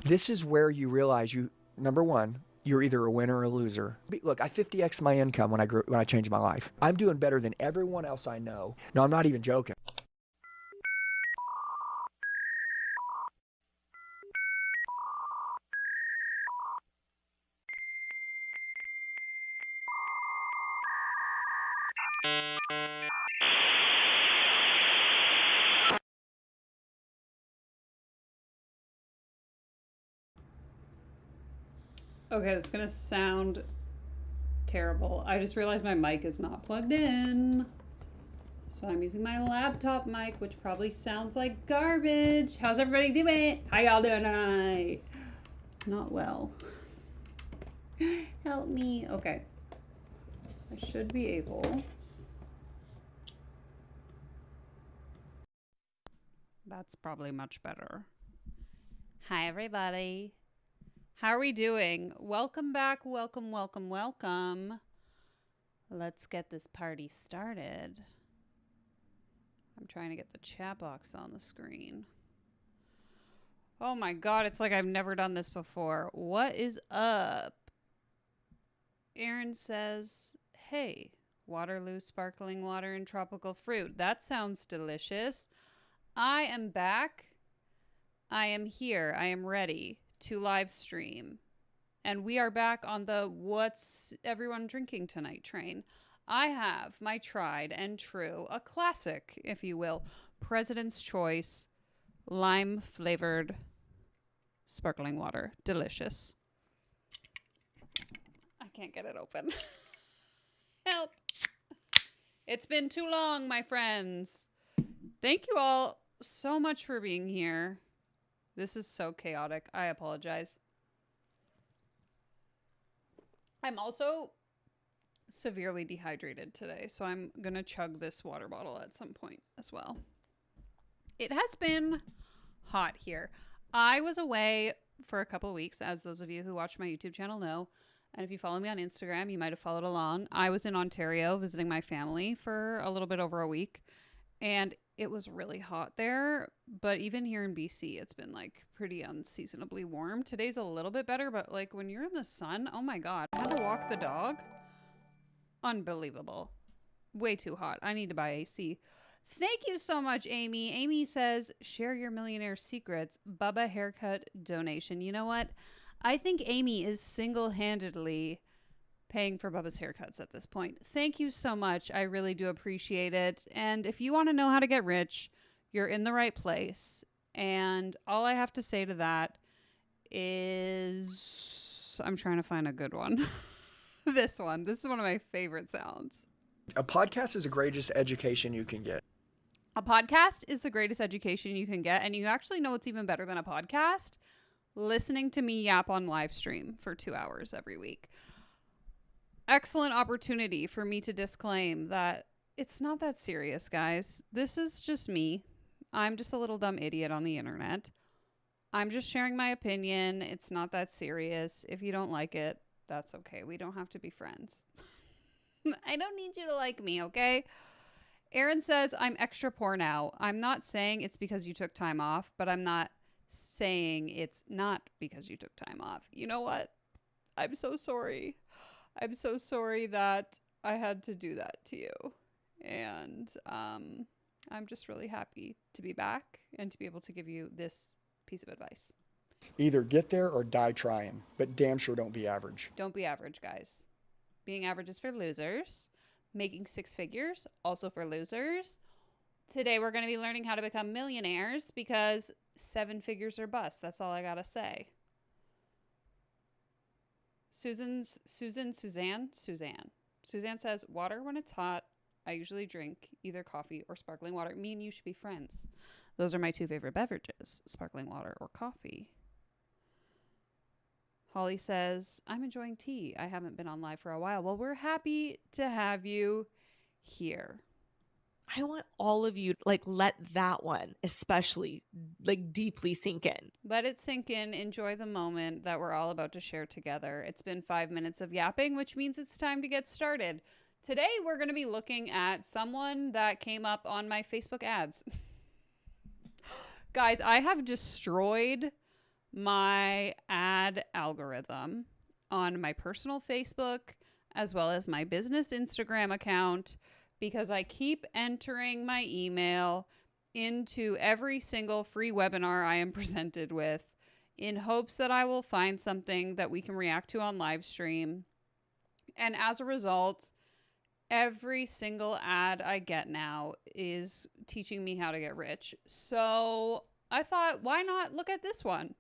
This is where you realize number one, you're either a winner or a loser. Look, I 50x my income when I changed my life. I'm doing better than everyone else I know. No, I'm not even joking. Okay, it's gonna sound terrible. I just realized my mic is not plugged in. So I'm using my laptop mic, which probably sounds like garbage. How's everybody doing? How y'all doing tonight? Not well. Help me. Okay. I should be able. That's probably much better. Hi, everybody. How are we doing? Welcome back. Welcome, welcome, welcome. Let's get this party started. I'm trying to get the chat box on the screen. Oh my God, it's like I've never done this before. What is up? Aaron says, hey, Waterloo sparkling water and tropical fruit. That sounds delicious. I am back. I am here. I am ready to live stream. And we are back on the what's everyone drinking tonight train. I have my tried and true, a classic, if you will, President's Choice lime flavored sparkling water. Delicious. I can't get it open. Help. It's been too long, my friends. Thank you all so much for being here. This is so chaotic. I apologize. I'm also severely dehydrated today, so I'm going to chug this water bottle at some point as well. It has been hot here. I was away for a couple of weeks, as those of you who watch my YouTube channel know. And if you follow me on Instagram, you might have followed along. I was in Ontario visiting my family for a little bit over a week. And it was really hot there. But even here in BC, it's been like pretty unseasonably warm. Today's a little bit better, but like when you're in the sun, oh my God. I had to walk the dog. Unbelievable. Way too hot. I need to buy AC. Thank you so much, Amy. Amy says, share your millionaire secrets. Bubba haircut donation. You know what? I think Amy is single-handedly paying for Bubba's haircuts at this point. Thank you so much. I really do appreciate it. And if you want to know how to get rich, you're in the right place. And all I have to say to that is I'm trying to find a good one. This one. This is one of my favorite sounds. A podcast is the greatest education you can get. A podcast is the greatest education you can get. And you actually know what's even better than a podcast? Listening to me yap on live stream for 2 hours every week. Excellent opportunity for me to disclaim that it's not that serious, guys. This is just me. I'm just a little dumb idiot on the internet. I'm just sharing my opinion. It's not that serious. If you don't like it, that's okay. We don't have to be friends. I don't need you to like me, okay? Aaron says, I'm extra poor now. I'm not saying it's because you took time off, but I'm not saying it's not because you took time off. You know what? I'm so sorry. I'm so sorry that I had to do that to you. And I'm just really happy to be back and to be able to give you this piece of advice. Either get there or die trying, but damn sure don't be average. Don't be average, guys. Being average is for losers. Making six figures, also for losers. Today we're going to be learning how to become millionaires because 7 figures or bust. That's all I got to say. Suzanne says, water when it's hot. I usually drink either coffee or sparkling water. Me and you should be friends. Those are my 2 favorite beverages, sparkling water or coffee. Holly says, I'm enjoying tea. I haven't been on live for a while. Well, we're happy to have you here. I want all of you, let that one especially, deeply sink in. Let it sink in. Enjoy the moment that we're all about to share together. It's been 5 minutes of yapping, which means it's time to get started. Today, we're going to be looking at someone that came up on my Facebook ads. Guys, I have destroyed my ad algorithm on my personal Facebook as well as my business Instagram account, because I keep entering my email into every single free webinar I am presented with in hopes that I will find something that we can react to on live stream. And as a result, every single ad I get now is teaching me how to get rich. So I thought, why not look at this one?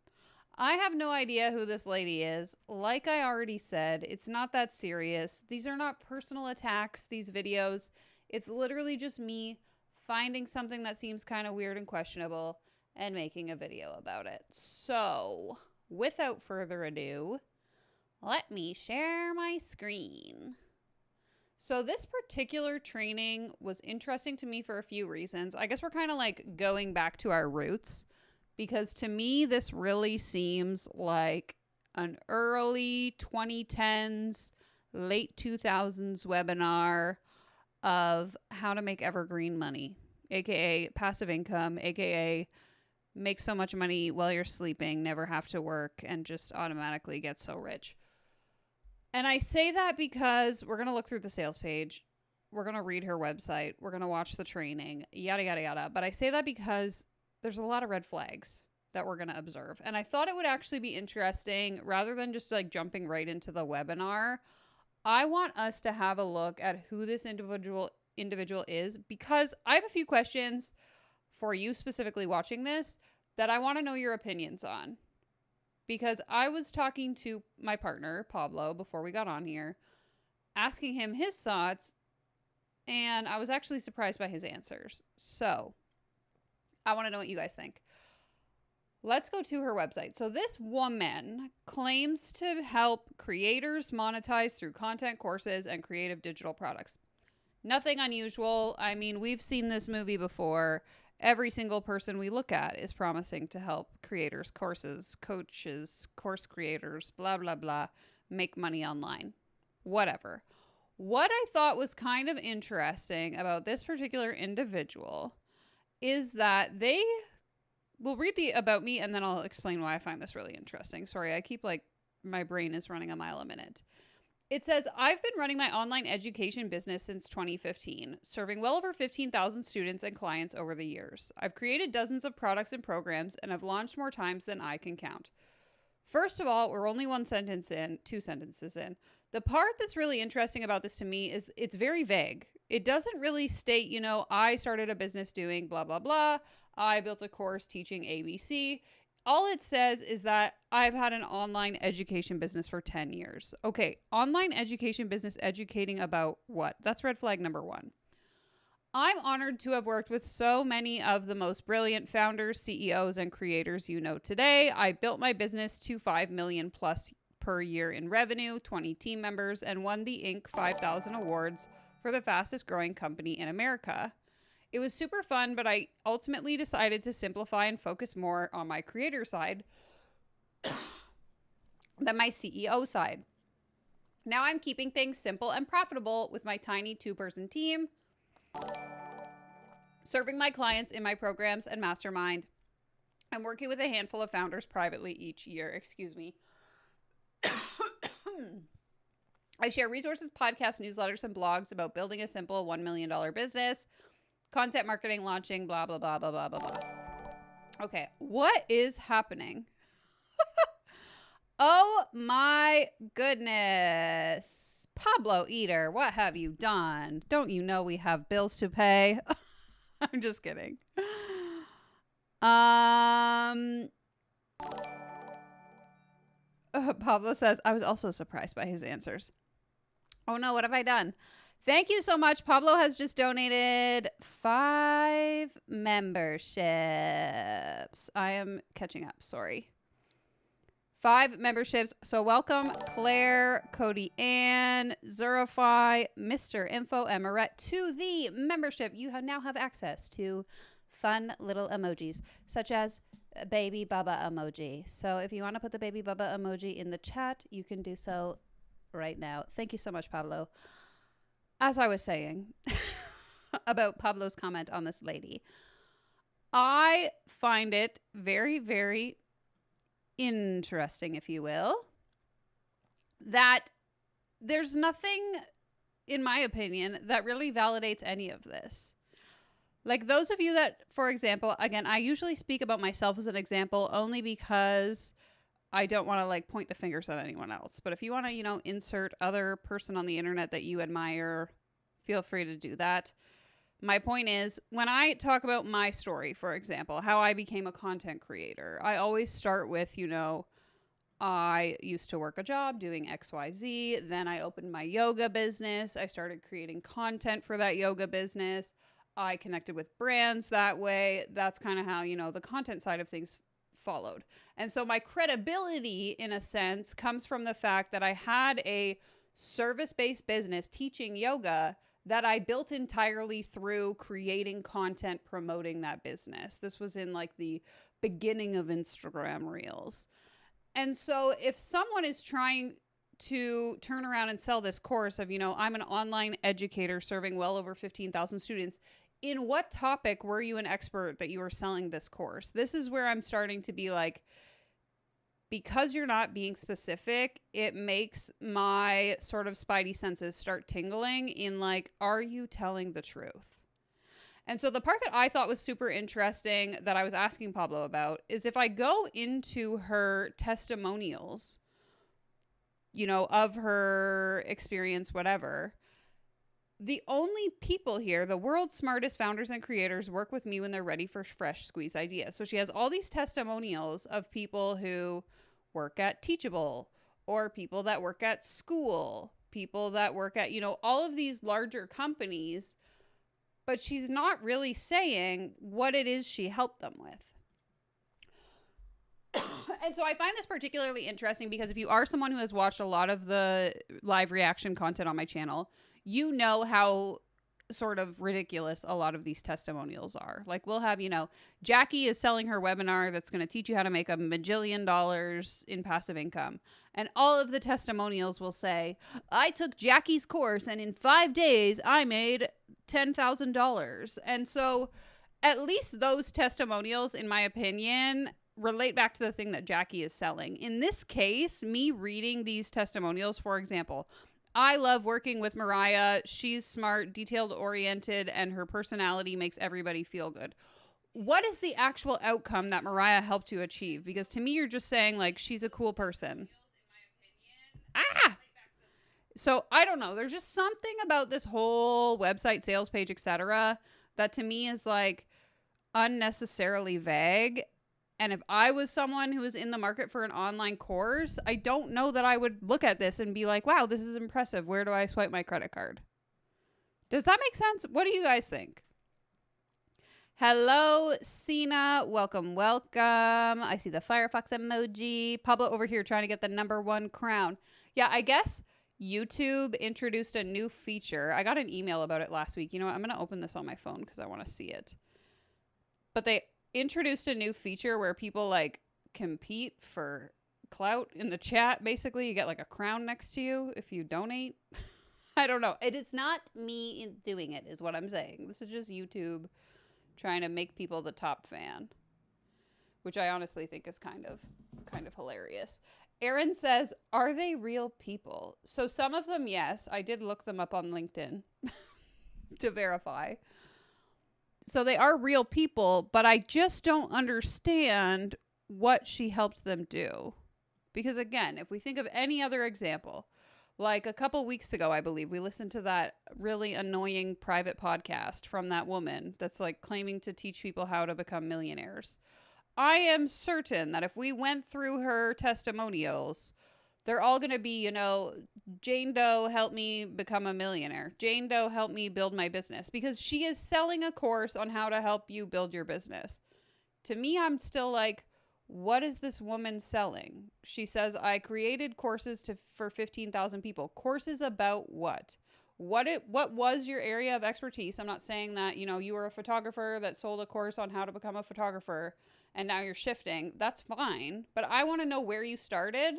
I have no idea who this lady is. Like I already said, it's not that serious. These are not personal attacks, these videos. It's literally just me finding something that seems kind of weird and questionable and making a video about it. So, without further ado, let me share my screen. So this particular training was interesting to me for a few reasons. I guess we're kind of like going back to our roots, because to me, this really seems like an early 2010s, late 2000s webinar of how to make evergreen money, aka passive income, aka make so much money while you're sleeping, never have to work, and just automatically get so rich. And I say that because we're going to look through the sales page. We're going to read her website. We're going to watch the training, yada, yada, yada. But I say that because there's a lot of red flags that we're going to observe. And I thought it would actually be interesting, rather than just like jumping right into the webinar. I want us to have a look at who this individual is, because I have a few questions for you specifically watching this that I want to know your opinions on. Because I was talking to my partner, Pablo, before we got on here, asking him his thoughts, and I was actually surprised by his answers. So, I want to know what you guys think. Let's go to her website. So, this woman claims to help creators monetize through content, courses, and creative digital products. Nothing unusual. I mean, we've seen this movie before. Every single person we look at is promising to help creators, courses, coaches, course creators, blah, blah, blah, make money online. Whatever. What I thought was kind of interesting about this particular individual is that they will read the about me, and then I'll explain why I find this really interesting. Sorry, I keep like, my brain is running a mile a minute. It says, I've been running my online education business since 2015, serving well over 15,000 students and clients over the years. I've created dozens of products and programs, and have launched more times than I can count. First of all, we're only two sentences in. The part that's really interesting about this to me is it's very vague. It doesn't really state, I started a business doing blah, blah, blah. I built a course teaching ABC. All it says is that I've had an online education business for 10 years. Okay, online education business educating about what? That's red flag number one. I'm honored to have worked with so many of the most brilliant founders, CEOs, and creators you know today. I built my business to 5 million plus per year in revenue, 20 team members, and won the Inc. 5000 awards for the fastest growing company in America. It was super fun, but I ultimately decided to simplify and focus more on my creator side than my CEO side. Now I'm keeping things simple and profitable with my tiny 2-person team, serving my clients in my programs and mastermind. I'm working with a handful of founders privately each year. Excuse me. I share resources, podcasts, newsletters, and blogs about building a simple $1 million business, content marketing, launching, blah, blah, blah, blah, blah, blah, blah. Okay, what is happening? Oh my goodness. Pablo Eater, what have you done? Don't you know we have bills to pay? I'm just kidding. Pablo says, I was also surprised by his answers. Oh no, what have I done? Thank you so much. Pablo has just donated 5 memberships. I am catching up. Sorry. 5 memberships. So welcome Claire, Cody Ann, Zurify, Mr. Info, and Marette to the membership. You now have access to fun little emojis, such as baby baba emoji. So if you want to put the baby baba emoji in the chat, you can do so right now. Thank you so much, Pablo. As I was saying about Pablo's comment on this lady, I find it very, very interesting, if you will, that there's nothing, in my opinion, that really validates any of this. Like those of you that, for example, again, I usually speak about myself as an example only because I don't want to like point the fingers at anyone else. But if you want to, insert other person on the internet that you admire, feel free to do that. My point is, when I talk about my story, for example, how I became a content creator, I always start with, I used to work a job doing XYZ. Then I opened my yoga business. I started creating content for that yoga business. I connected with brands that way. That's kind of how, the content side of things followed. And so my credibility, in a sense, comes from the fact that I had a service-based business teaching yoga that I built entirely through creating content promoting that business. This was in like the beginning of Instagram Reels. And so if someone is trying to turn around and sell this course of, I'm an online educator serving well over 15,000 students, in what topic were you an expert that you were selling this course? This is where I'm starting to be like, because you're not being specific, it makes my sort of spidey senses start tingling in like, are you telling the truth? And so the part that I thought was super interesting that I was asking Pablo about is if I go into her testimonials, of her experience, whatever, the only people here, the world's smartest founders and creators, work with me when they're ready for fresh squeeze ideas. So she has all these testimonials of people who work at Teachable or people that work at school, people that work at, all of these larger companies, but she's not really saying what it is she helped them with. And so I find this particularly interesting because if you are someone who has watched a lot of the live reaction content on my channel, you know how sort of ridiculous a lot of these testimonials are. Like we'll have, Jackie is selling her webinar that's going to teach you how to make $1 majillion in passive income. And all of the testimonials will say, I took Jackie's course and in 5 days I made $10,000. And so at least those testimonials, in my opinion, relate back to the thing that Jackie is selling. In this case, me reading these testimonials, for example, I love working with Mariah. She's smart, detailed-oriented, and her personality makes everybody feel good. What is the actual outcome that Mariah helped you achieve? Because to me, you're just saying, like, she's a cool person. So, I don't know. There's just something about this whole website, sales page, etc., that to me is, like, unnecessarily vague. And if I was someone who was in the market for an online course, I don't know that I would look at this and be like, wow, this is impressive. Where do I swipe my credit card? Does that make sense? What do you guys think? Hello, Sina. Welcome, welcome. I see the Firefox emoji. Pablo over here trying to get the #1 crown. Yeah, I guess YouTube introduced a new feature. I got an email about it last week. You know what? I'm going to open this on my phone because I want to see it. But they introduced a new feature where people like compete for clout in the chat. Basically, you get like a crown next to you if you donate. I don't know. It is not me doing it, is what I'm saying. This is just YouTube trying to make people the top fan, which I honestly think is kind of hilarious. Aaron says, are they real people? So some of them, yes. I did look them up on LinkedIn to verify. So they are real people, but I just don't understand what she helped them do. Because again, if we think of any other example, like a couple weeks ago, I believe, we listened to that really annoying private podcast from that woman that's like claiming to teach people how to become millionaires. I am certain that if we went through her testimonials, they're all going to be, Jane Doe helped me become a millionaire. Jane Doe helped me build my business, because she is selling a course on how to help you build your business. To me, I'm still like, what is this woman selling? She says, I created courses for 15,000 people. Courses about what? What was your area of expertise? I'm not saying that, you were a photographer that sold a course on how to become a photographer and now you're shifting. That's fine. But I want to know where you started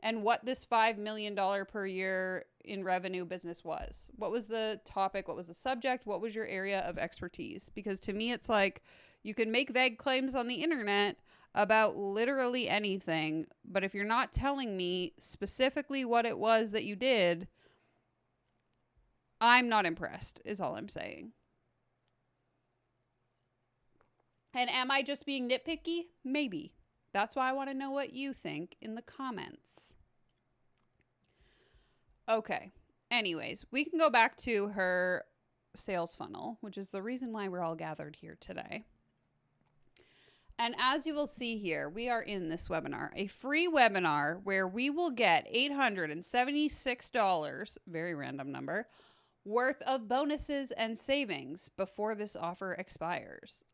and what this $5 million per year in revenue business was. What was the topic? What was the subject? What was your area of expertise? Because to me, it's like, you can make vague claims on the internet. about literally anything. But if you're not telling me specifically what it was that you did, I'm not impressed, is all I'm saying. And am I just being nitpicky? Maybe. That's why I want to know what you think in the comments. Okay. Anyways, we can go back to her sales funnel, which is the reason why we're all gathered here today. And as you will see here, we are in this webinar, a free webinar where we will get $876, very random number, worth of bonuses and savings before this offer expires.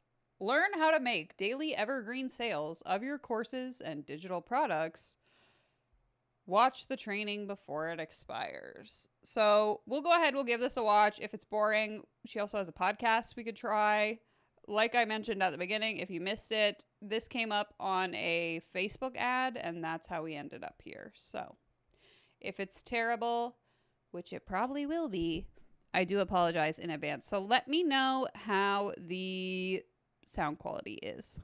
Learn how to make daily evergreen sales of your courses and digital products. Watch the training before it expires. So we'll go ahead. We'll give this a watch. If it's boring, she also has a podcast we could try. Like I mentioned at the beginning, if you missed it, this came up on a Facebook ad, and that's how we ended up here. So if it's terrible, which it probably will be, I do apologize in advance. So let me know how the sound quality is.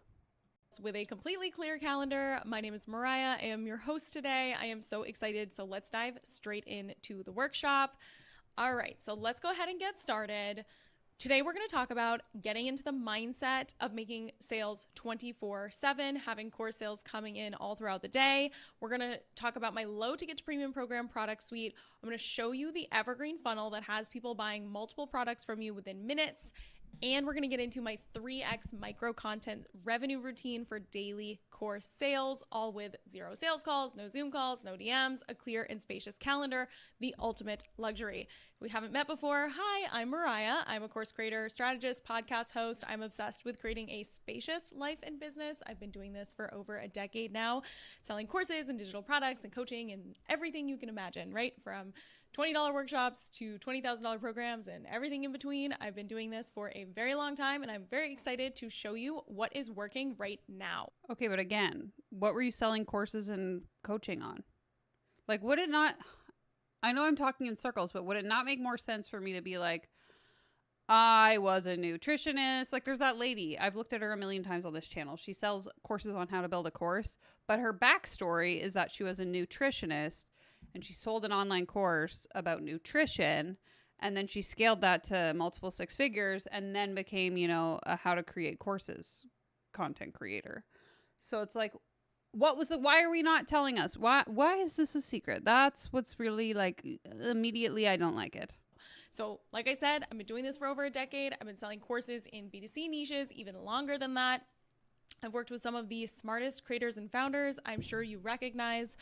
With a completely clear calendar, my name is Mariah. I am your host today. I am so excited. So let's dive straight into the workshop. All right, so let's go ahead and get started. Today, we're going to talk about getting into the mindset of making sales 24/7, having course sales coming in all throughout the day. We're going to talk about my low to get to premium program product suite. I'm going to show you the evergreen funnel that has people buying multiple products from you within minutes. And we're going to get into my 3x micro content revenue routine for daily course sales, all with 0 sales calls, no Zoom calls, no DMs, a clear and spacious calendar, the ultimate luxury. If we haven't met before, hi, I'm Mariah. I'm a course creator, strategist, podcast host. I'm obsessed with creating a spacious life and business. I've been doing this for over a decade now, selling courses and digital products and coaching and everything you can imagine, right? From $20 workshops to $20,000 programs and everything in between. I've been doing this for a very long time, and I'm very excited to show you what is working right now. Okay, but again, what were you selling courses and coaching on? Like, would it not, I know I'm talking in circles, but would it not make more sense for me to be like, I was a nutritionist? Like, there's that lady, I've looked at her a million times on this channel. She sells courses on how to build a course, but her backstory is that she was a nutritionist and she sold an online course about nutrition, and then she scaled that to multiple 6 figures and then became, a how to create courses content creator. So it's like, why are we not telling us? Why is this a secret? That's what's really like, immediately I don't like it. So like I said, I've been doing this for over a decade. I've been selling courses in B2C niches even longer than that. I've worked with some of the smartest creators and founders. I'm sure you recognize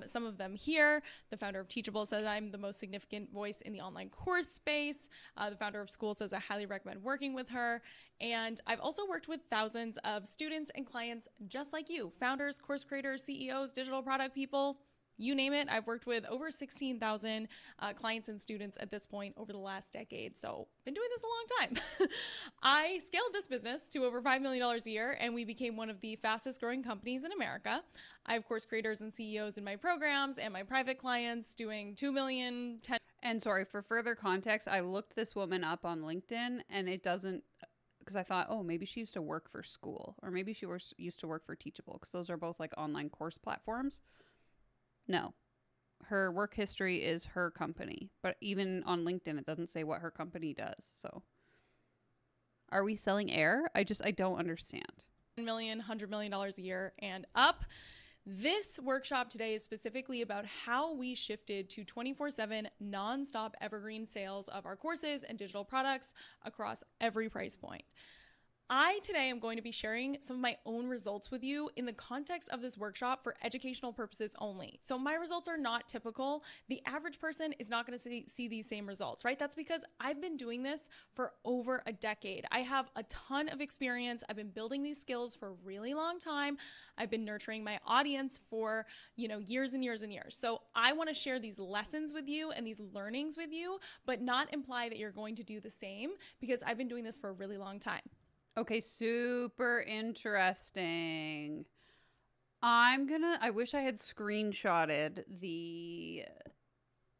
some of them here. The founder of Teachable says I'm the most significant voice in the online course space. The founder of School says I highly recommend working with her. And I've also worked with thousands of students and clients just like you, founders, course creators, CEOs, digital product people. You name it. I've worked with over 16,000 clients and students at this point over the last decade. So been doing this a long time. I scaled this business to over $5 million a year, and we became one of the fastest growing companies in America. I have course creators and CEOs in my programs and my private clients doing 2 million, 10. And sorry, for further context, I looked this woman up on LinkedIn, and it doesn't, because I thought, oh, maybe she used to work for School, or maybe she used to work for Teachable, because those are both like online course platforms. No, her work history is her company, but even on LinkedIn, it doesn't say what her company does. So are we selling air? I don't understand. $10 million, $100 million a year and up. This workshop today is specifically about how we shifted to 24/7 nonstop evergreen sales of our courses and digital products across every price point. I today am going to be sharing some of my own results with you in the context of this workshop for educational purposes only. So my results are not typical. The average person is not going to see these same results, right? That's because I've been doing this for over a decade. I have a ton of experience. I've been building these skills for a really long time. I've been nurturing my audience for, years and years and years. So I want to share these lessons with you and these learnings with you, but not imply that you're going to do the same, because I've been doing this for a really long time. Okay, super interesting. I wish I had screenshotted the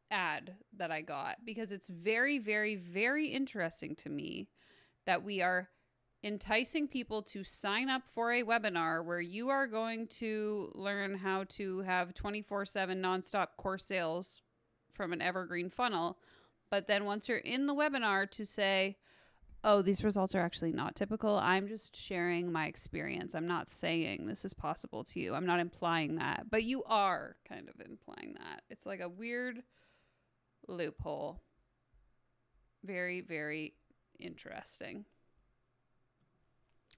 ad that I got, because it's very, very, very interesting to me that we are enticing people to sign up for a webinar where you are going to learn how to have 24/7 nonstop course sales from an evergreen funnel. But then once you're in the webinar to say, oh, these results are actually not typical. I'm just sharing my experience. I'm not saying this is possible to you. I'm not implying that, but you are kind of implying that. It's like a weird loophole. Very, very interesting.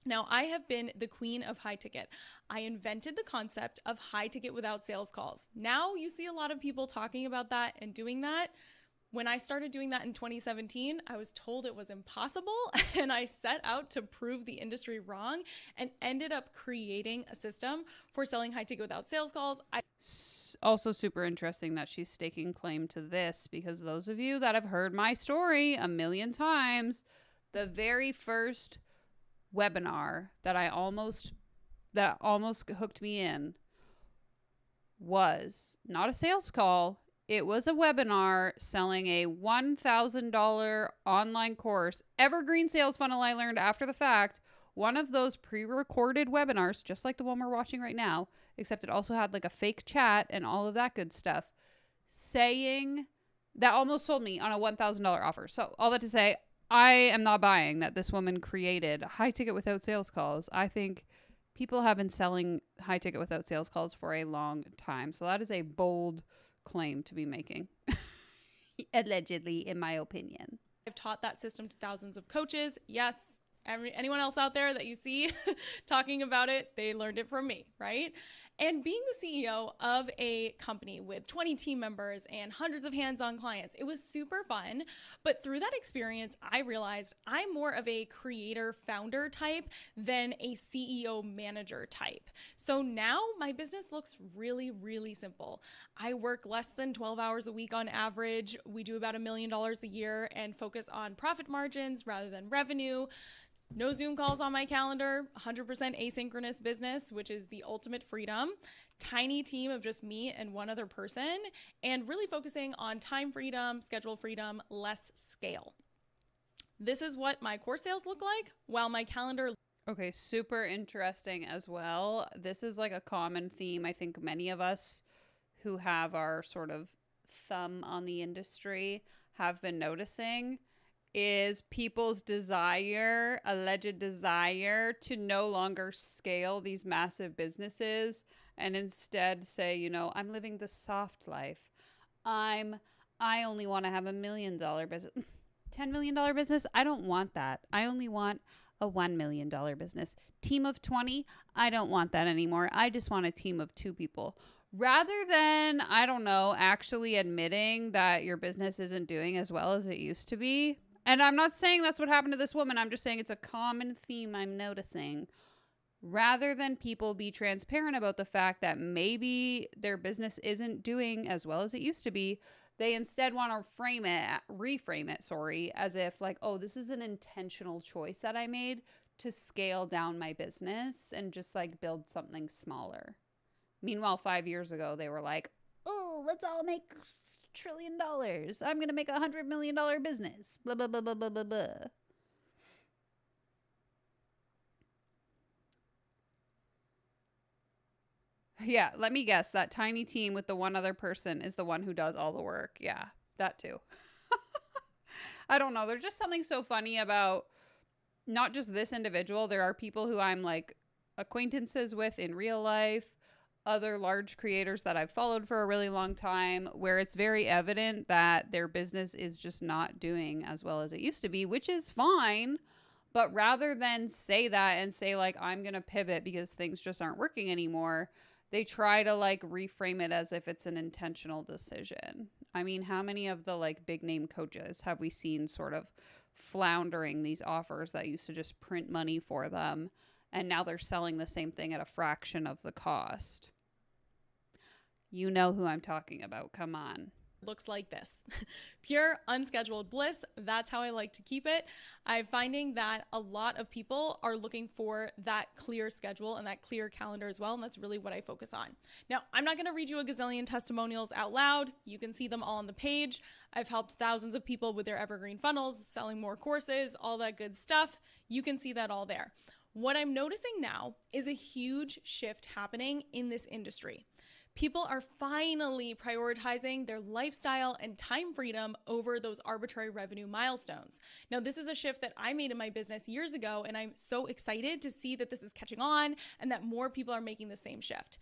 Now, I have been the queen of high ticket. I invented the concept of high ticket without sales calls. Now you see a lot of people talking about that and doing that. When I started doing that in 2017, I was told it was impossible, and I set out to prove the industry wrong and ended up creating a system for selling high ticket without sales calls. Also super interesting that she's staking claim to this, because those of you that have heard my story a million times, the very first webinar that almost hooked me in was not a sales call. It was a webinar selling a $1,000 online course, evergreen sales funnel I learned after the fact. One of those pre-recorded webinars, just like the one we're watching right now, except it also had like a fake chat and all of that good stuff, saying that almost sold me on a $1,000 offer. So all that to say, I am not buying that this woman created high ticket without sales calls. I think people have been selling high ticket without sales calls for a long time. So that is a bold claim to be making. Allegedly, in my opinion. I've taught that system to thousands of coaches. Yes, anyone else out there that you see talking about it, they learned it from me, right? And being the CEO of a company with 20 team members and hundreds of hands-on clients, it was super fun. But through that experience, I realized I'm more of a creator founder type than a CEO manager type. So now my business looks really, really simple. I work less than 12 hours a week on average. We do about $1 million a year and focus on profit margins rather than revenue. No Zoom calls on my calendar, 100% asynchronous business, which is the ultimate freedom. Tiny team of just me and one other person, and really focusing on time freedom, schedule freedom, less scale. This is what my course sales look like while my calendar. Okay, super interesting as well. This is like a common theme. I think many of us who have our sort of thumb on the industry have been noticing is people's alleged desire to no longer scale these massive businesses and instead say, you know, I'm living the soft life. I only want to have $1 million business, $10 million business. I don't want that. I only want a $1 million business. Team of 20. I don't want that anymore. I just want a team of 2 people. Rather than, I don't know, actually admitting that your business isn't doing as well as it used to be. And I'm not saying that's what happened to this woman. I'm just saying it's a common theme I'm noticing. Rather than people be transparent about the fact that maybe their business isn't doing as well as it used to be, they instead want to reframe it, as if like, oh, this is an intentional choice that I made to scale down my business and just like build something smaller. Meanwhile, 5 years ago, they were like, oh, let's all make $1 trillion. I'm going to make $100 million business. Blah, blah, blah, blah, blah, blah, blah. Yeah, let me guess. That tiny team with the one other person is the one who does all the work. Yeah, that too. I don't know. There's just something so funny about not just this individual. There are people who I'm like acquaintances with in real life, other large creators that I've followed for a really long time, where it's very evident that their business is just not doing as well as it used to be, which is fine. But rather than say that and say like, I'm going to pivot because things just aren't working anymore, they try to like reframe it as if it's an intentional decision. I mean, how many of the like big name coaches have we seen sort of floundering these offers that used to just print money for them, and now they're selling the same thing at a fraction of the cost? You know who I'm talking about. Come on. looks like this. Pure unscheduled bliss. That's how I like to keep it. I'm finding that a lot of people are looking for that clear schedule and that clear calendar as well. And that's really what I focus on. Now, I'm not going to read you a gazillion testimonials out loud. You can see them all on the page. I've helped thousands of people with their evergreen funnels, selling more courses, all that good stuff. You can see that all there. What I'm noticing now is a huge shift happening in this industry. People are finally prioritizing their lifestyle and time freedom over those arbitrary revenue milestones. Now, this is a shift that I made in my business years ago, and I'm so excited to see that this is catching on and that more people are making the same shift.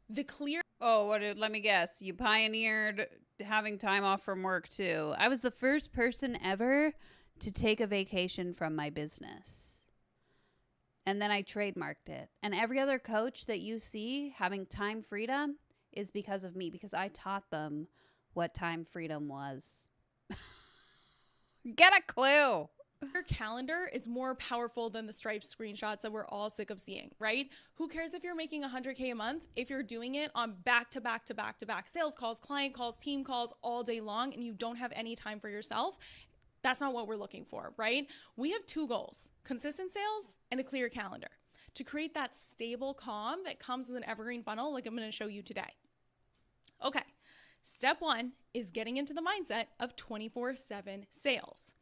Let me guess. You pioneered having time off from work too. I was the first person ever to take a vacation from my business. And then I trademarked it. And every other coach that you see having time freedom is because of me, because I taught them what time freedom was. Get a clue. Your calendar is more powerful than the striped screenshots that we're all sick of seeing, right? Who cares if you're making 100K a month if you're doing it on back to back to back to back sales calls, client calls, team calls all day long, and you don't have any time for yourself? That's not what we're looking for, right? We have two goals: consistent sales and a clear calendar, to create that stable calm that comes with an evergreen funnel like I'm going to show you today. Okay, step one is getting into the mindset of 24/7 sales.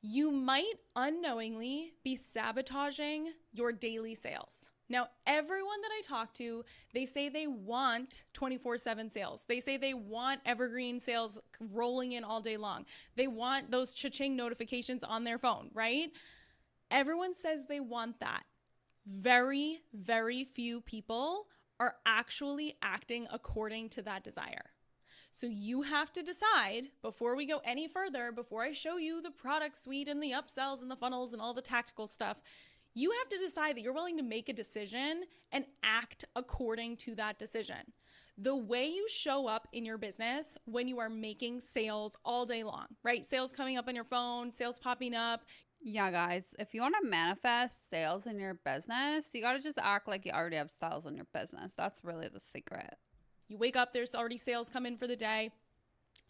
You might unknowingly be sabotaging your daily sales. Now, everyone that I talk to, they say they want 24/7 sales. They say they want evergreen sales rolling in all day long. They want those cha-ching notifications on their phone, right? Everyone says they want that. Very, very few people are actually acting according to that desire. So you have to decide, before we go any further, before I show you the product suite and the upsells and the funnels and all the tactical stuff, you have to decide that you're willing to make a decision and act according to that decision. The way you show up in your business when you are making sales all day long, right? Sales coming up on your phone, sales popping up. Yeah, guys, if you want to manifest sales in your business, you got to just act like you already have sales in your business. That's really the secret. You wake up, there's already sales come in for the day.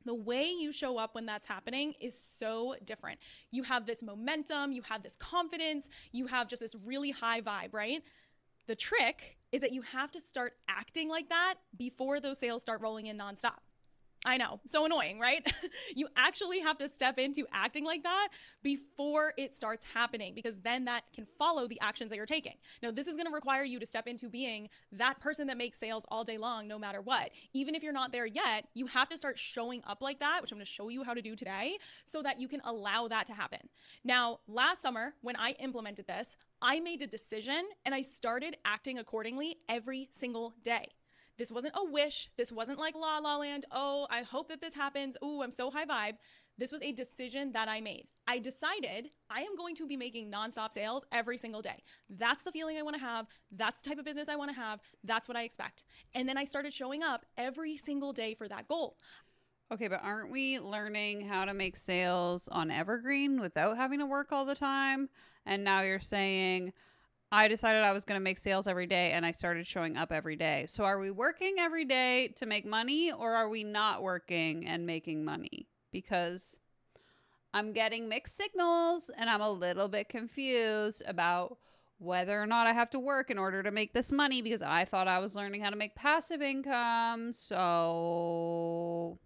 The way you show up when that's happening is so different. You have this momentum, you have this confidence, you have just this really high vibe, right? The trick is that you have to start acting like that before those sales start rolling in nonstop. I know, so annoying, right? You actually have to step into acting like that before it starts happening, because then that can follow the actions that you're taking. Now, this is going to require you to step into being that person that makes sales all day long, no matter what. Even if you're not there yet, you have to start showing up like that, which I'm going to show you how to do today, so that you can allow that to happen. Now, last summer, when I implemented this, I made a decision and I started acting accordingly every single day. This wasn't a wish. This wasn't like La La Land. Oh, I hope that this happens. Oh, I'm so high vibe. This was a decision that I made. I decided I am going to be making nonstop sales every single day. That's the feeling I want to have. That's the type of business I want to have. That's what I expect. And then I started showing up every single day for that goal. Okay, but aren't we learning how to make sales on evergreen without having to work all the time? And now you're saying, I decided I was going to make sales every day and I started showing up every day. So are we working every day to make money, or are we not working and making money? Because I'm getting mixed signals and I'm a little bit confused about whether or not I have to work in order to make this money, because I thought I was learning how to make passive income. So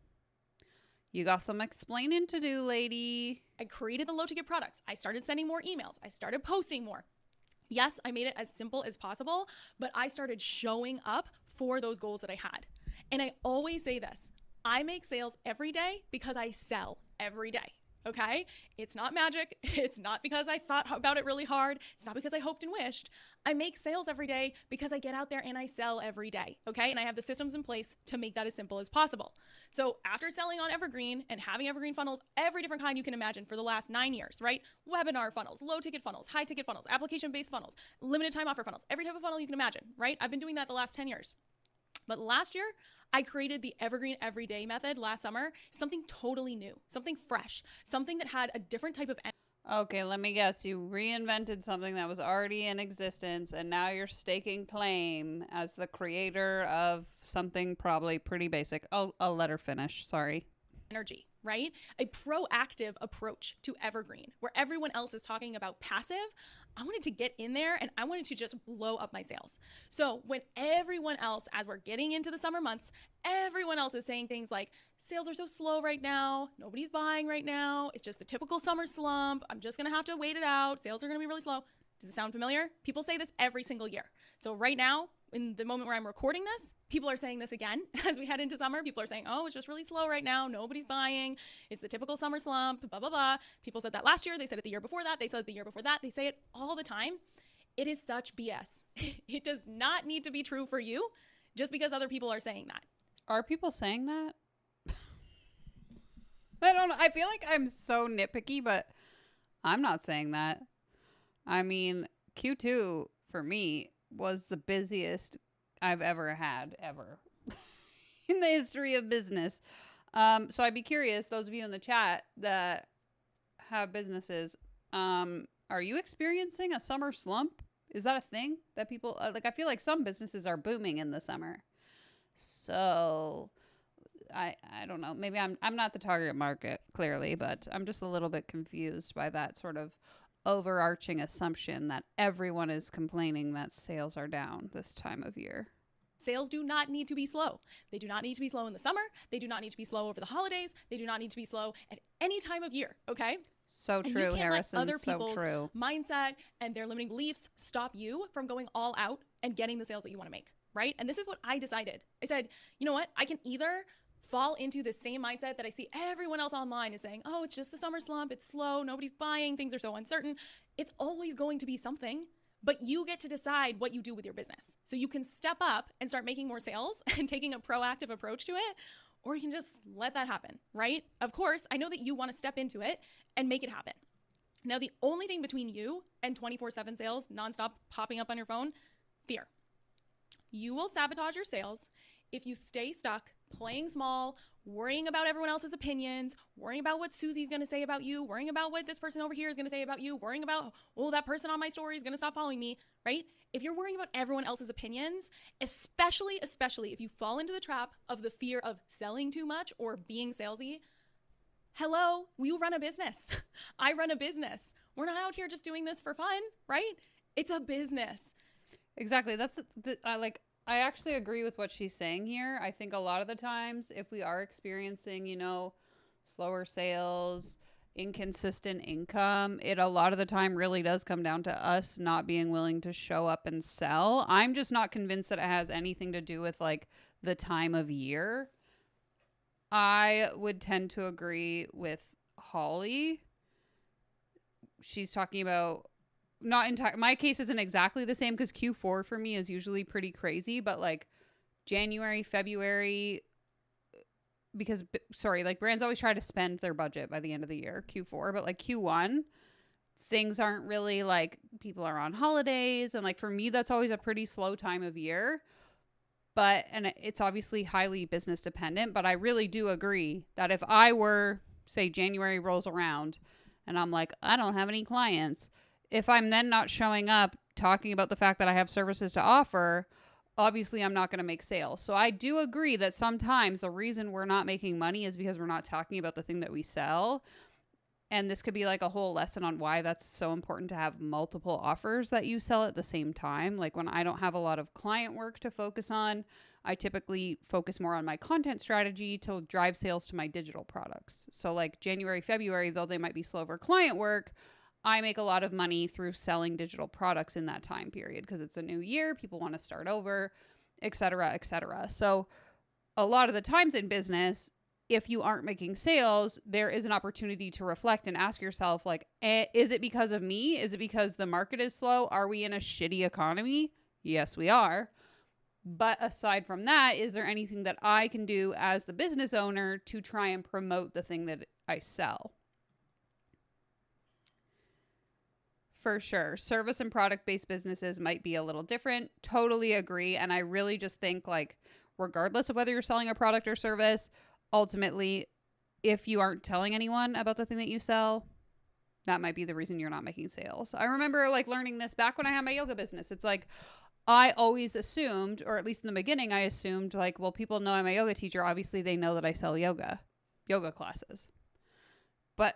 you got some explaining to do, lady. I created the low ticket products. I started sending more emails. I started posting more. Yes, I made it as simple as possible, but I started showing up for those goals that I had. And I always say this: I make sales every day because I sell every day. Okay? It's not magic. It's not because I thought about it really hard. It's not because I hoped and wished. I make sales every day because I get out there and I sell every day. Okay? And I have the systems in place to make that as simple as possible. So after selling on Evergreen and having Evergreen funnels, every different kind you can imagine for the last 9 years, right? Webinar funnels, low ticket funnels, high ticket funnels, application-based funnels, limited time offer funnels, every type of funnel you can imagine, right? I've been doing that the last 10 years. But last year, I created the Evergreen Everyday method last summer, something totally new, something fresh, something that had a different type of Okay, let me guess. You reinvented something that was already in existence, and now you're staking claim as the creator of something probably pretty basic. I'll let her finish. Sorry. energy, right? A proactive approach to evergreen, where everyone else is talking about passive. I wanted to get in there and I wanted to just blow up my sales. So when everyone else, as we're getting into the summer months, everyone else is saying things like, sales are so slow right now, nobody's buying right now, it's just the typical summer slump, I'm just gonna have to wait it out, sales are gonna be really slow. Does it sound familiar? People say this every single year. So right now, in the moment where I'm recording this, people are saying this again as we head into summer. People are saying, oh, it's just really slow right now. Nobody's buying. It's the typical summer slump, blah, blah, blah. People said that last year. They said it the year before that. They said it the year before that. They say it all the time. It is such BS. It does not need to be true for you just because other people are saying that. Are people saying that? I don't know. I feel like I'm so nitpicky, but I'm not saying that. I mean, Q2 for me was the busiest I've ever had, ever, in the history of business. So I'd be curious, those of you in the chat that have businesses, are you experiencing a summer slump? Is that a thing that people, like, I feel like some businesses are booming in the summer. So I don't know. Maybe I'm not the target market, clearly, but I'm just a little bit confused by that sort of overarching assumption that everyone is complaining that sales are down this time of year. Sales do not need to be slow. They do not need to be slow in the summer. They do not need to be slow over the holidays. They do not need to be slow at any time of year, okay? So true, and you can't Harrison. let other so people's true. mindset and their limiting beliefs stop you from going all out and getting the sales that you want to make, right? And this is what I decided. I said, you know what? I can either fall into the same mindset that I see everyone else online is saying, oh, it's just the summer slump, it's slow, nobody's buying, things are so uncertain. It's always going to be something, but you get to decide what you do with your business. So you can step up and start making more sales and taking a proactive approach to it, or you can just let that happen, right? Of course, I know that you want to step into it and make it happen. Now, the only thing between you and 24/7 sales, nonstop popping up on your phone, fear. You will sabotage your sales if you stay stuck playing small, worrying about everyone else's opinions, worrying about what Susie's going to say about you, worrying about what this person over here is going to say about you, worrying about, oh, that person on my story is going to stop following me, right? If you're worrying about everyone else's opinions, especially if you fall into the trap of the fear of selling too much or being salesy, hello, you run a business. I run a business. We're not out here just doing this for fun, right? It's a business. Exactly. That's I actually agree with what she's saying here. I think a lot of the times if we are experiencing, slower sales, inconsistent income, it a lot of the time really does come down to us not being willing to show up and sell. I'm just not convinced that it has anything to do with like the time of year. I would tend to agree with Holly. She's talking about my case isn't exactly the same because Q4 for me is usually pretty crazy, but like January, February, because brands always try to spend their budget by the end of the year, Q4, but like Q1, things aren't really like people are on holidays. And like for me, that's always a pretty slow time of year, and it's obviously highly business dependent, but I really do agree that if I were, say, January rolls around and I'm like, I don't have any clients, if I'm then not showing up talking about the fact that I have services to offer, obviously I'm not going to make sales. So I do agree that sometimes the reason we're not making money is because we're not talking about the thing that we sell. And this could be like a whole lesson on why that's so important to have multiple offers that you sell at the same time. Like when I don't have a lot of client work to focus on, I typically focus more on my content strategy to drive sales to my digital products. So like January, February, though they might be slow for client work, I make a lot of money through selling digital products in that time period because it's a new year, people want to start over, et cetera, et cetera. So a lot of the times in business, if you aren't making sales, there is an opportunity to reflect and ask yourself, like, is it because of me? Is it because the market is slow? Are we in a shitty economy? Yes, we are. But aside from that, is there anything that I can do as the business owner to try and promote the thing that I sell? For sure. Service and product-based businesses might be a little different. Totally agree. And I really just think like, regardless of whether you're selling a product or service, ultimately, if you aren't telling anyone about the thing that you sell, that might be the reason you're not making sales. I remember like learning this back when I had my yoga business. It's like, I always assumed, or at least in the beginning, I assumed like, well, people know I'm a yoga teacher. Obviously, they know that I sell yoga. yoga classes. But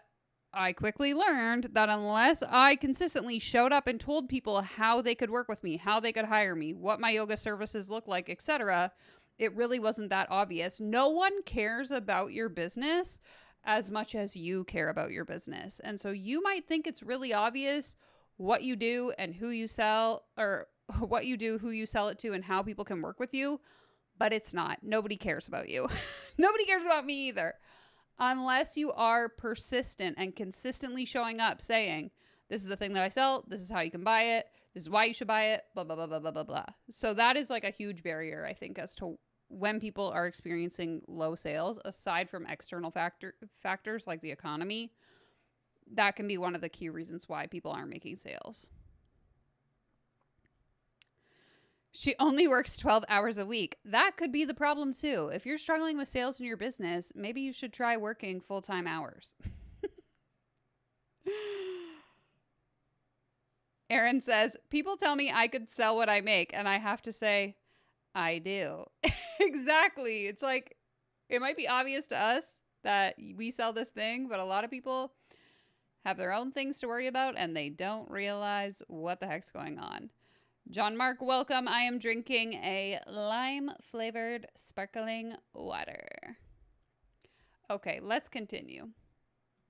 I quickly learned that unless I consistently showed up and told people how they could work with me, how they could hire me, what my yoga services look like, etc., it really wasn't that obvious. No one cares about your business as much as you care about your business. And so you might think it's really obvious what you do and who you sell, or what you do, who you sell it to, and how people can work with you, but it's not. Nobody cares about you. Nobody cares about me either. Unless you are persistent and consistently showing up saying, this is the thing that I sell, this is how you can buy it, this is why you should buy it, blah, blah, blah, blah, blah, blah, blah. So that is like a huge barrier, I think, as to when people are experiencing low sales, aside from external factors like the economy. That can be one of the key reasons why people aren't making sales. She only works 12 hours a week. That could be the problem too. If you're struggling with sales in your business, maybe you should try working full-time hours. Erin says, people tell me I could sell what I make, and I have to say, I do. Exactly. It's like, it might be obvious to us that we sell this thing, but a lot of people have their own things to worry about, and they don't realize what the heck's going on. John Mark, welcome. I am drinking a lime-flavored sparkling water. Okay, let's continue.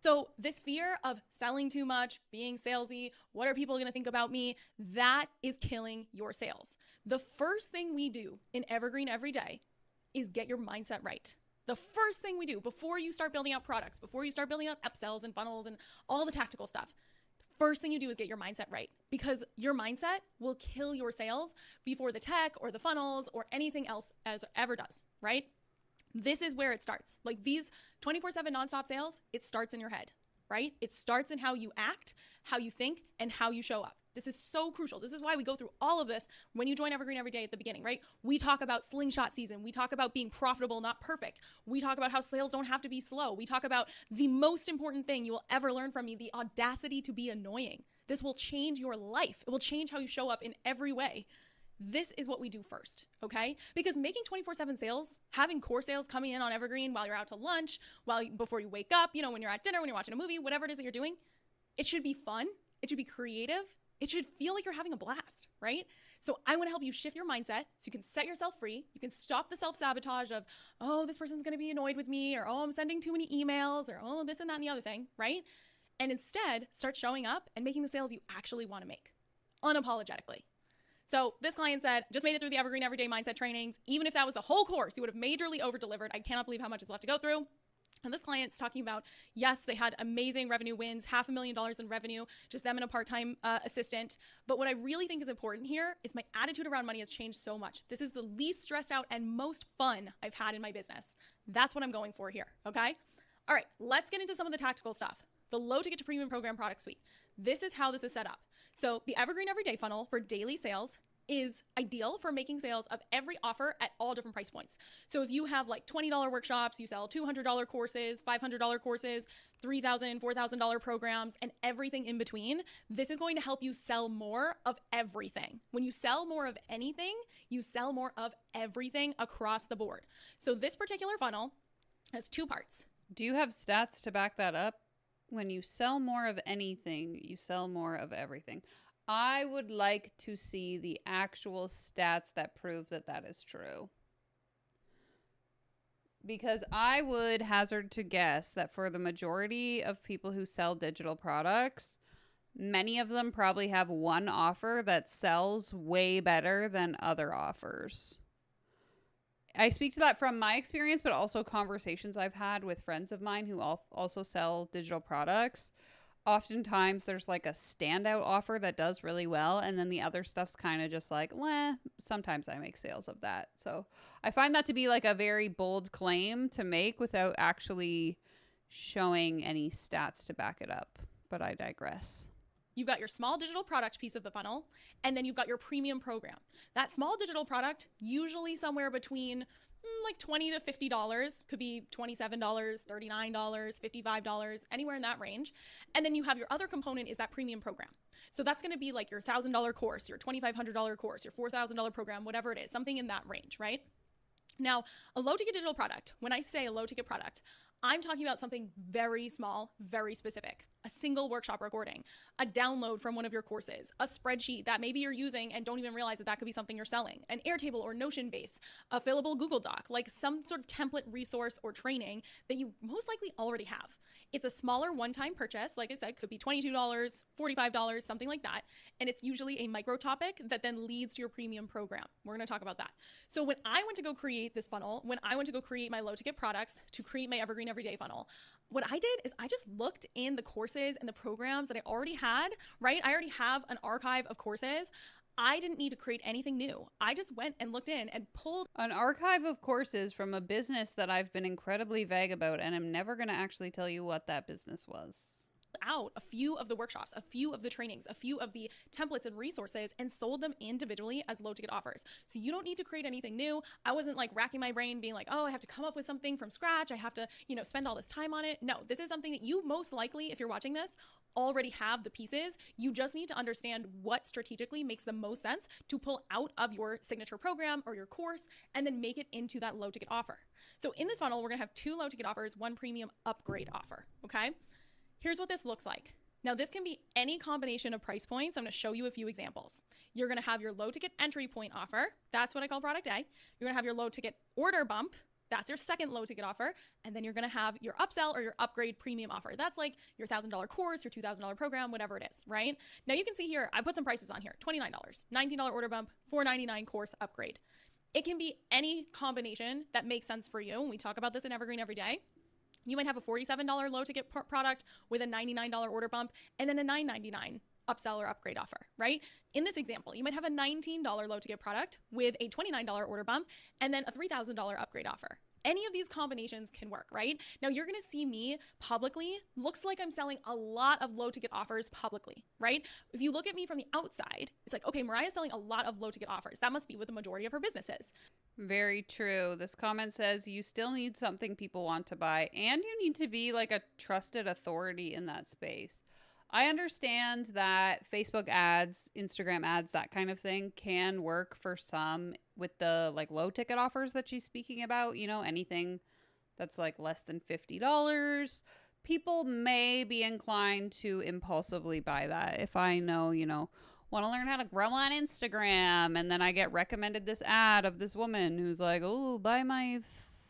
So this fear of selling too much, being salesy, what are people going to think about me? That is killing your sales. The first thing we do in Evergreen every day is get your mindset right. The first thing we do before you start building out products, before you start building out upsells and funnels and all the tactical stuff, first thing you do is get your mindset right, because your mindset will kill your sales before the tech or the funnels or anything else as ever does, right? This is where it starts. Like these 24/7 nonstop sales, it starts in your head, right? It starts in how you act, how you think, and how you show up. This is so crucial. This is why we go through all of this when you join Evergreen every day at the beginning, right? We talk about slingshot season. We talk about being profitable, not perfect. We talk about how sales don't have to be slow. We talk about the most important thing you will ever learn from me, the audacity to be annoying. This will change your life. It will change how you show up in every way. This is what we do first, okay? Because making 24/7 sales, having core sales coming in on Evergreen while you're out to lunch, before you wake up, when you're at dinner, when you're watching a movie, whatever it is that you're doing, it should be fun. It should be creative. It should feel like you're having a blast, right? So I want to help you shift your mindset so you can set yourself free. You can stop the self-sabotage of, oh, this person's going to be annoyed with me, or, oh, I'm sending too many emails, or, oh, this and that and the other thing, right? And instead, start showing up and making the sales you actually want to make, unapologetically. So this client said, just made it through the Evergreen Everyday Mindset trainings. Even if that was the whole course, you would have majorly over-delivered. I cannot believe how much is left to go through. And this client's talking about, yes, they had amazing revenue wins, $500,000 in revenue, just them and a part-time assistant. But what I really think is important here is my attitude around money has changed so much. This is the least stressed out and most fun I've had in my business. That's what I'm going for here, okay? All right, let's get into some of the tactical stuff. The low to get to premium program product suite. This is how this is set up. So the Evergreen Everyday funnel for daily sales is ideal for making sales of every offer at all different price points. So if you have like $20 workshops, you sell $200 courses, $500 courses, $3,000, $4,000 programs, and everything in between, this is going to help you sell more of everything. When you sell more of anything, you sell more of everything across the board. So this particular funnel has two parts. Do you have stats to back that up? When you sell more of anything, you sell more of everything. I would like to see the actual stats that prove that that is true. Because I would hazard to guess that for the majority of people who sell digital products, many of them probably have one offer that sells way better than other offers. I speak to that from my experience, but also conversations I've had with friends of mine who also sell digital products. Oftentimes there's like a standout offer that does really well, and then the other stuff's kind of just like, well, sometimes I make sales of that. So I find that to be like a very bold claim to make without actually showing any stats to back it up. But I digress. You've got your small digital product piece of the funnel, and then you've got your premium program. That small digital product, usually somewhere between like $20 to $50, could be $27, $39, $55, anywhere in that range. And then you have your other component is that premium program. So that's going to be like your $1,000 course, your $2,500 course, your $4,000 program, whatever it is, something in that range, right? Now, a low ticket digital product, when I say a low ticket product, I'm talking about something very small, very specific. A single workshop recording, a download from one of your courses, a spreadsheet that maybe you're using and don't even realize that that could be something you're selling, an Airtable or Notion base, a fillable Google Doc, like some sort of template resource or training that you most likely already have. It's a smaller one-time purchase. Like I said, could be $22, $45, something like that. And it's usually a micro topic that then leads to your premium program. We're going to talk about that. So when I went to go create this funnel, when I went to go create my low ticket products to create my evergreen everyday funnel, what I did is I just looked in the courses and the programs that I already had, right? I already have an archive of courses. I didn't need to create anything new. I just went and looked in and pulled An archive of courses from a business that I've been incredibly vague about, and I'm never going to actually tell you what that business was. out a few of the workshops, a few of the trainings, a few of the templates and resources and sold them individually as low ticket offers. So you don't need to create anything new. I wasn't like racking my brain being like, oh, I have to come up with something from scratch. I have to, spend all this time on it. No, this is something that you most likely, if you're watching this, already have the pieces. You just need to understand what strategically makes the most sense to pull out of your signature program or your course and then make it into that low ticket offer. So in this funnel, we're going to have 2 low ticket offers, 1 premium upgrade offer. Okay. Here's what this looks like. Now, this can be any combination of price points. I'm going to show you a few examples. You're going to have your low ticket entry point offer. That's what I call product A. You're going to have your low ticket order bump. That's your second low ticket offer. And then you're going to have your upsell or your upgrade premium offer. That's like your $1,000 course, your $2,000 program, whatever it is, right? Now you can see here, I put some prices on here. $29, $19 order bump, $4.99 course upgrade. It can be any combination that makes sense for you. And we talk about this in Evergreen every day. You might have a $47 low ticket product with a $99 order bump and then a $9.99 upsell or upgrade offer, right? In this example, you might have a $19 low ticket product with a $29 order bump and then a $3,000 upgrade offer. Any of these combinations can work, right? Now you're going to see me publicly, looks like I'm selling a lot of low ticket offers publicly, right? If you look at me from the outside, it's like, okay, Mariah's selling a lot of low ticket offers. That must be what the majority of her business is. Very true. This comment says you still need something people want to buy, and you need to be like a trusted authority in that space. I understand that Facebook ads, Instagram ads, that kind of thing can work for some with the like low ticket offers that she's speaking about, anything that's like less than $50. People may be inclined to impulsively buy that. If I know, want to learn how to grow on Instagram, and then I get recommended this ad of this woman who's like, oh, buy my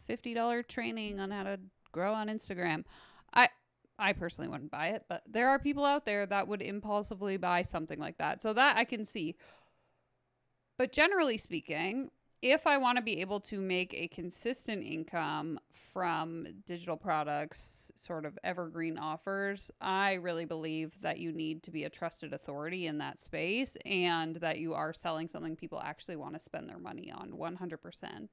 $50 training on how to grow on Instagram. I personally wouldn't buy it, but there are people out there that would impulsively buy something like that. So that I can see. But generally speaking, if I want to be able to make a consistent income from digital products, sort of evergreen offers, I really believe that you need to be a trusted authority in that space and that you are selling something people actually want to spend their money on 100%.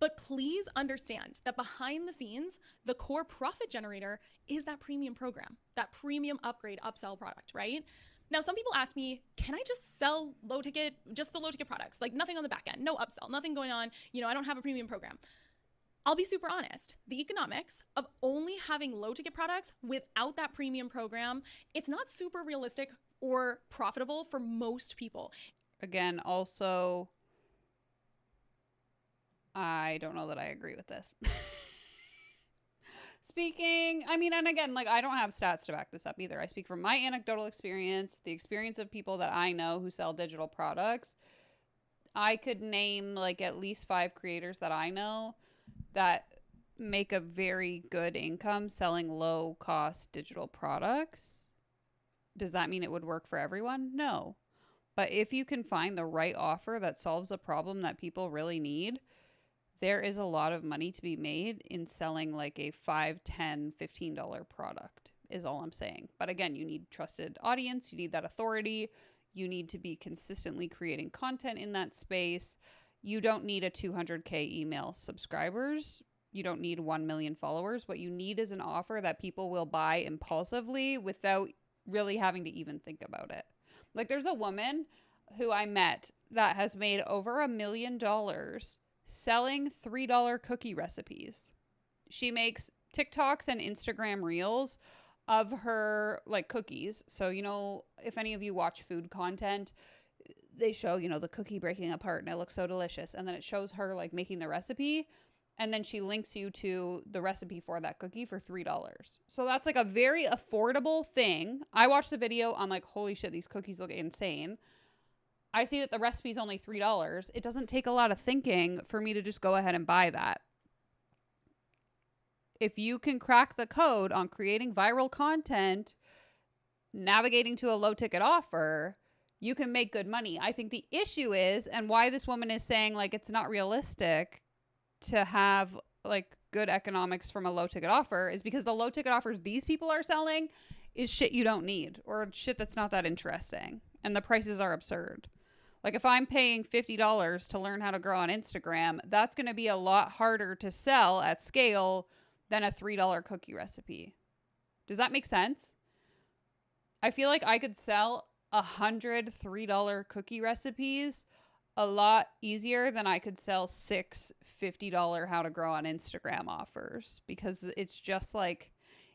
But please understand that behind the scenes, the core profit generator is that premium program, that premium upgrade upsell product, right? Now, some people ask me, can I just sell low ticket, just the low ticket products, like nothing on the back end, no upsell, nothing going on, I don't have a premium program. I'll be super honest. The economics of only having low ticket products without that premium program, it's not super realistic or profitable for most people. Again, also, I don't know that I agree with this. And again, like I don't have stats to back this up either. I speak from my anecdotal experience, the experience of people that I know who sell digital products. I could name like at least 5 creators that I know that make a very good income selling low cost digital products. Does that mean it would work for everyone? No. But if you can find the right offer that solves a problem that people really need, there is a lot of money to be made in selling like a $5, $10, $15 product is all I'm saying. But again, you need trusted audience. You need that authority. You need to be consistently creating content in that space. You don't need a 200K email subscribers. You don't need 1 million followers. What you need is an offer that people will buy impulsively without really having to even think about it. Like there's a woman who I met that has made over $1 million selling $3 cookie recipes. She makes TikToks and Instagram reels of her like cookies. So, if any of you watch food content, they show, the cookie breaking apart and it looks so delicious. And then it shows her like making the recipe. And then she links you to the recipe for that cookie for $3. So that's like a very affordable thing. I watched the video. I'm like, holy shit, these cookies look insane. I see that the recipe is only $3. It doesn't take a lot of thinking for me to just go ahead and buy that. If you can crack the code on creating viral content, navigating to a low ticket offer, you can make good money. I think the issue is, and why this woman is saying like it's not realistic to have like good economics from a low ticket offer, is because the low ticket offers these people are selling is shit you don't need, or shit that's not that interesting. And the prices are absurd. Like if I'm paying $50 to learn how to grow on Instagram, that's going to be a lot harder to sell at scale than a $3 cookie recipe. Does that make sense? I feel like I could sell 100 $3 cookie recipes a lot easier than I could sell 6 $50 how to grow on Instagram offers, because it's just like,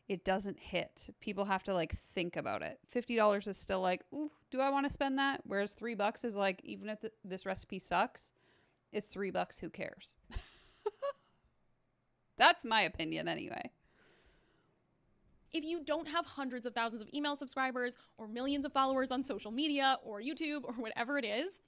it doesn't hit. People have to like think about it. $50 is still like, ooh, do I want to spend that? Whereas $3 is like, even if this recipe sucks, it's $3. Who cares? That's my opinion anyway. If you don't have hundreds of thousands of email subscribers or millions of followers on social media or YouTube or whatever it is,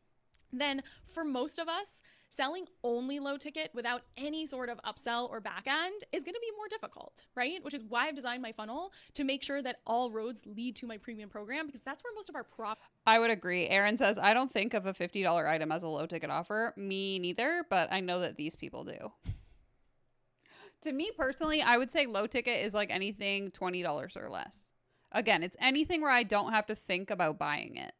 then for most of us, selling only low ticket without any sort of upsell or back end is going to be more difficult, right? Which is why I've designed my funnel to make sure that all roads lead to my premium program, because that's where most of our I would agree. Aaron says, I don't think of a $50 item as a low ticket offer. Me neither, but I know that these people do. To me personally, I would say low ticket is like anything $20 or less. Again, it's anything where I don't have to think about buying it.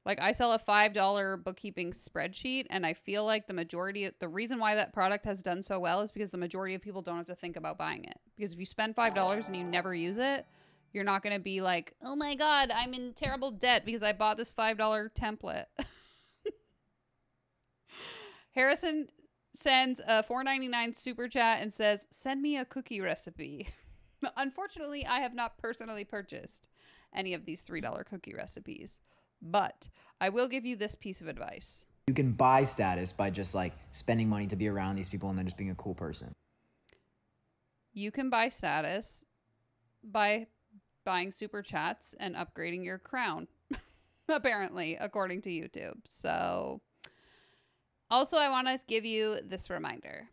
Like I sell a $5 bookkeeping spreadsheet, and I feel like the reason why that product has done so well is because the majority of people don't have to think about buying it. Because if you spend $5 and you never use it, you're not going to be like, oh my God, I'm in terrible debt because I bought this $5 template. Harrison sends a $4.99 super chat and says, send me a cookie recipe. Unfortunately, I have not personally purchased any of these $3 cookie recipes. But I will give you this piece of advice. You can buy status by just like spending money to be around these people and then just being a cool person. You can buy status by buying super chats and upgrading your crown, apparently, according to YouTube. So also, I want to give you this reminder.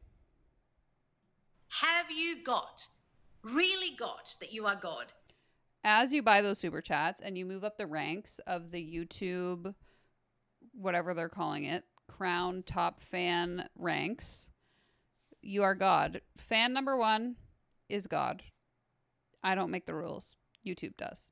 Have you really got that you are God? As you buy those super chats and you move up the ranks of the YouTube, whatever they're calling it, crown top fan ranks, you are God. Fan number 1 is God. I don't make the rules. YouTube does.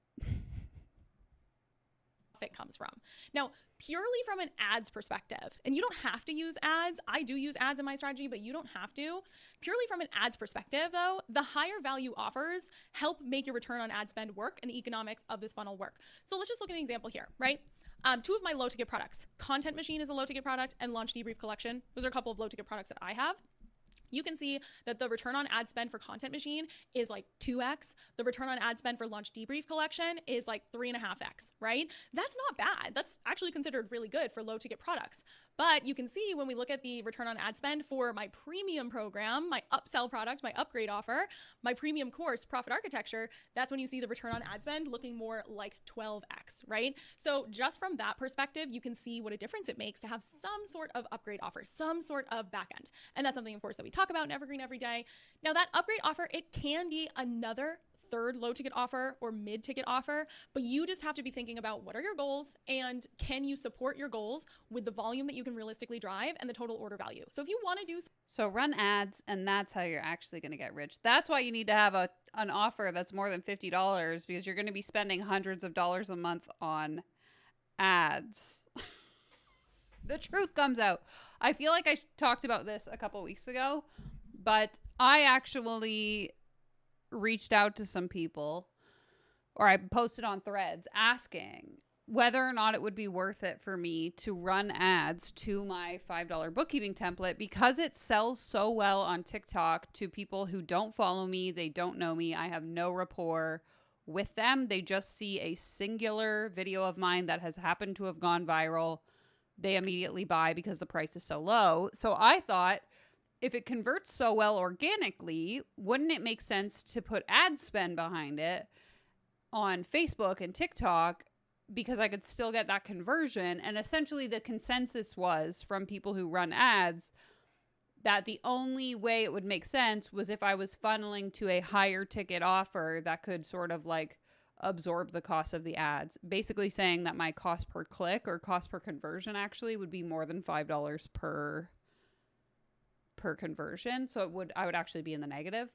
It comes from. Now, purely from an ads perspective, and you don't have to use ads. I do use ads in my strategy, but you don't have to. Purely from an ads perspective, though, the higher value offers help make your return on ad spend work and the economics of this funnel work. So let's just look at an example here, right? 2 of my low ticket products, Content Machine is a low ticket product, and Launch Debrief Collection. Those are a couple of low ticket products that I have. You can see that the return on ad spend for Content Machine is like 2x. The return on ad spend for Launch Debrief Collection is like 3.5x, right? That's not bad. That's actually considered really good for low ticket products. But you can see when we look at the return on ad spend for my premium program, my upsell product, my upgrade offer, my premium course, Profit Architecture, that's when you see the return on ad spend looking more like 12x, right? So just from that perspective, you can see what a difference it makes to have some sort of upgrade offer, some sort of backend. And that's something, of course, that we talk about in Evergreen every day. Now that upgrade offer, it can be another third low ticket offer or mid ticket offer, but you just have to be thinking about what are your goals and can you support your goals with the volume that you can realistically drive and the total order value. So if you want to do so run ads, and that's how you're actually going to get rich. That's why you need to have an offer that's more than $50, because you're going to be spending hundreds of dollars a month on ads. The truth comes out. I feel like I talked about this a couple weeks ago, but I actually reached out to some people, or I posted on Threads asking whether or not it would be worth it for me to run ads to my $5 bookkeeping template, because it sells so well on TikTok to people who don't follow me. They don't know me. I have no rapport with them. They just see a singular video of mine that has happened to have gone viral. They immediately buy because the price is so low. So I thought if it converts so well organically, wouldn't it make sense to put ad spend behind it on Facebook and TikTok, because I could still get that conversion? And essentially the consensus was from people who run ads that the only way it would make sense was if I was funneling to a higher ticket offer that could sort of like absorb the cost of the ads. Basically saying that my cost per click or cost per conversion actually would be more than $5 per conversion. So I would actually be in the negative.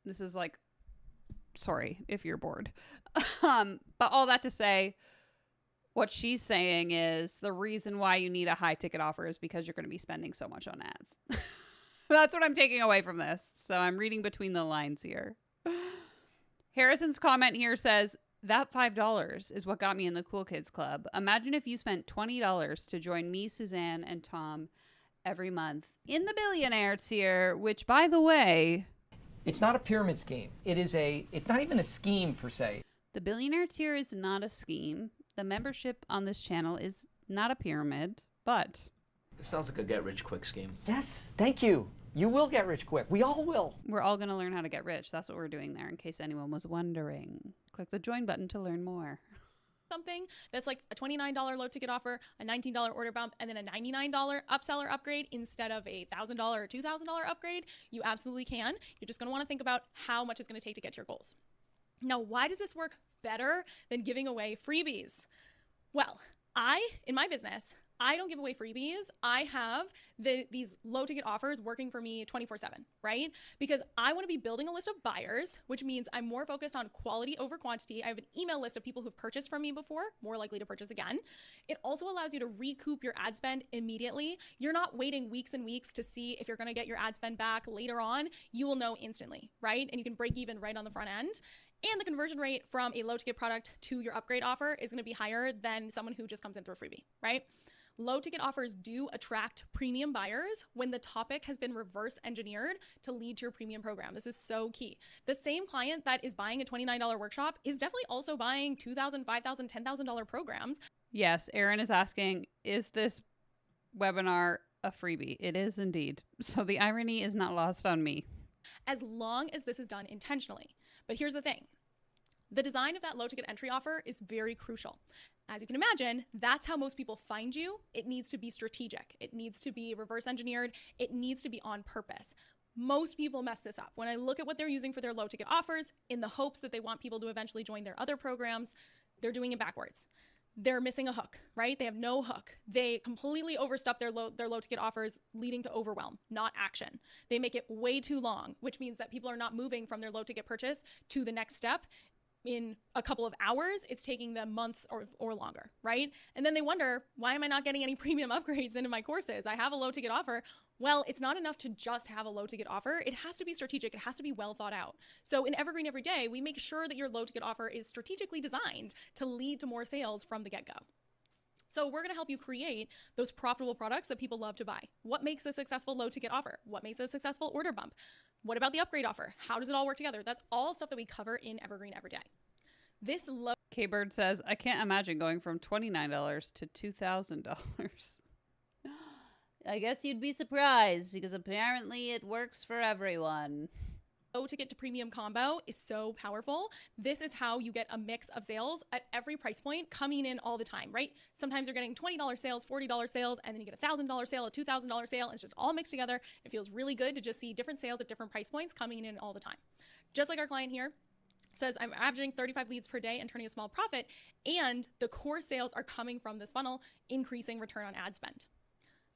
This is like, sorry if you're bored. But all that to say, what she's saying is the reason why you need a high ticket offer is because you're going to be spending so much on ads. That's what I'm taking away from this. So I'm reading between the lines here. Harrison's comment here says, that $5 is what got me in the Cool Kids Club. Imagine if you spent $20 to join me, Suzanne, and Tom every month in the billionaire tier, which, by the way, It's not a pyramid scheme. It's not even a scheme per se. the billionaire tier is not a scheme. The membership on this channel is not a pyramid, but It sounds like a get-rich-quick scheme. Yes, thank you. You will get rich quick. We all will. we're all going to learn how to get rich. That's what we're doing there, in case anyone was wondering. Click the join button to learn more. Something that's like a $29 low ticket offer, a $19 order bump, and then a $99 upsell or upgrade instead of a $1,000 or $2,000 upgrade, you absolutely can. You're just going to want to think about how much it's going to take to get to your goals. Now, why does this work better than giving away freebies? Well, in my business, I don't give away freebies. I have these low ticket offers working for me 24/7, right? Because I want to be building a list of buyers, which means I'm more focused on quality over quantity. I have an email list of people who've purchased from me before, more likely to purchase again. It also allows you to recoup your ad spend immediately. You're not waiting weeks and weeks to see if you're going to get your ad spend back later on. You will know instantly, right? And you can break even right on the front end. And the conversion rate from a low ticket product to your upgrade offer is going to be higher than someone who just comes in through a freebie, right? Low ticket offers do attract premium buyers when the topic has been reverse engineered to lead to your premium program. This is so key. The same client that is buying a $29 workshop is definitely also buying $2,000, $5,000, $10,000 programs. Yes, Erin is asking, is this webinar a freebie? It is indeed. So the irony is not lost on me. As long as this is done intentionally. But here's the thing. The design of that low ticket entry offer is very crucial. As you can imagine, that's how most people find you. It needs to be strategic. It needs to be reverse engineered. It needs to be on purpose. Most people mess this up. When I look at what they're using for their low ticket offers in the hopes that they want people to eventually join their other programs, they're doing it backwards. They're missing a hook, right? They have no hook. They completely overstep their low ticket offers, leading to overwhelm, not action. They make it way too long, which means that people are not moving from their low ticket purchase to the next step. In a couple of hours, it's taking them months or longer, right? And then they wonder, why am I not getting any premium upgrades into my courses? I have a low ticket offer. Well, it's not enough to just have a low ticket offer. It has to be strategic. It has to be well thought out. So in Evergreen Every Day, we make sure that your low ticket offer is strategically designed to lead to more sales from the get-go. So we're going to help you create those profitable products that people love to buy. What makes a successful low ticket offer? What makes a successful order bump? What about the upgrade offer? How does it all work together? That's all stuff that we cover in Evergreen Every Day. This low K-Bird says, I can't imagine going from $29 to $2,000. I guess you'd be surprised because apparently it works for everyone. low ticket to premium combo is so powerful. This is how you get a mix of sales at every price point coming in all the time, right? Sometimes you're getting $20 sales, $40 sales, and then you get a $1,000 sale, a $2,000 sale. And it's just all mixed together. It feels really good to just see different sales at different price points coming in all the time. Just like our client here says, I'm averaging 35 leads per day and turning a small profit, and the core sales are coming from this funnel, increasing return on ad spend.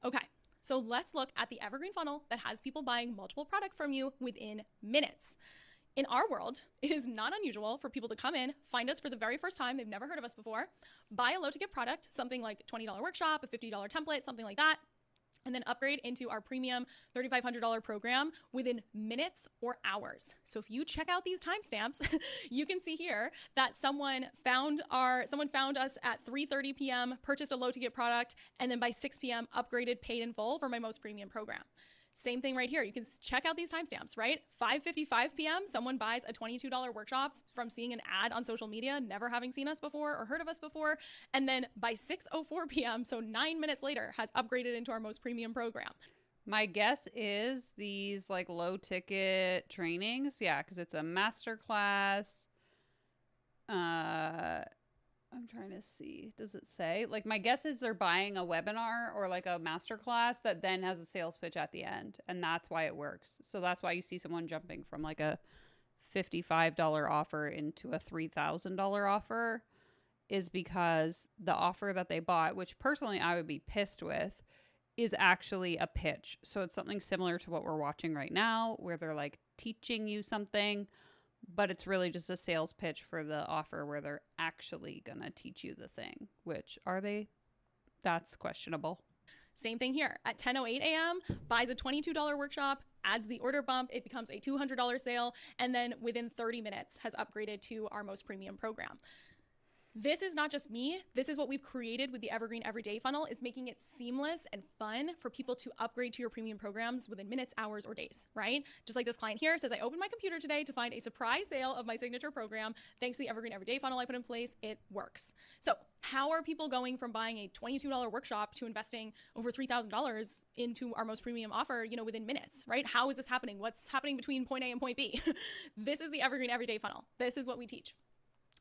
Okay, so let's look at the evergreen funnel that has people buying multiple products from you within minutes. In our world, it is not unusual for people to come in, find us for the very first time, they've never heard of us before, buy a low ticket product, something like a $20 workshop, a $50 template, something like that, and then upgrade into our premium $3,500 program within minutes or hours. So if you check out these timestamps, you can see here that someone found us at 3:30 p.m., purchased a low ticket product, and then by 6 p.m. upgraded paid in full for my most premium program. Same thing right here. You can check out these timestamps, right? 5:55 p.m., someone buys a $22 workshop from seeing an ad on social media, never having seen us before or heard of us before. And then by 6:04 p.m., so 9 minutes later, has upgraded into our most premium program. My guess is these like low ticket trainings. Yeah, because it's a master class. I'm trying to see. Does it say? Like, my guess is they're buying a webinar or like a master class that then has a sales pitch at the end. And that's why it works. So that's why you see someone jumping from like a $55 offer into a $3,000 offer, is because the offer that they bought, which personally I would be pissed with, is actually a pitch. So it's something similar to what we're watching right now, where they're like teaching you something, but it's really just a sales pitch for the offer where they're actually going to teach you the thing, which are they? That's questionable. Same thing here. At 10:08 a.m., buys a $22 workshop, adds the order bump, it becomes a $200 sale, and then within 30 minutes has upgraded to our most premium program. This is not just me. This is what we've created with the Evergreen Everyday funnel, is making it seamless and fun for people to upgrade to your premium programs within minutes, hours, or days, right? Just like this client here says, I opened my computer today to find a surprise sale of my signature program. Thanks to the Evergreen Everyday funnel I put in place, it works. So how are people going from buying a $22 workshop to investing over $3,000 into our most premium offer, within minutes, right? How is this happening? What's happening between point A and point B? This is the Evergreen Everyday funnel. This is what we teach.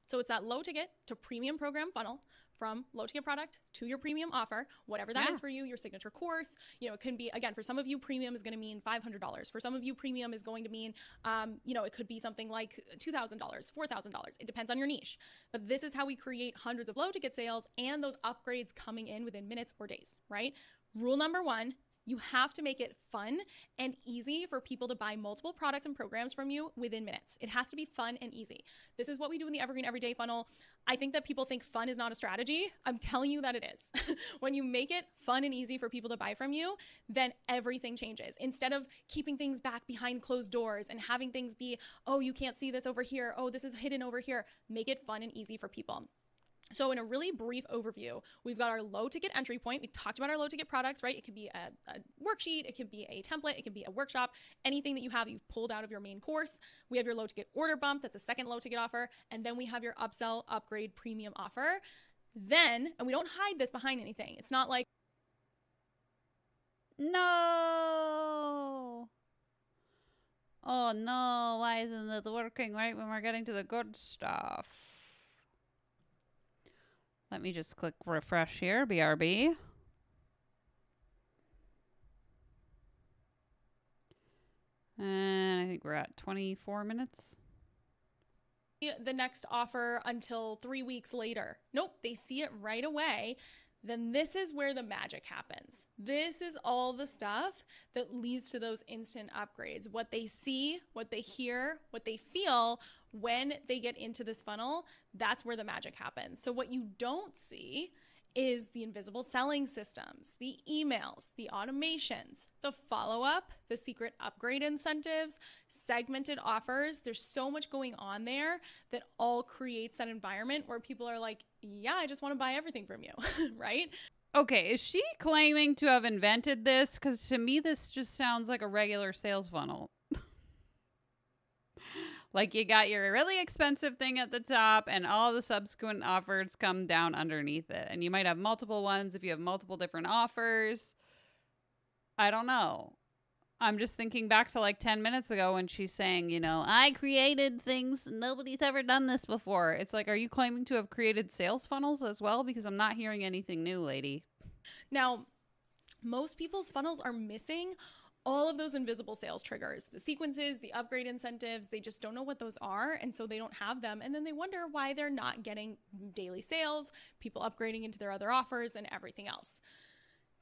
So it's that low ticket to premium program funnel, from low ticket product to your premium offer, whatever that is for you, your signature course. It can be, again, for some of you, premium is going to mean $500. For some of you, premium is going to mean, it could be something like $2,000, $4,000. It depends on your niche. But this is how we create hundreds of low ticket sales and those upgrades coming in within minutes or days, right? Rule number one, you have to make it fun and easy for people to buy multiple products and programs from you within minutes. It has to be fun and easy. This is what we do in the Evergreen Everyday funnel. I think that people think fun is not a strategy. I'm telling you that it is. When you make it fun and easy for people to buy from you, then everything changes. Instead of keeping things back behind closed doors and having things be, oh, you can't see this over here. Oh, this is hidden over here. Make it fun and easy for people. So in a really brief overview, we've got our low ticket entry point. We talked about our low ticket products, right? It could be a worksheet, it could be a template, it could be a workshop, anything that you have, you've pulled out of your main course. We have your low ticket order bump. That's a second low ticket offer. And then we have your upsell, upgrade, premium offer. Then, and we don't hide this behind anything. It's not like, No. Oh no, why isn't it working right when we're getting to the good stuff? Let me just click refresh here, BRB. And I think we're at 24 minutes. the next offer until 3 weeks later. Nope, they see it right away. Then this is where the magic happens. This is all the stuff that leads to those instant upgrades. What they see, what they hear, what they feel when they get into this funnel, that's where the magic happens. So what you don't see is the invisible selling systems, the emails, the automations, the follow-up, the secret upgrade incentives, segmented offers. There's so much going on there that all creates that environment where people are like, yeah, I just want to buy everything from you, right? Okay, is she claiming to have invented this? Because to me, this just sounds like a regular sales funnel. Like you got your really expensive thing at the top and all the subsequent offers come down underneath it. And you might have multiple ones if you have multiple different offers. I don't know. I'm just thinking back to like 10 minutes ago when she's saying, you know, I created things. Nobody's ever done this before. It's like, are you claiming to have created sales funnels as well? Because I'm not hearing anything new, lady. Now, most people's funnels are missing all of those invisible sales triggers, the sequences, the upgrade incentives. They just don't know what those are. And so they don't have them. And then they wonder why they're not getting daily sales, people upgrading into their other offers and everything else.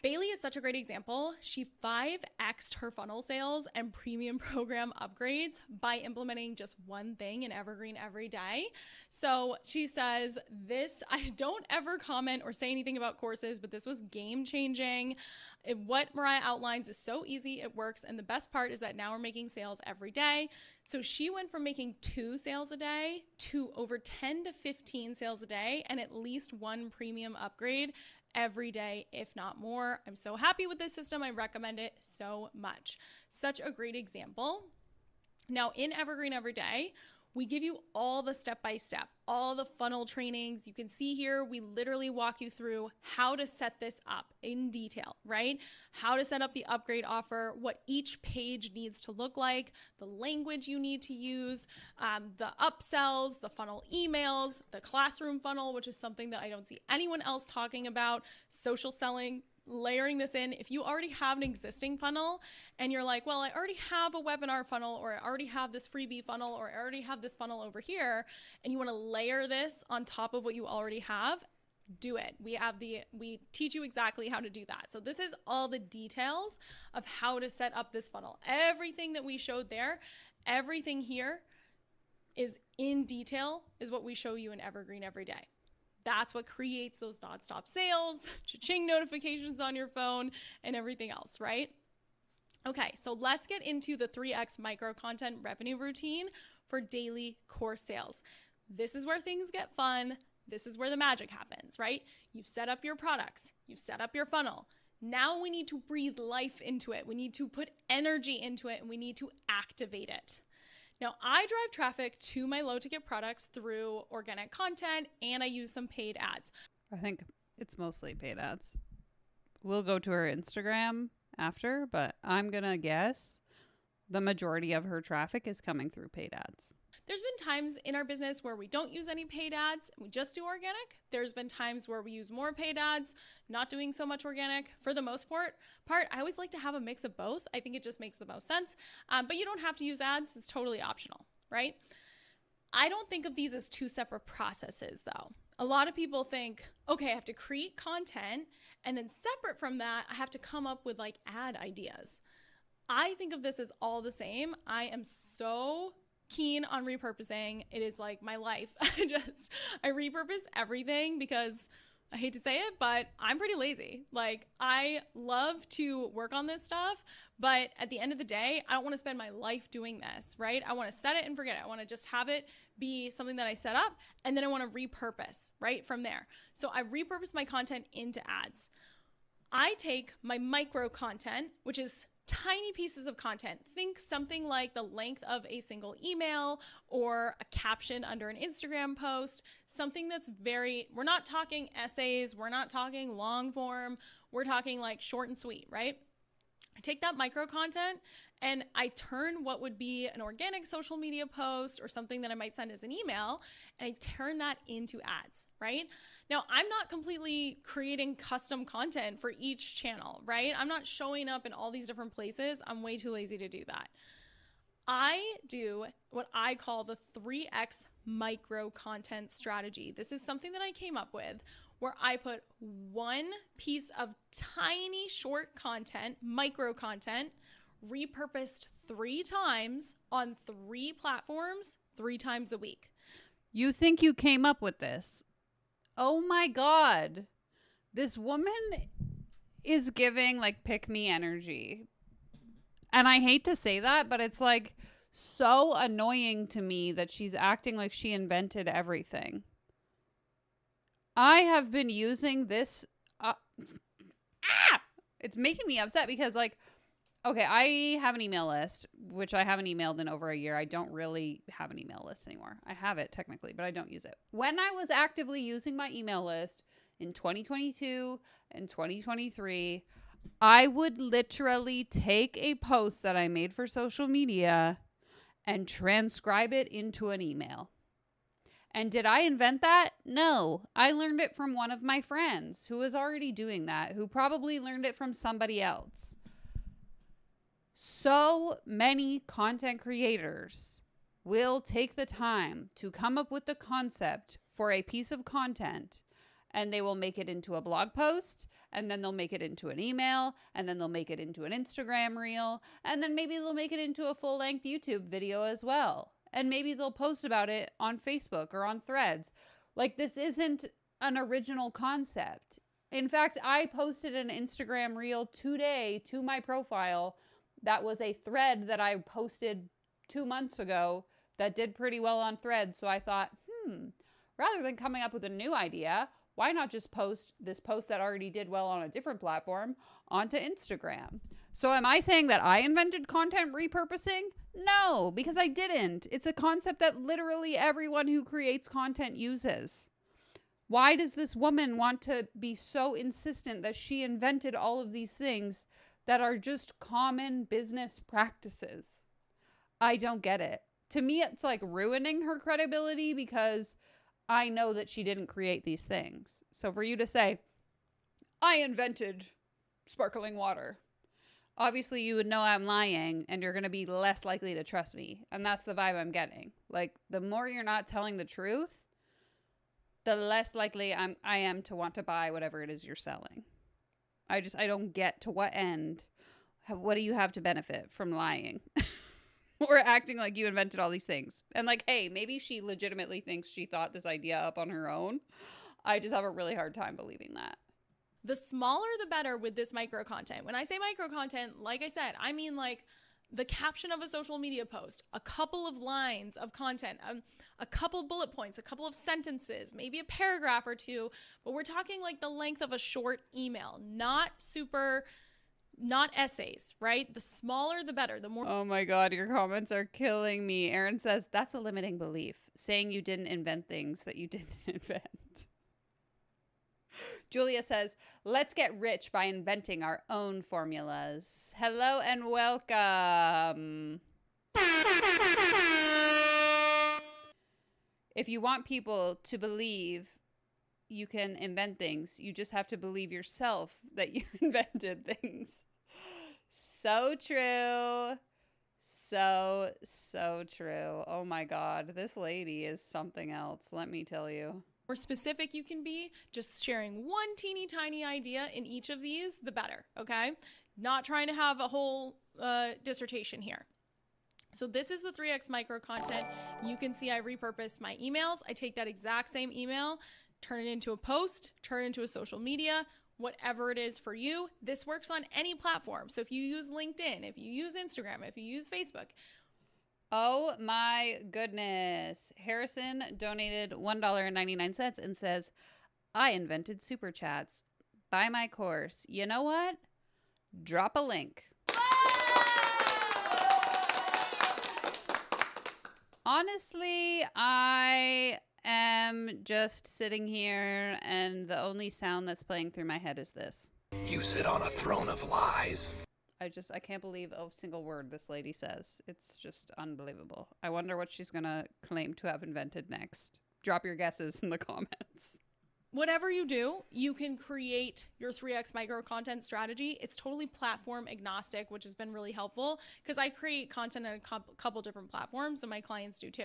Bailey is such a great example. She 5x'd her funnel sales and premium program upgrades by implementing just one thing in Evergreen every day. So she says this, I don't ever comment or say anything about courses, but this was game changing. What Mariah outlines is so easy, it works. And the best part is that now we're making sales every day. So she went from making 2 sales a day to over 10 to 15 sales a day and at least one premium upgrade every day, if not more. I'm so happy with this system. I recommend it so much. Such a great example. Now in Evergreen Every Day, We give you all the step-by-step, all the funnel trainings. You can see here, we literally walk you through how to set this up in detail, right? How to set up the upgrade offer, what each page needs to look like, the language you need to use, the upsells, the funnel emails, the classroom funnel, which is something that I don't see anyone else talking about, social selling, layering this in. If you already have an existing funnel and you're like, well, I already have a webinar funnel, or I already have this freebie funnel, or I already have this funnel over here, and you want to layer this on top of what you already have, do it. We teach you exactly how to do that. So this is all the details of how to set up this funnel. Everything that we showed there, everything here is in detail, is what we show you in Evergreen every day. That's what creates those nonstop sales, cha-ching notifications on your phone, and everything else, right? Okay, so let's get into the 3x micro content revenue routine for daily course sales. This is where things get fun. This is where the magic happens, right? You've set up your products. You've set up your funnel. Now we need to breathe life into it. We need to put energy into it, and we need to activate it. Now, I drive traffic to my low ticket products through organic content, and I use some paid ads. I think it's mostly paid ads. We'll go to her Instagram after, but I'm going to guess the majority of her traffic is coming through paid ads. There's been times in our business where we don't use any paid ads, we just do organic. There's been times where we use more paid ads, not doing so much organic. For the most part, I always like to have a mix of both. I think it just makes the most sense. But you don't have to use ads. It's totally optional, right? I don't think of these as two separate processes, though. A lot of people think, okay, I have to create content, and then separate from that, I have to come up with like ad ideas. I think of this as all the same. I am so keen on repurposing. It is like my life. I repurpose everything because I hate to say it, but I'm pretty lazy. Like, I love to work on this stuff, but at the end of the day, I don't want to spend my life doing this, right? I want to set it and forget it. I want to just have it be something that I set up, and then I want to repurpose right from there. So I repurpose my content into ads. I take my micro content, which is tiny pieces of content. Think something like the length of a single email or a caption under an Instagram post, something that's we're not talking essays, we're not talking long form, we're talking like short and sweet, right? I take that micro content and I turn what would be an organic social media post or something that I might send as an email, and I turn that into ads, right? Now, I'm not completely creating custom content for each channel, right? I'm not showing up in all these different places. I'm way too lazy to do that. I do what I call the 3x micro content strategy. This is something that I came up with where I put one piece of tiny short content, micro content, repurposed 3 times on 3 platforms, 3 times a week. You think you came up with this? Oh my God. This woman is giving like pick me energy. And I hate to say that, but it's like so annoying to me that she's acting like she invented everything. I have been using this. It's making me upset because like, okay, I have an email list, which I haven't emailed in over a year. I don't really have an email list anymore. I have it technically, but I don't use it. When I was actively using my email list in 2022 and 2023, I would literally take a post that I made for social media and transcribe it into an email. And did I invent that? No. I learned it from one of my friends who was already doing that, who probably learned it from somebody else. So many content creators will take the time to come up with the concept for a piece of content, and they will make it into a blog post, and then they'll make it into an email, and then they'll make it into an Instagram reel, and then maybe they'll make it into a full-length YouTube video as well. And maybe they'll post about it on Facebook or on Threads. Like, this isn't an original concept. In fact, I posted an Instagram reel today to my profile that was a thread that I posted 2 months ago that did pretty well on Threads. So I thought, rather than coming up with a new idea, why not just post this post that already did well on a different platform onto Instagram? So am I saying that I invented content repurposing? No, because I didn't. It's a concept that literally everyone who creates content uses. Why does this woman want to be so insistent that she invented all of these things that are just common business practices? I don't get it. To me, it's like ruining her credibility because I know that she didn't create these things. So for you to say, I invented sparkling water, obviously you would know I'm lying and you're going to be less likely to trust me. And that's the vibe I'm getting. Like, the more you're not telling the truth, the less likely I am to want to buy whatever it is you're selling. I don't get to what end. What do you have to benefit from lying? Or acting like you invented all these things. And like, hey, maybe she legitimately thinks she thought this idea up on her own. I just have a really hard time believing that. The smaller the better with this micro content. When I say micro content, like I said, I mean like the caption of a social media post, a couple of lines of content, a couple bullet points, a couple of sentences, maybe a paragraph or two, but we're talking like the length of a short email, not essays, right? The smaller the better, the more. Oh my God, your comments are killing me. Aaron says, that's a limiting belief, saying you didn't invent things that you didn't invent. Julia says, let's get rich by inventing our own formulas. Hello and welcome. If you want people to believe you can invent things, you just have to believe yourself that you invented things. So true. So true. Oh my God. This lady is something else. Let me tell you. More specific you can be, just sharing one teeny tiny idea in each of these, the better, okay? Not trying to have a whole dissertation here. So this is the 3X micro content. You can see I repurpose my emails. I take that exact same email, turn it into a post, turn it into a social media, whatever it is for you. This works on any platform. So if you use LinkedIn, if you use Instagram, if you use Facebook. Oh my goodness. Harrison donated $1.99 and says, I invented super chats. Buy my course. You know what? Drop a link. Honestly, I am just sitting here and the only sound that's playing through my head is this. You sit on a throne of lies. I can't believe a single word this lady says. It's just unbelievable. I wonder what she's going to claim to have invented next. Drop your guesses in the comments. Whatever you do, you can create your 3X micro content strategy. It's totally platform agnostic, which has been really helpful because I create content on a couple different platforms and my clients do too.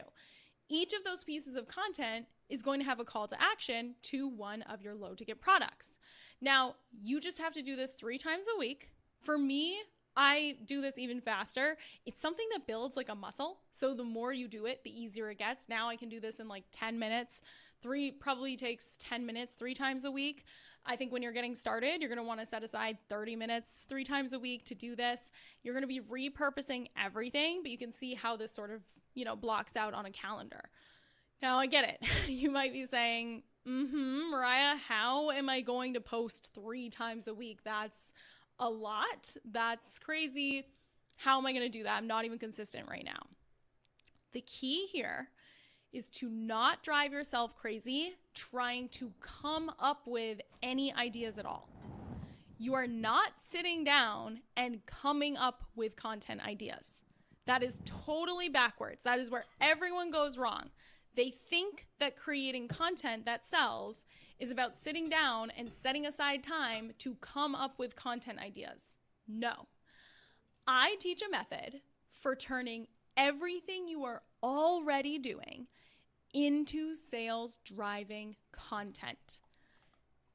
Each of those pieces of content is going to have a call to action to one of your low ticket products. Now, you just have to do this 3 times a week. For me, I do this even faster. It's something that builds like a muscle. So the more you do it, the easier it gets. Now I can do this in like 10 minutes. 3 probably takes 10 minutes 3 times a week. I think when you're getting started, you're going to want to set aside 30 minutes 3 times a week to do this. You're going to be repurposing everything, but you can see how this sort of, blocks out on a calendar. Now I get it. You might be saying, Mariah, how am I going to post 3 times a week? That's a lot. That's crazy. How am I going to do that? I'm not even consistent right now. The key here is to not drive yourself crazy trying to come up with any ideas at all. You are not sitting down and coming up with content ideas. That is totally backwards. That is where everyone goes wrong. They think that creating content that sells is about sitting down and setting aside time to come up with content ideas. No. I teach a method for turning everything you are already doing into sales driving content.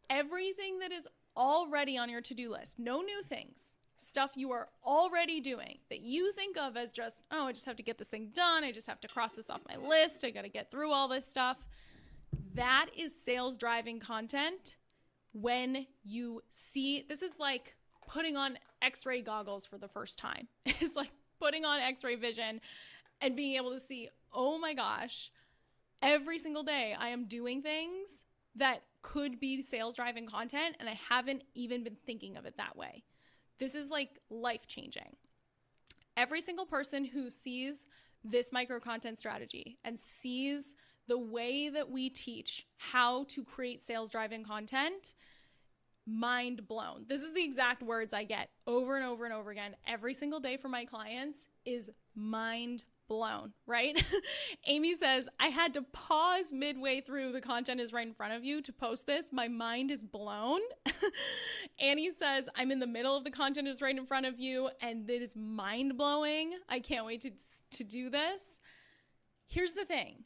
Everything that is already on your to-do list, no new things, stuff you are already doing that you think of as just, I just have to get this thing done. I just have to cross this off my list. I got to get through all this stuff. That is sales driving content. When you see, this is like putting on X-ray goggles for the first time. It's like putting on X-ray vision and being able to see, oh my gosh, every single day I am doing things that could be sales driving content and I haven't even been thinking of it that way. This is like life changing. Every single person who sees this micro content strategy and sees the way that we teach how to create sales driving content, mind blown. This is the exact words I get over and over and over again every single day from my clients is mind blown, right? Amy says, I had to pause midway through the content is right in front of you to post this. My mind is blown. Annie says, I'm in the middle of the content is right in front of you and it is mind blowing. I can't wait to do this. Here's the thing.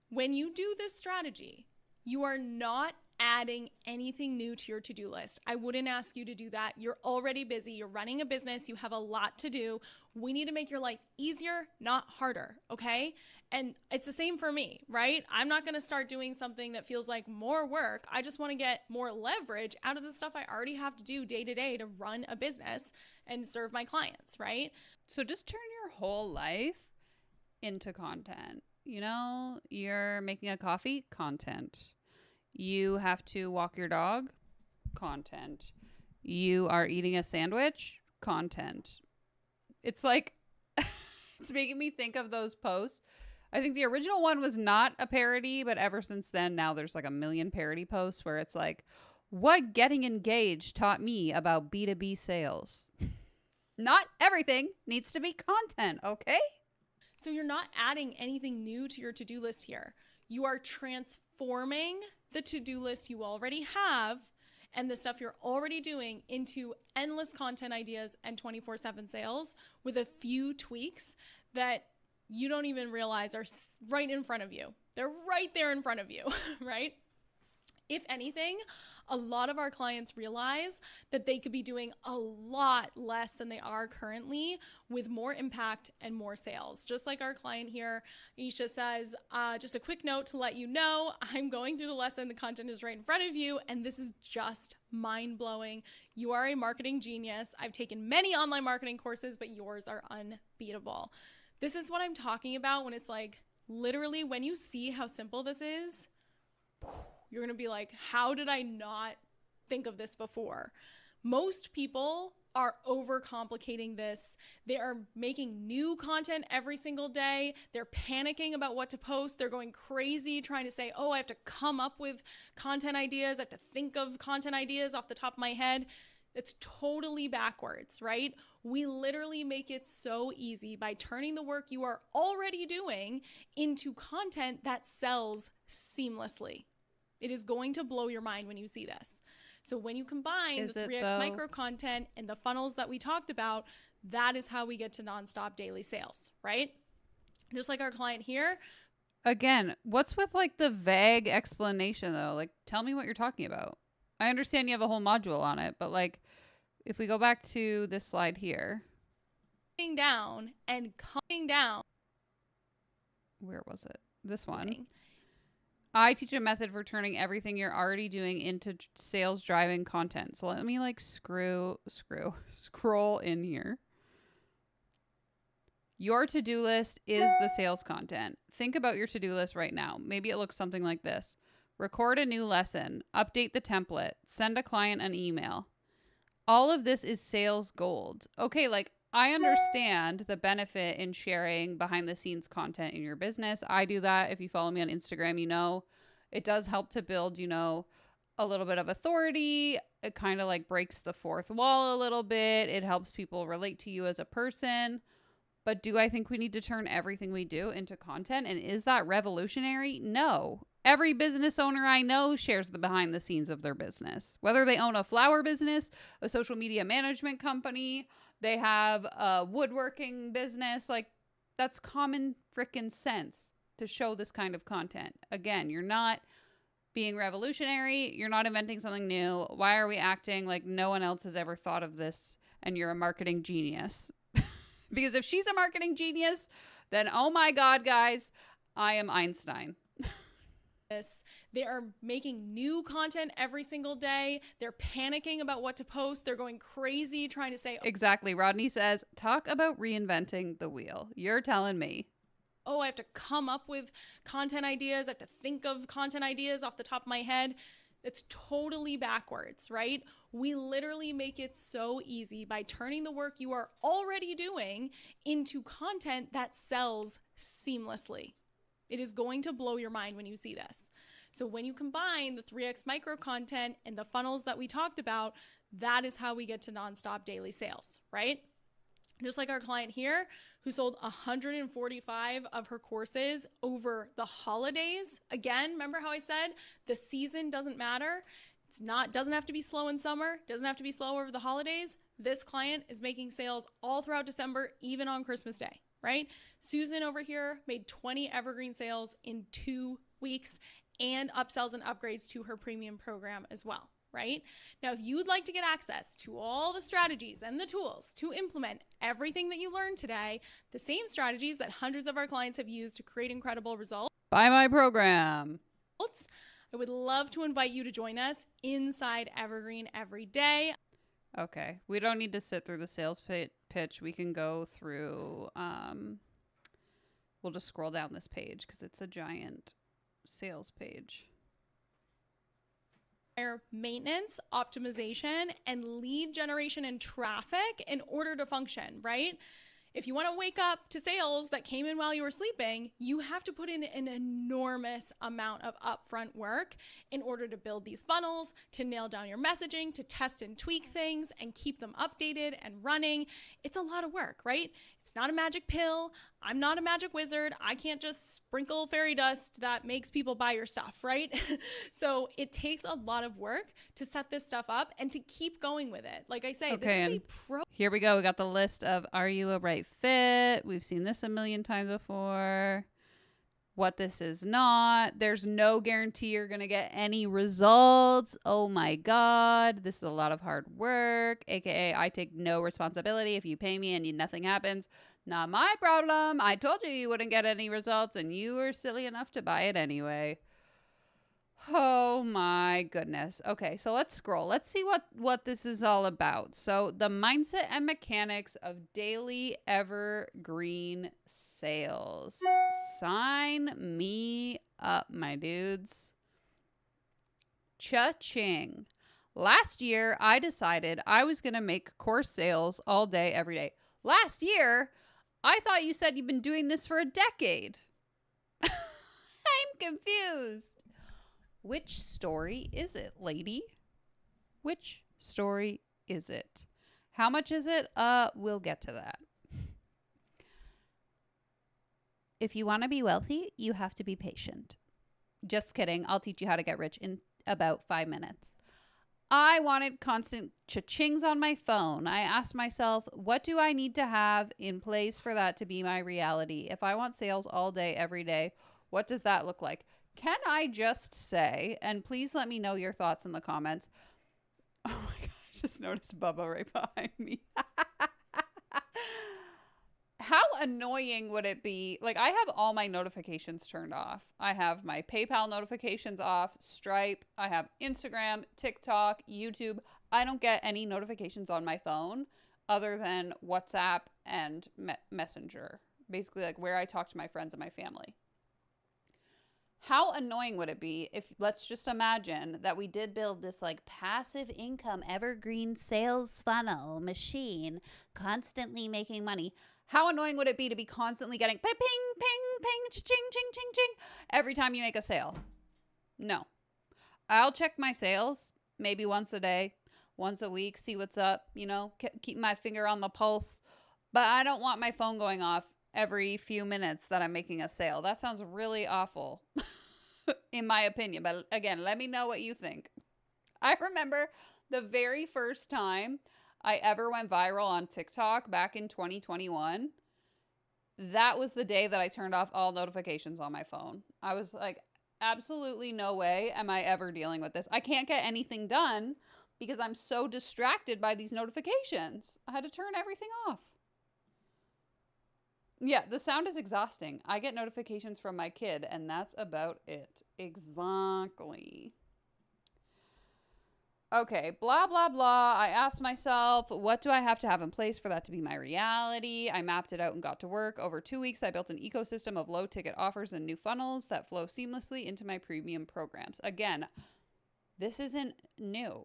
When you do this strategy, you are not adding anything new to your to-do list. I wouldn't ask you to do that. You're already busy. You're running a business. You have a lot to do. We need to make your life easier, not harder, okay? And it's the same for me, right? I'm not going to start doing something that feels like more work. I just want to get more leverage out of the stuff I already have to do day to day to run a business and serve my clients, right? So just turn your whole life into content. You know, you're making a coffee, content. You have to walk your dog, content. You are eating a sandwich, content. It's like, it's making me think of those posts. I think the original one was not a parody, but ever since then, now there's like a million parody posts where it's like, what getting engaged taught me about B2B sales. Not everything needs to be content, okay? So you're not adding anything new to your to-do list here. You are transforming the to-do list you already have and the stuff you're already doing into endless content ideas and 24/7 sales with a few tweaks that you don't even realize are right in front of you. They're right there in front of you, right? If anything, a lot of our clients realize that they could be doing a lot less than they are currently with more impact and more sales. Just like our client here, Isha says, just a quick note to let you know, I'm going through the lesson. The content is right in front of you. And this is just mind-blowing. You are a marketing genius. I've taken many online marketing courses, but yours are unbeatable. This is what I'm talking about when it's like, literally, when you see how simple this is, you're going to be like, how did I not think of this before? Most people are overcomplicating this. They are making new content every single day. They're panicking about what to post. They're going crazy trying to say, oh, I have to come up with content ideas. I have to think of content ideas off the top of my head. It's totally backwards, right? We literally make it so easy by turning the work you are already doing into content that sells seamlessly. It is going to blow your mind when you see this. So when you combine the 3X micro content and the funnels that we talked about, that is how we get to nonstop daily sales, right? Just like our client here. Again, what's with like the vague explanation though? Like, tell me what you're talking about. I understand you have a whole module on it, but like, if we go back to this slide here. Down and coming down. Where was it? This one. I teach a method for turning everything you're already doing into sales driving content. So let me like scroll in here. Your to-do list is the sales content. Think about your to-do list right now. Maybe it looks something like this. Record a new lesson, update the template, send a client an email. All of this is sales gold. Okay, like I understand the benefit in sharing behind the scenes content in your business. I do that. If you follow me on Instagram, you know, it does help to build, you know, a little bit of authority. It kind of like breaks the fourth wall a little bit. It helps people relate to you as a person. But do I think we need to turn everything we do into content? And is that revolutionary? No. Every business owner I know shares the behind the scenes of their business. Whether they own a flower business, a social media management company, they have a woodworking business, like that's common frickin' sense to show this kind of content. Again, you're not being revolutionary. You're not inventing something new. Why are we acting like no one else has ever thought of this and you're a marketing genius? Because if she's a marketing genius, then oh my God, guys, I am Einstein. They are making new content every single day. They're panicking about what to post. They're going crazy trying to say, exactly. Rodney says, talk about reinventing the wheel. You're telling me. Oh, I have to come up with content ideas. I have to think of content ideas off the top of my head. It's totally backwards, right? We literally make it so easy by turning the work you are already doing into content that sells seamlessly. It is going to blow your mind when you see this. So when you combine the 3x micro content and the funnels that we talked about, that is how we get to nonstop daily sales, right? Just like our client here who sold 145 of her courses over the holidays. Again, remember how I said the season doesn't matter? Doesn't have to be slow in summer, doesn't have to be slow over the holidays. This client is making sales all throughout December, even on Christmas Day, right? Susan over here made 20 evergreen sales in 2 weeks and upsells and upgrades to her premium program as well. Right? Now, if you'd like to get access to all the strategies and the tools to implement everything that you learned today, the same strategies that hundreds of our clients have used to create incredible results, Buy my program. I would love to invite you to join us inside Evergreen every day. Okay. We don't need to sit through the sales pitch. We can go through, we'll just scroll down this page because it's a giant sales page. Maintenance, optimization, and lead generation and traffic in order to function, right? If you want to wake up to sales that came in while you were sleeping, you have to put in an enormous amount of upfront work in order to build these funnels, to nail down your messaging, to test and tweak things and keep them updated and running. It's a lot of work, right? It's not a magic pill. I'm not a magic wizard. I can't just sprinkle fairy dust that makes people buy your stuff, right? So it takes a lot of work to set this stuff up and to keep going with it. Like I say, Okay, this is a pro. Here we go. We got the list of are you a right fit? We've seen this a million times before. What this is not. There's no guarantee you're going to get any results. Oh my God. This is a lot of hard work. AKA, I take no responsibility. If you pay me and nothing happens, not my problem. I told you wouldn't get any results and you were silly enough to buy it anyway. Oh my goodness. Okay, so let's scroll. Let's see what this is all about. So the mindset and mechanics of daily evergreen sales. Sign me up, my dudes. Cha-ching. Last year, I decided I was going to make course sales all day, every day. Last year? I thought you said you've been doing this for a decade. I'm confused. Which story is it, lady? Which story is it? How much is it? We'll get to that. If you want to be wealthy, you have to be patient. Just kidding. I'll teach you how to get rich in about 5 minutes. I wanted constant cha-chings on my phone. I asked myself, what do I need to have in place for that to be my reality? If I want sales all day, every day, what does that look like? Can I just say, and please let me know your thoughts in the comments. Oh my God, I just noticed Bubba right behind me. How annoying would it be? Like, I have all my notifications turned off. I have my PayPal notifications off, Stripe. I have Instagram, TikTok, YouTube. I don't get any notifications on my phone other than WhatsApp and Messenger. Basically, like where I talk to my friends and my family. How annoying would it be if, let's just imagine that we did build this like passive income evergreen sales funnel machine, constantly making money. How annoying would it be to be constantly getting ping, ping, ping, ching, ching, ching, ching every time you make a sale? No. I'll check my sales maybe once a day, once a week, see what's up, you know, keep my finger on the pulse. But I don't want my phone going off every few minutes that I'm making a sale. That sounds really awful, in my opinion. But again, let me know what you think. I remember the very first time I ever went viral on TikTok back in 2021. That was the day that I turned off all notifications on my phone. I was like, absolutely no way am I ever dealing with this. I can't get anything done because I'm so distracted by these notifications. I had to turn everything off. Yeah, the sound is exhausting. I get notifications from my kid, and that's about it. Exactly. Okay, blah, blah, blah. I asked myself, what do I have to have in place for that to be my reality? I mapped it out and got to work. Over 2 weeks, I built an ecosystem of low-ticket offers and new funnels that flow seamlessly into my premium programs. Again, This isn't new.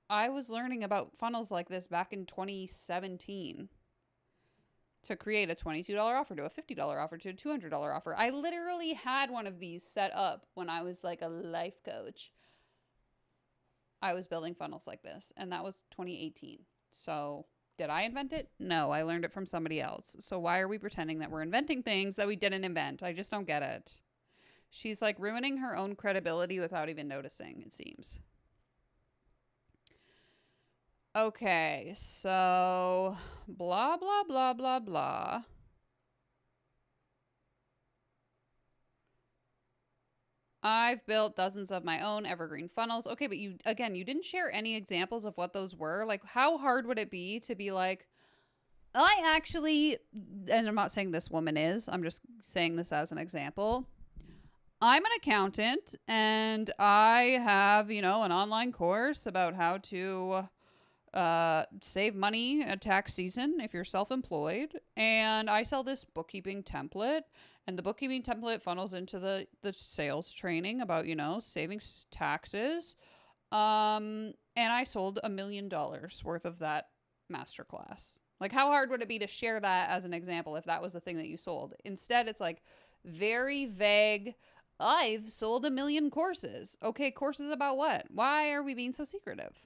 I was learning about funnels like this back in 2017 to create a $22 offer to a $50 offer to a $200 offer. I literally had one of these set up when I was like a life coach. I was building funnels like this, and that was 2018. So did I invent it? No, I learned it from somebody else. So why are we pretending that we're inventing things that we didn't invent? I just don't get it. She's like ruining her own credibility without even noticing, it seems. Okay, so blah, blah, blah, blah, blah. I've built dozens of my own evergreen funnels. Okay, but you didn't share any examples of what those were. Like, how hard would it be to be like, I actually, and I'm not saying this woman is, I'm just saying this as an example. I'm an accountant and I have, an online course about how to save money at tax season if you're self-employed. And I sell this bookkeeping template, and the bookkeeping template funnels into the sales training about, saving taxes. And I sold $1 million worth of that masterclass. Like, how hard would it be to share that as an example if that was the thing that you sold? Instead, it's like very vague. I've sold 1 million courses. Okay, courses about what? Why are we being so secretive?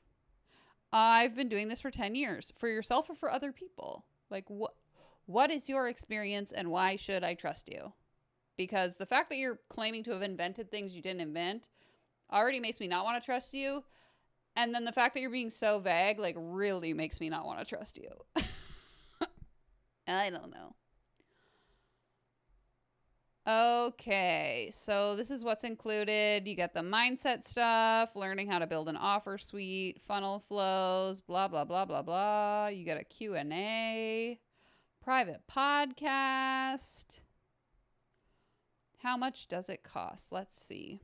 I've been doing this for 10 years. For yourself or for other people? Like, what is your experience and why should I trust you? Because the fact that you're claiming to have invented things you didn't invent already makes me not want to trust you. And then the fact that you're being so vague, like, really makes me not want to trust you. I don't know. Okay, so this is what's included. You get the mindset stuff, learning how to build an offer suite, funnel flows, blah, blah, blah, blah, blah. You get a Q&A, private podcast. How much does it cost? Let's see.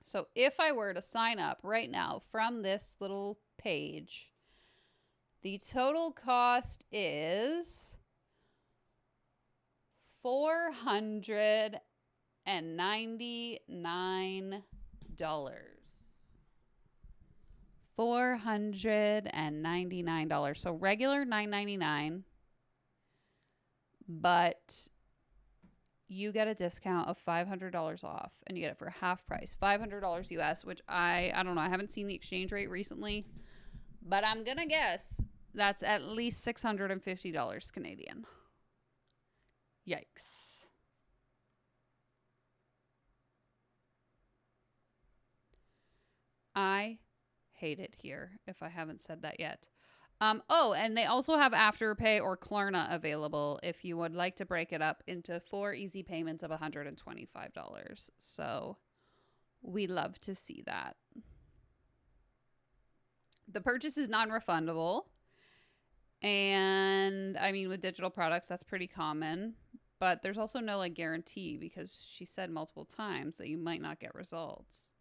So if I were to sign up right now from this little page, the total cost is $499. $499. So regular $999, but you get a discount of $500 off, and you get it for half price, $500 US, which I don't know. I haven't seen the exchange rate recently, but I'm gonna guess that's at least $650 Canadian. Yikes. I hate it here, if I haven't said that yet. And they also have Afterpay or Klarna available if you would like to break it up into 4 easy payments of $125. So we love to see that. The purchase is non-refundable. And I mean, with digital products, that's pretty common. But there's also no guarantee, because she said multiple times that you might not get results.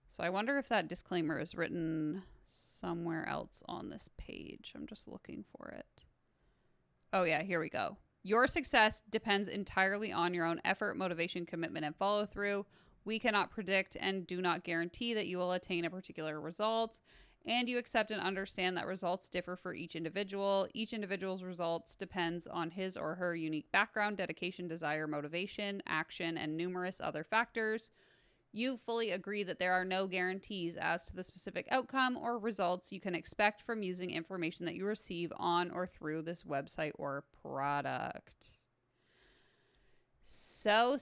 So I wonder if that disclaimer is written somewhere else on this page. I'm just looking for it. Oh yeah, here we go. Your success depends entirely on your own effort, motivation, commitment, and follow through. We cannot predict and do not guarantee that you will attain a particular result. And you accept and understand that results differ for each individual. Each individual's results depends on his or her unique background, dedication, desire, motivation, action, and numerous other factors. You fully agree that there are no guarantees as to the specific outcome or results you can expect from using information that you receive on or through this website or product. So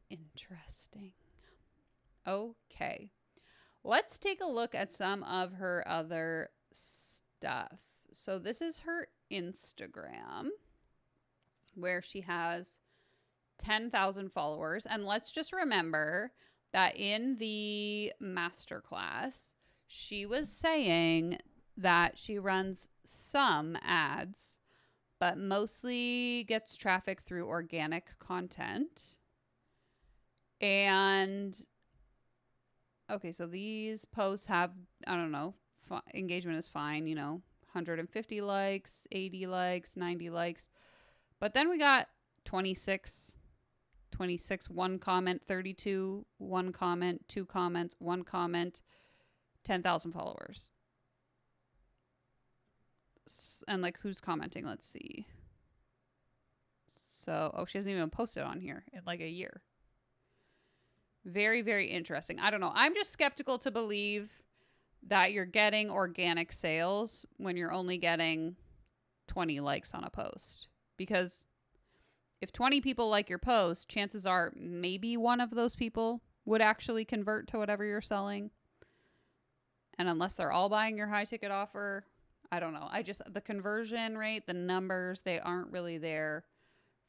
interesting. Okay. Let's take a look at some of her other stuff. So this is her Instagram, where she has 10,000 followers. And let's just remember that in the masterclass, she was saying that she runs some ads, but mostly gets traffic through organic content. And okay, so these posts have, I don't know, engagement is fine, 150 likes, 80 likes, 90 likes. But then we got 26, 26, 1 comment. 32, 1 comment. 2 comments, 1 comment. 10,000 followers. And like, who's commenting? Let's see. So, oh, she hasn't even posted on here in like a year. Very, very interesting. I don't know. I'm just skeptical to believe that you're getting organic sales when you're only getting 20 likes on a post. Because if 20 people like your post, chances are maybe one of those people would actually convert to whatever you're selling. And unless they're all buying your high ticket offer, I don't know. The conversion rate, the numbers, they aren't really there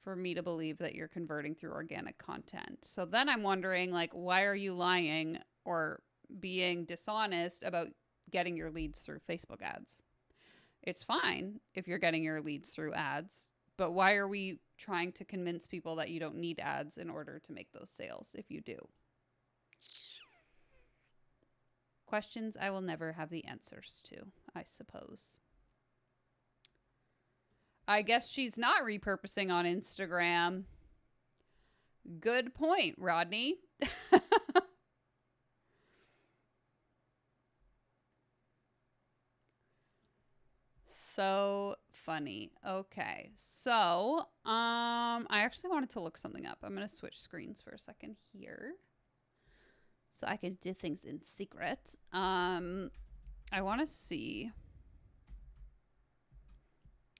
for me to believe that you're converting through organic content. So then I'm wondering, like, why are you lying or being dishonest about getting your leads through Facebook ads? It's fine if you're getting your leads through ads, but why are we trying to convince people that you don't need ads in order to make those sales if you do? Questions I will never have the answers to, I suppose. I guess she's not repurposing on Instagram. Good point, Rodney. So funny. Okay. So, I actually wanted to look something up. I'm going to switch screens for a second here so I can do things in secret. I want to see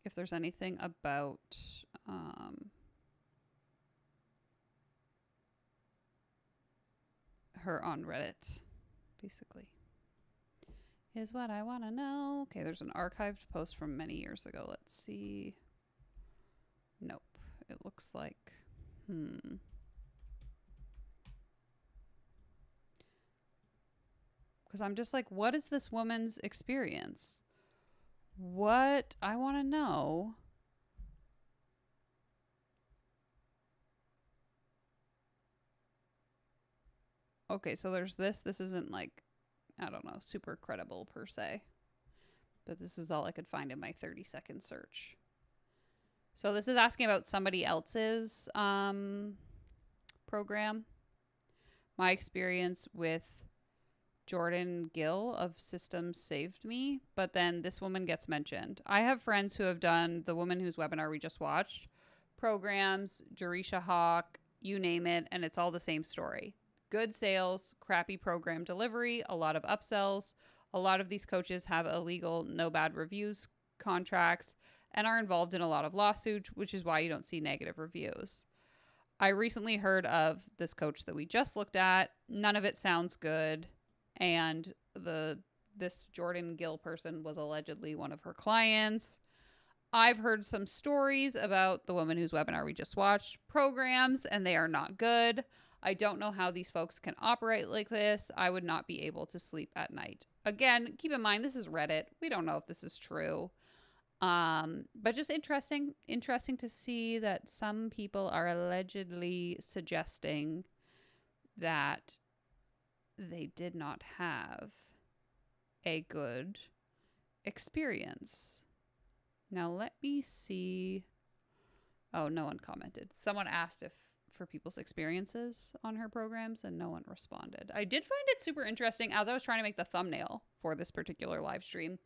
if there's anything about her on Reddit, basically, is what I want to know. Okay, there's an archived post from many years ago. Let's see. Nope. It looks like, because I'm just like, what is this woman's experience? What I want to know. Okay, so there's this. This isn't like, I don't know, super credible per se. But this is all I could find in my 30-second search. So this is asking about somebody else's program. My experience with Jordan Gill of Systems Saved Me, but then this woman gets mentioned. I have friends who have done the woman whose webinar we just watched, programs, Jerisha Hawk, you name it, and it's all the same story. Good sales, crappy program delivery, a lot of upsells. A lot of these coaches have illegal no bad reviews contracts and are involved in a lot of lawsuits, which is why you don't see negative reviews. I recently heard of this coach that we just looked at. None of it sounds good. And this Jordan Gill person was allegedly one of her clients. I've heard some stories about the woman whose webinar we just watched, programs, and they are not good. I don't know how these folks can operate like this. I would not be able to sleep at night. Again, keep in mind, this is Reddit. We don't know if this is true. But just interesting to see that some people are allegedly suggesting that they did not have a good experience. Now let me see. Oh, no one commented. Someone asked for people's experiences on her programs and no one responded. I did find it super interesting as I was trying to make the thumbnail for this particular live stream.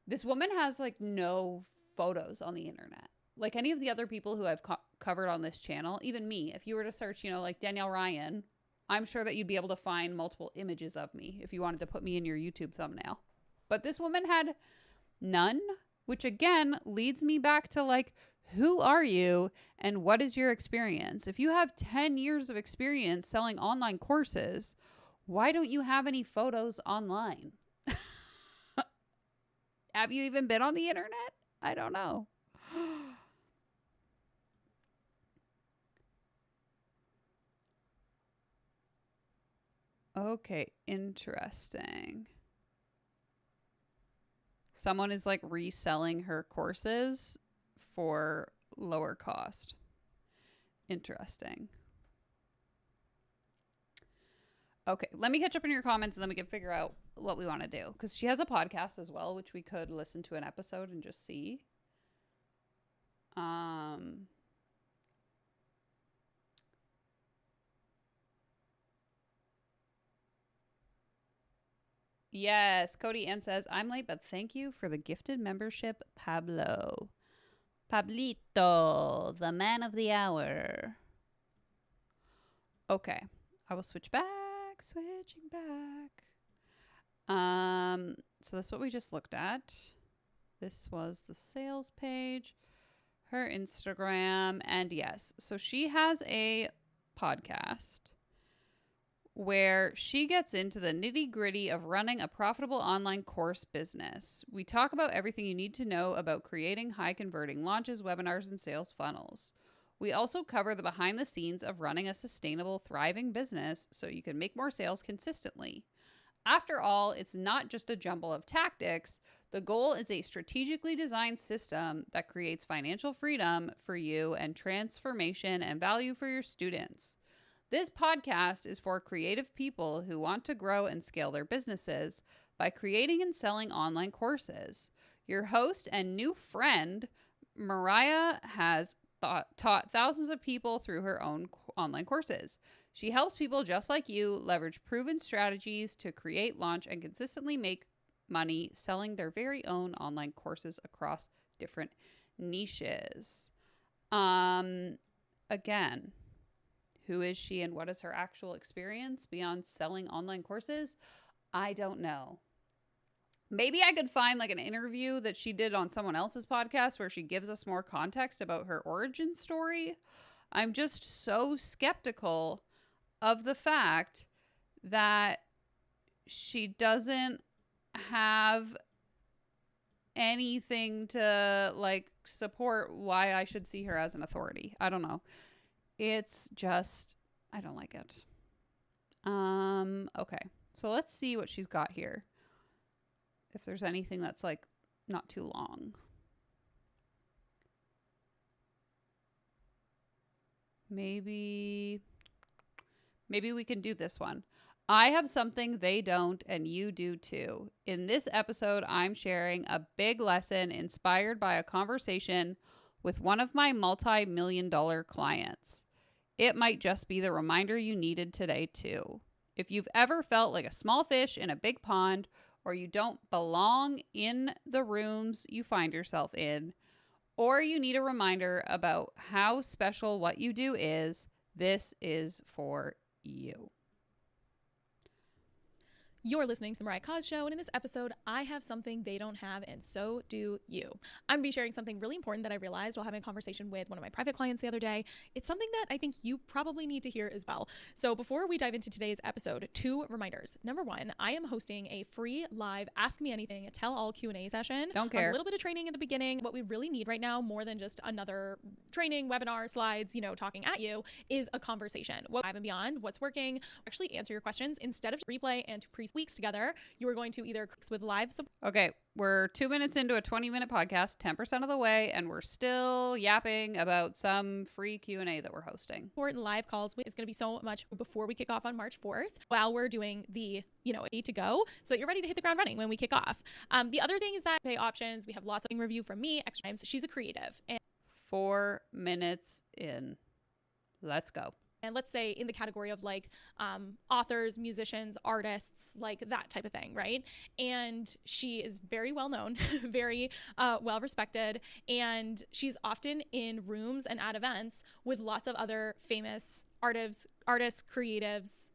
This woman has like no photos on the internet. Like any of the other people who I've covered on this channel, even me, if you were to search, like Danielle Ryan, I'm sure that you'd be able to find multiple images of me if you wanted to put me in your YouTube thumbnail. But this woman had none, which again leads me back to like, who are you and what is your experience? If you have 10 years of experience selling online courses, why don't you have any photos online? Have you even been on the internet? I don't know. Okay, interesting. Someone is like reselling her courses for lower cost. Interesting. Okay, let me catch up in your comments and then we can figure out what we want to do. Because she has a podcast as well, which we could listen to an episode and just see. Yes, Cody N says, I'm late, but thank you for the gifted membership, Pablo. Pablito, the man of the hour. Okay, I will switch back. Switching back. So that's what we just looked at. This was the sales page, her Instagram, and yes, so she has a podcast where she gets into the nitty-gritty of running a profitable online course business. We talk about everything you need to know about creating high-converting launches, webinars, and sales funnels. We also cover the behind the scenes of running a sustainable, thriving business so you can make more sales consistently. After all, it's not just a jumble of tactics. The goal is a strategically designed system that creates financial freedom for you and transformation and value for your students. This podcast is for creative people who want to grow and scale their businesses by creating and selling online courses. Your host and new friend, Mariah, has taught thousands of people through her own online courses. She helps people just like you leverage proven strategies to create, launch, and consistently make money selling their very own online courses across different niches. Again, who is she and what is her actual experience beyond selling online courses? I don't know. Maybe I could find like an interview that she did on someone else's podcast where she gives us more context about her origin story. I'm just so skeptical of the fact that she doesn't have anything to like support why I should see her as an authority. I don't know. It's just, I don't like it. Okay. So let's see what she's got here. If there's anything that's like not too long. Maybe we can do this one. I have something they don't, and you do too. In this episode, I'm sharing a big lesson inspired by a conversation with one of my multi-million-dollar clients. It might just be the reminder you needed today too. If you've ever felt like a small fish in a big pond, or you don't belong in the rooms you find yourself in, or you need a reminder about how special what you do is, this is for you. You're listening to The Mariah Cause Show, and in this episode, I have something they don't have, and so do you. I'm going to be sharing something really important that I realized while having a conversation with one of my private clients the other day. It's something that I think you probably need to hear as well. So before we dive into today's episode, 2 reminders. Number 1, I am hosting a free live Ask Me Anything Tell All Q&A session. Don't care. A little bit of training at the beginning. What we really need right now, more than just another training, webinar, slides, talking at you, is a conversation. What and beyond, what's working, actually answer your questions instead of replay and to weeks together. You are going to either with live support. Okay, we're 2 minutes into a 20-minute podcast, 10% of the way, and we're still yapping about some free Q&A that we're hosting. And live calls is going to be so much before we kick off on March 4th while we're doing the, need to go so that you're ready to hit the ground running when we kick off. The other thing is that pay options. We have lots of review from me, extra times. She's a creative. And 4 minutes in. Let's go. And let's say in the category of like authors, musicians, artists, like that type of thing, right? And she is very well known, very well respected, and she's often in rooms and at events with lots of other famous artists, creatives,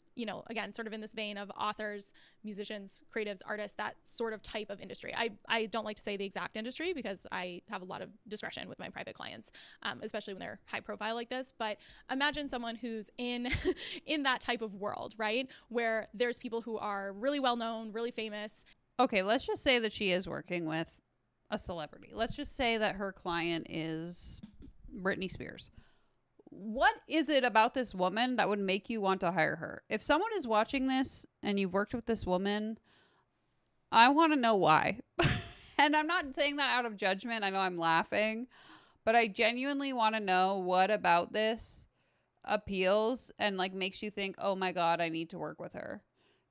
again, sort of in this vein of authors, musicians, creatives, artists, that sort of type of industry. I don't like to say the exact industry because I have a lot of discretion with my private clients, especially when they're high profile like this. But imagine someone who's in that type of world, right? Where there's people who are really well known, really famous. Okay, let's just say that she is working with a celebrity. Let's just say that her client is Britney Spears. What is it about this woman that would make you want to hire her? If someone is watching this and you've worked with this woman, I want to know why. And I'm not saying that out of judgment. I know I'm laughing, but I genuinely want to know what about this appeals and like makes you think, oh my God, I need to work with her.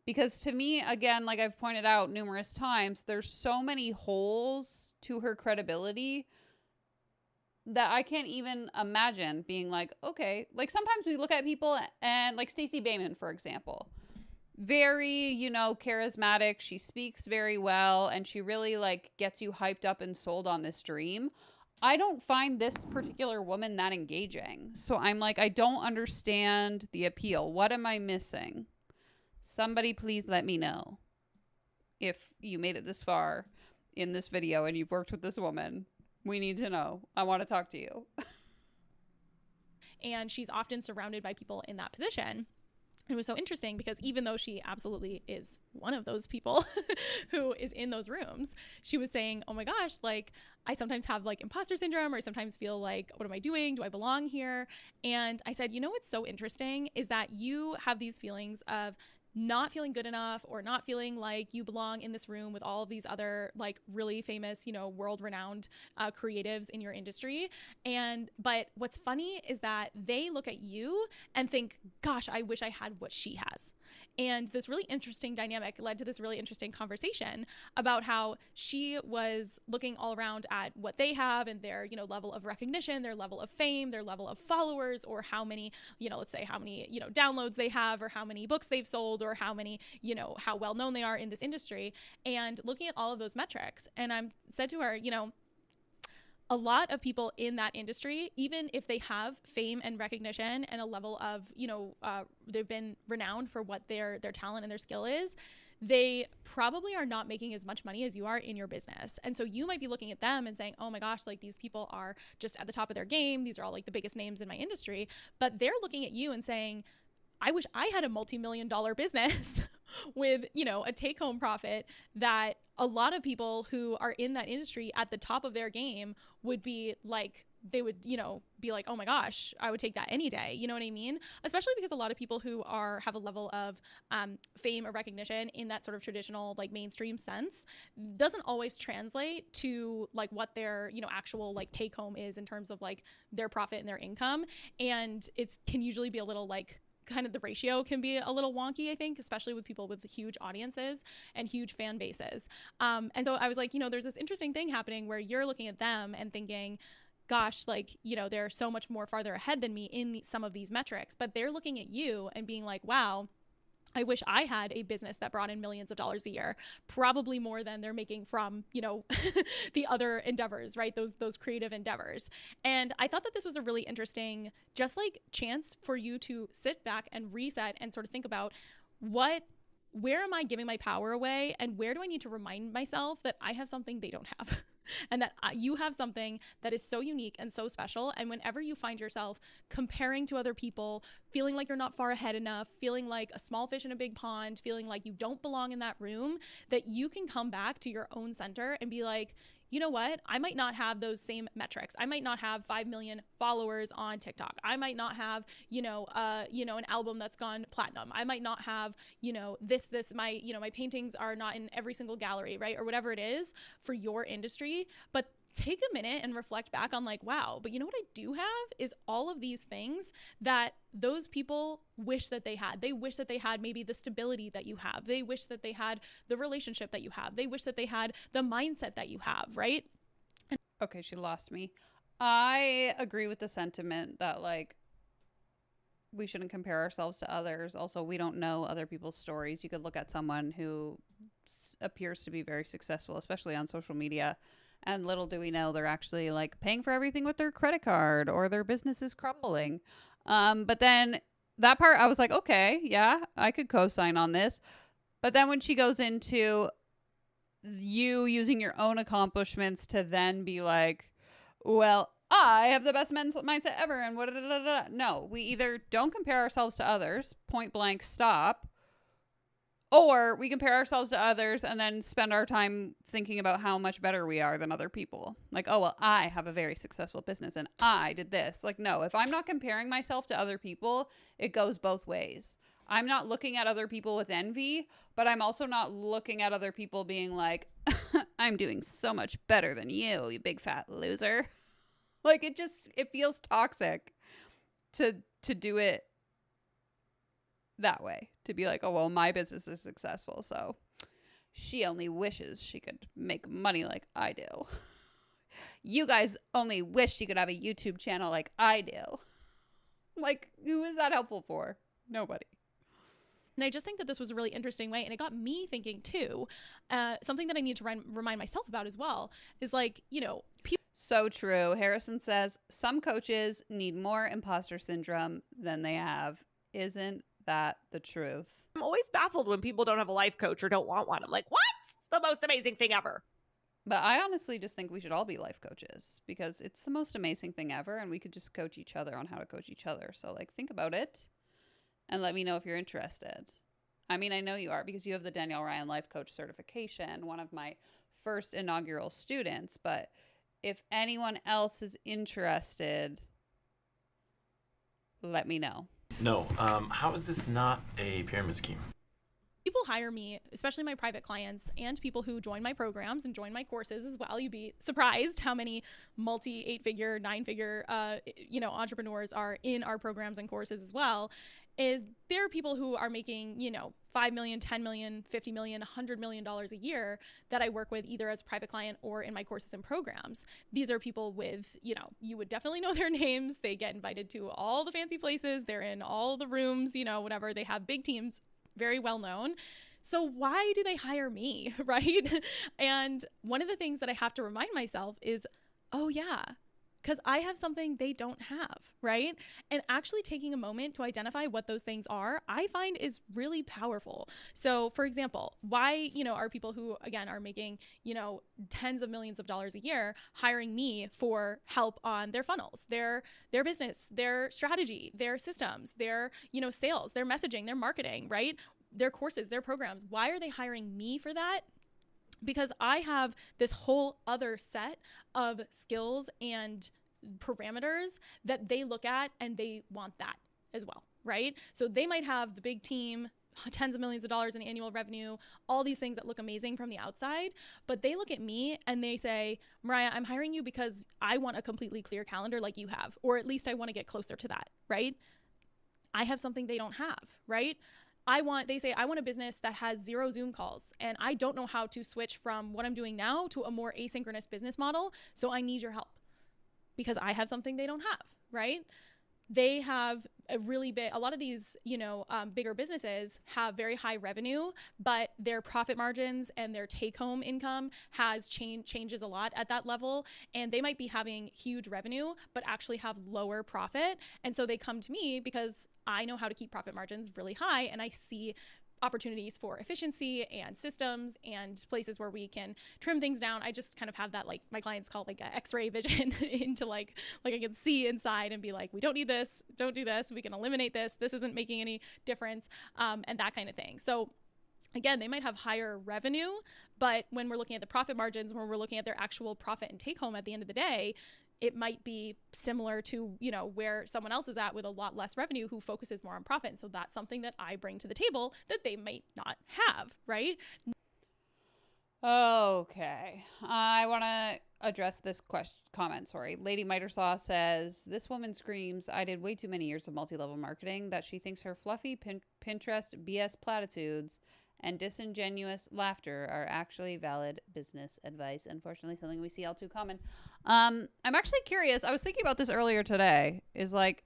Because to me, again, like I've pointed out numerous times, there's so many holes to her credibility that I can't even imagine being like, okay, like sometimes we look at people and like Stacey Bayman, for example, very, you know, charismatic. She speaks very well, and she really like gets you hyped up and sold on this dream. I don't find this particular woman that engaging. So I'm like, I don't understand the appeal. What am I missing? Somebody please let me know. If you made it this far in this video and you've worked with this woman, we need to know. I want to talk to you. And she's often surrounded by people in that position. It was so interesting because even though she absolutely is one of those people who is in those rooms, she was saying, oh my gosh, like I sometimes have like imposter syndrome, or sometimes feel like, what am I doing? Do I belong here? And I said, you know, what's so interesting is that you have these feelings of not feeling good enough, or not feeling like you belong in this room with all of these other like really famous, you know, world renowned creatives in your industry. But what's funny is that they look at you and think, gosh, I wish I had what she has. And this really interesting dynamic led to this really interesting conversation about how she was looking all around at what they have and their, you know, level of recognition, their level of fame, their level of followers, or how many, you know, let's say how many, you know, downloads they have, or how many books they've sold, or how many, you know, how well known they are in this industry, and looking at all of those metrics. And I said to her, you know, a lot of people in that industry, even if they have fame and recognition and a level of, you know, they've been renowned for what their talent and their skill is, they probably are not making as much money as you are in your business. And so you might be looking at them and saying, oh my gosh, like these people are just at the top of their game. These are all like the biggest names in my industry. But they're looking at you and saying, I wish I had a multi-million-dollar business with, you know, a take-home profit that a lot of people who are in that industry at the top of their game would be like, they would, you know, be like, oh my gosh, I would take that any day. You know what I mean? Especially because a lot of people who have a level of fame or recognition in that sort of traditional, like mainstream sense doesn't always translate to like what their, you know, actual like take home is in terms of like their profit and their income. And it can usually be a little like, kind of the ratio can be a little wonky, I think, especially with people with huge audiences and huge fan bases. And so I was like, you know, there's this interesting thing happening where you're looking at them and thinking, gosh, like, you know, they're so much more farther ahead than me in some of these metrics, but they're looking at you and being like, wow, I wish I had a business that brought in millions of dollars a year, probably more than they're making from, you know, the other endeavors, right? Those creative endeavors. And I thought that this was a really interesting, just like chance for you to sit back and reset and sort of think about where am I giving my power away, and where do I need to remind myself that I have something they don't have and that you have something that is so unique and so special. And whenever you find yourself comparing to other people, feeling like you're not far ahead enough, feeling like a small fish in a big pond, feeling like you don't belong in that room, that you can come back to your own center and be like, you know what? I might not have those same metrics. I might not have 5 million followers on TikTok. I might not have, an album that's gone platinum. I might not have, my paintings are not in every single gallery, right? Or whatever it is for your industry. But take a minute and reflect back on like, wow, but you know what I do have is all of these things that those people wish that they had. They wish that they had maybe the stability that you have. They wish that they had the relationship that you have. They wish that they had the mindset that you have, right? Okay, she lost me. I agree with the sentiment that like we shouldn't compare ourselves to others. Also, we don't know other people's stories. You could look at someone who appears to be very successful, especially on social media, and little do we know they're actually like paying for everything with their credit card, or their business is crumbling. But then that part, I was like, okay, yeah, I could co-sign on this. But then when she goes into you using your own accomplishments to then be like, well, I have the best mindset ever, and what? No, we either don't compare ourselves to others, point blank, stop. Or we compare ourselves to others and then spend our time thinking about how much better we are than other people. Like, oh, well, I have a very successful business and I did this. Like, no, if I'm not comparing myself to other people, it goes both ways. I'm not looking at other people with envy, but I'm also not looking at other people being like, I'm doing so much better than you big fat loser. Like, it feels toxic to do it that way, to be like, oh, well, my business is successful, so she only wishes she could make money like I do. You guys only wish you could have a YouTube channel like I do. Like, who is that helpful for? Nobody. And I just think that this was a really interesting way. And it got me thinking too, something that I need to remind myself about as well is like, you know, people. So true. Harrison says some coaches need more imposter syndrome than they have. Isn't that the truth? I'm always baffled when people don't have a life coach or don't want one. I'm like, what? It's the most amazing thing ever. But I honestly just think we should all be life coaches because it's the most amazing thing ever. And we could just coach each other on how to coach each other. So like, think about it and let me know if you're interested. I mean, I know you are because you have the Danielle Ryan Life Coach certification, one of my first inaugural students. But if anyone else is interested, let me know. No. How is this not a pyramid scheme? People hire me, especially my private clients and people who join my programs and join my courses as well. You'd be surprised how many multi 8-figure, 9-figure, entrepreneurs are in our programs and courses as well. Is there are people who are making, $5 million, $10 million, $50 million, $100 million a year that I work with either as a private client or in my courses and programs. These are people with, you would definitely know their names. They get invited to all the fancy places. They're in all the rooms, whatever. They have big teams, very well known. So why do they hire me, right? And one of the things that I have to remind myself is, oh yeah, because I have something they don't have, right? And actually taking a moment to identify what those things are, I find is really powerful. So for example, why, are people who, again, are making, tens of millions of dollars a year hiring me for help on their funnels, their business, their strategy, their systems, their, sales, their messaging, their marketing, right? Their courses, their programs. Why are they hiring me for that? Because I have this whole other set of skills and parameters that they look at and they want that as well, right? So they might have the big team, tens of millions of dollars in annual revenue, all these things that look amazing from the outside, but they look at me and they say, Mariah, I'm hiring you because I want a completely clear calendar like you have, or at least I want to get closer to that, right? I have something they don't have, right? They say, I want a business that has 0 Zoom calls and I don't know how to switch from what I'm doing now to a more asynchronous business model. So I need your help because I have something they don't have, right? They have a lot of these, bigger businesses have very high revenue, but their profit margins and their take home income changes a lot at that level. And they might be having huge revenue, but actually have lower profit. And so they come to me because I know how to keep profit margins really high. And I see opportunities for efficiency and systems and places where we can trim things down. I just kind of have that, like my clients call like an X-ray vision into like I can see inside and be like, we don't need this, don't do this, we can eliminate this isn't making any difference, and that kind of thing. So again, they might have higher revenue, but when we're looking at the profit margins, when we're looking at their actual profit and take home at the end of the day, it might be similar to, where someone else is at with a lot less revenue who focuses more on profit. And so that's something that I bring to the table that they might not have, right? Okay. I want to address this comment. Lady Mitersaw says, this woman screams, I did way too many years of multi-level marketing that she thinks her fluffy Pinterest BS platitudes and disingenuous laughter are actually valid business advice. Unfortunately, something we see all too common. I'm actually curious. I was thinking about this earlier today, is like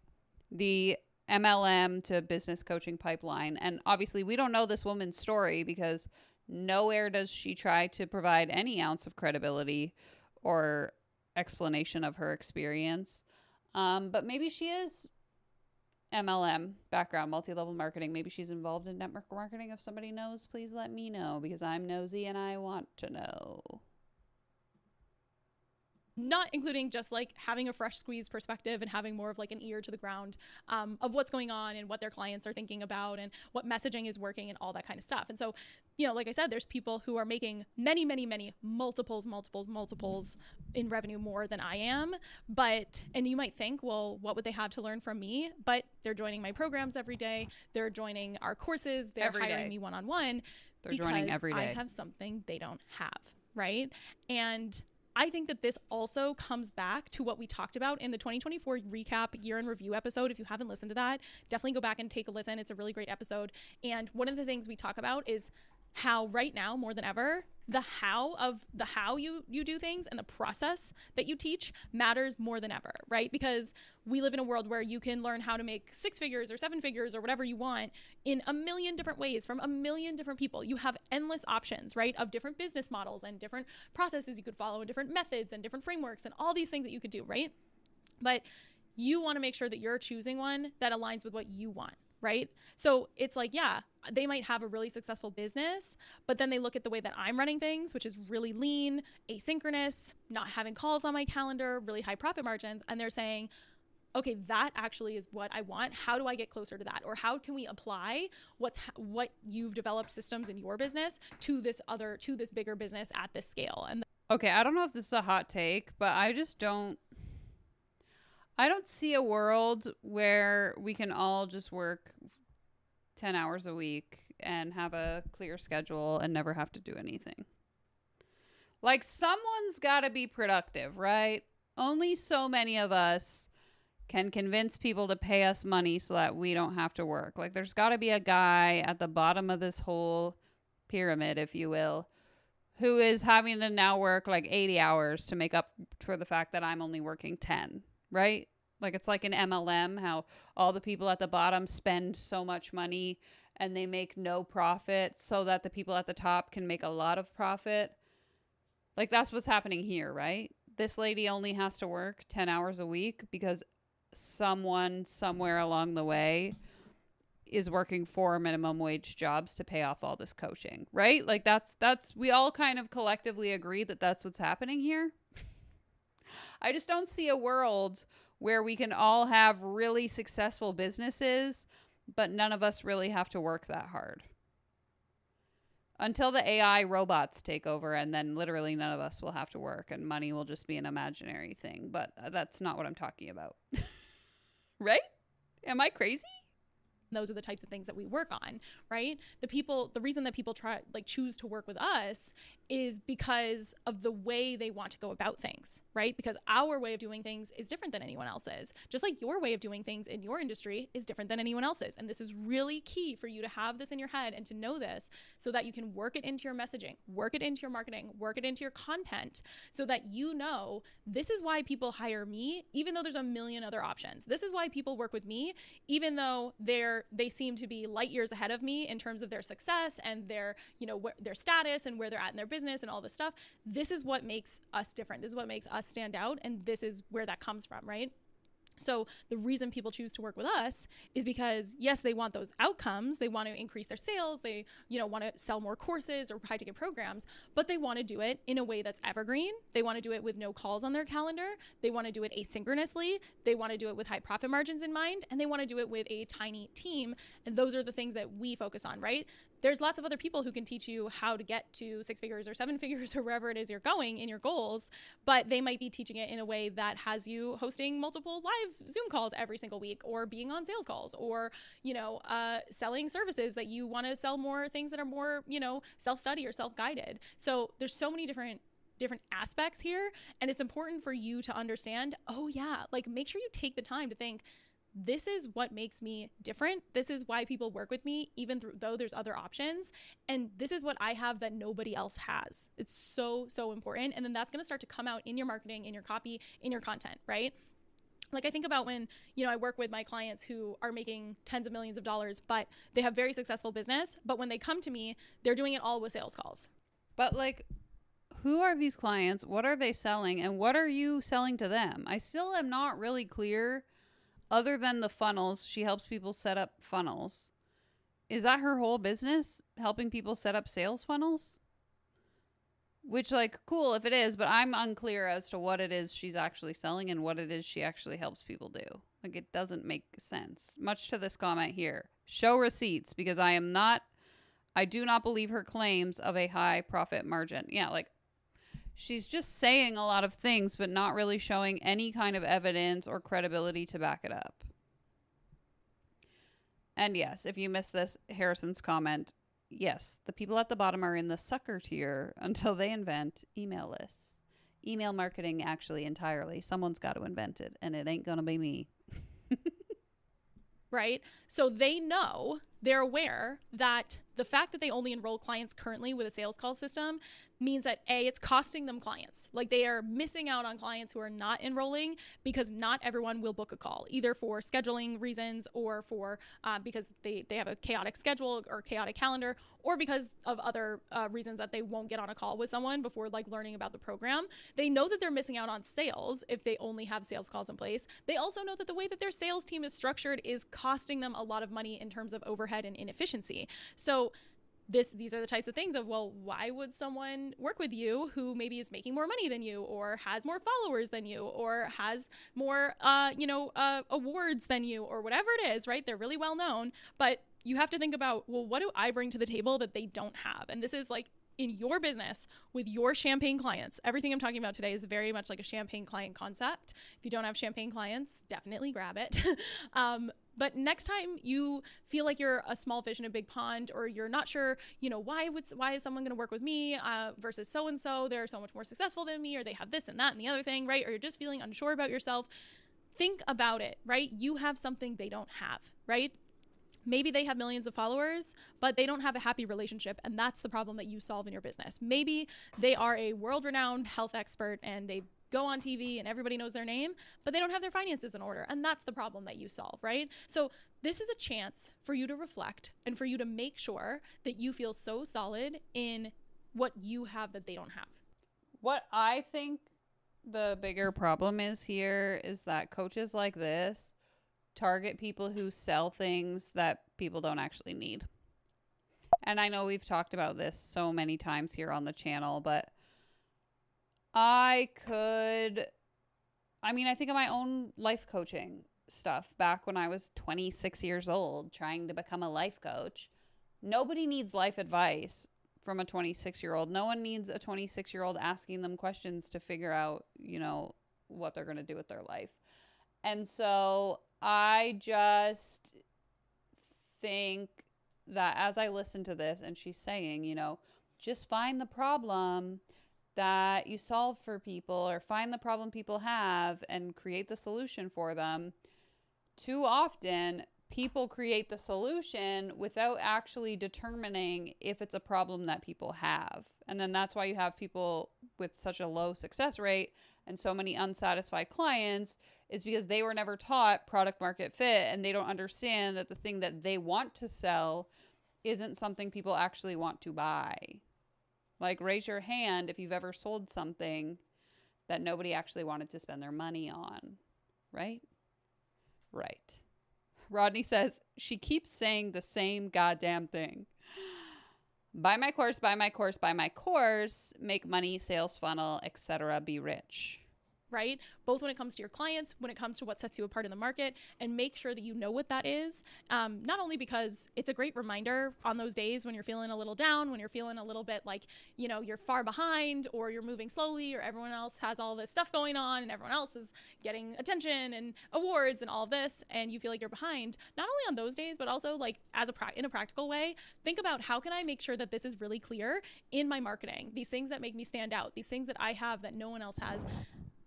the MLM to business coaching pipeline. And obviously we don't know this woman's story because nowhere does she try to provide any ounce of credibility or explanation of her experience. But maybe she is MLM background, multi-level marketing. Maybe she's involved in network marketing. If somebody knows, please let me know because I'm nosy and I want to know. Not including just like having a fresh squeeze perspective and having more of like an ear to the ground of what's going on and what their clients are thinking about and what messaging is working and all that kind of stuff. And so, like I said, there's people who are making many, many, many multiples in revenue more than I am. And you might think, well, what would they have to learn from me? But they're joining my programs every day. They're joining our courses. They're hiring me one-on-one. They're joining every day. I have something they don't have, right? And I think that this also comes back to what we talked about in the 2024 recap year in review episode. If you haven't listened to that, definitely go back and take a listen. It's a really great episode. And one of the things we talk about is how right now, more than ever, the how you do things and the process that you teach matters more than ever, right? Because we live in a world where you can learn how to make 6 figures or 7 figures or whatever you want in a million different ways from a million different people. You have endless options, right, of different business models and different processes you could follow and different methods and different frameworks and all these things that you could do, right? But you want to make sure that you're choosing one that aligns with what you want, right? So it's like, yeah, they might have a really successful business, but then they look at the way that I'm running things, which is really lean, asynchronous, not having calls on my calendar, really high profit margins. And they're saying, okay, that actually is what I want. How do I get closer to that? Or how can we apply what you've developed systems in your business to this bigger business at this scale? And okay, I don't know if this is a hot take, but I don't see a world where we can all just work 10 hours a week and have a clear schedule and never have to do anything. Like, someone's got to be productive, right? Only so many of us can convince people to pay us money so that we don't have to work. Like, there's got to be a guy at the bottom of this whole pyramid, if you will, who is having to now work like 80 hours to make up for the fact that I'm only working 10, right? Like, it's like an MLM, how all the people at the bottom spend so much money and they make no profit so that the people at the top can make a lot of profit. Like, that's what's happening here, right? This lady only has to work 10 hours a week because someone somewhere along the way is working 4 minimum wage jobs to pay off all this coaching, right? Like, that's we all kind of collectively agree that that's what's happening here. I just don't see a world where we can all have really successful businesses, but none of us really have to work that hard. Until the AI robots take over, and then literally none of us will have to work and money will just be an imaginary thing. But that's not what I'm talking about. Right? Am I crazy? those are the types of things that we work on, right? The reason that people choose to work with us is because of the way they want to go about things, right? Because our way of doing things is different than anyone else's. Just like your way of doing things in your industry is different than anyone else's. And this is really key for you to have this in your head and to know this so that you can work it into your messaging, work it into your marketing, work it into your content so that you know this is why people hire me, even though there's a million other options. This is why people work with me, even though they seem to be light years ahead of me in terms of their success and their status and where they're at in their business and all this stuff. This is what makes us different. This is what makes us stand out. And this is where that comes from, right? So the reason people choose to work with us is because, yes, they want those outcomes. They want to increase their sales. They, want to sell more courses or high ticket programs, but they want to do it in a way that's evergreen. They want to do it with no calls on their calendar. They want to do it asynchronously. They want to do it with high profit margins in mind, and they want to do it with a tiny team. And those are the things that we focus on, right? There's lots of other people who can teach you how to get to 6 figures or 7 figures or wherever it is you're going in your goals, but they might be teaching it in a way that has you hosting multiple live Zoom calls every single week, or being on sales calls, or, selling services that you want to sell more things that are more, self-study or self-guided. So there's so many different aspects here. And it's important for you to understand, make sure you take the time to think, this is what makes me different. This is why people work with me, even though there's other options. And this is what I have that nobody else has. It's so, so important. And then that's going to start to come out in your marketing, in your copy, in your content, right? Like, I think about when, I work with my clients who are making tens of millions of dollars, but they have very successful business. But when they come to me, they're doing it all with sales calls. But who are these clients? What are they selling? And what are you selling to them? I still am not really clear. Other than the funnels, she helps people set up funnels. Is that her whole business? Helping people set up sales funnels? Which, cool if it is, but I'm unclear as to what it is she's actually selling and what it is she actually helps people do. It doesn't make sense. Much to this comment here. Show receipts, because I do not believe her claims of a high profit margin. Yeah, she's just saying a lot of things, but not really showing any kind of evidence or credibility to back it up. And yes, if you missed this, Harrison's comment, yes, the people at the bottom are in the sucker tier until they invent email lists. Email marketing, actually, entirely. Someone's got to invent it, and it ain't going to be me. Right? So they're aware that the fact that they only enroll clients currently with a sales call system means that it's costing them clients. Like they are missing out on clients who are not enrolling because not everyone will book a call, either for scheduling reasons or for because they have a chaotic schedule or chaotic calendar, or because of other reasons that they won't get on a call with someone before like learning about the program. They know that they're missing out on sales if they only have sales calls in place. They also know that the way that their sales team is structured is costing them a lot of money in terms of overhead and inefficiency. So these are the types of things of, well, why would someone work with you who maybe is making more money than you, or has more followers than you, or has more, awards than you, or whatever it is, right? They're really well known, but you have to think about, well, what do I bring to the table that they don't have? And this is like in your business with your champagne clients. Everything I'm talking about today is very much like a champagne client concept. If you don't have champagne clients, definitely grab it. But next time you feel like you're a small fish in a big pond, or you're not sure, why is someone going to work with me versus so-and-so, they're so much more successful than me, or they have this and that and the other thing, right? Or you're just feeling unsure about yourself. Think about it, right? You have something they don't have, right? Maybe they have millions of followers, but they don't have a happy relationship. And that's the problem that you solve in your business. Maybe they are a world-renowned health expert and they go on TV and everybody knows their name, but they don't have their finances in order. And that's the problem that you solve, right? So this is a chance for you to reflect and for you to make sure that you feel so solid in what you have that they don't have. What I think the bigger problem is here is that coaches like this target people who sell things that people don't actually need. And I know we've talked about this so many times here on the channel, but I think of my own life coaching stuff back when I was 26 years old trying to become a life coach. Nobody needs life advice from a 26-year-old. No one needs a 26-year-old asking them questions to figure out, what they're going to do with their life. And so I just think that as I listen to this and she's saying, just find the problem that you solve for people, or find the problem people have and create the solution for them. Too often, people create the solution without actually determining if it's a problem that people have. And then that's why you have people with such a low success rate and so many unsatisfied clients, is because they were never taught product market fit, and they don't understand that the thing that they want to sell isn't something people actually want to buy. Like, raise your hand if you've ever sold something that nobody actually wanted to spend their money on, right? Right. Rodney says, she keeps saying the same goddamn thing. Buy my course, buy my course, buy my course, make money, sales funnel, etc., be rich. Right? Both when it comes to your clients, when it comes to what sets you apart in the market, and make sure that you know what that is. Not only because it's a great reminder on those days when you're feeling a little down, when you're feeling a little bit like, you're far behind, or you're moving slowly, or everyone else has all this stuff going on and everyone else is getting attention and awards and all of this, and you feel like you're behind. Not only on those days, but also like in a practical way, think about, how can I make sure that this is really clear in my marketing? These things that make me stand out, these things that I have that no one else has.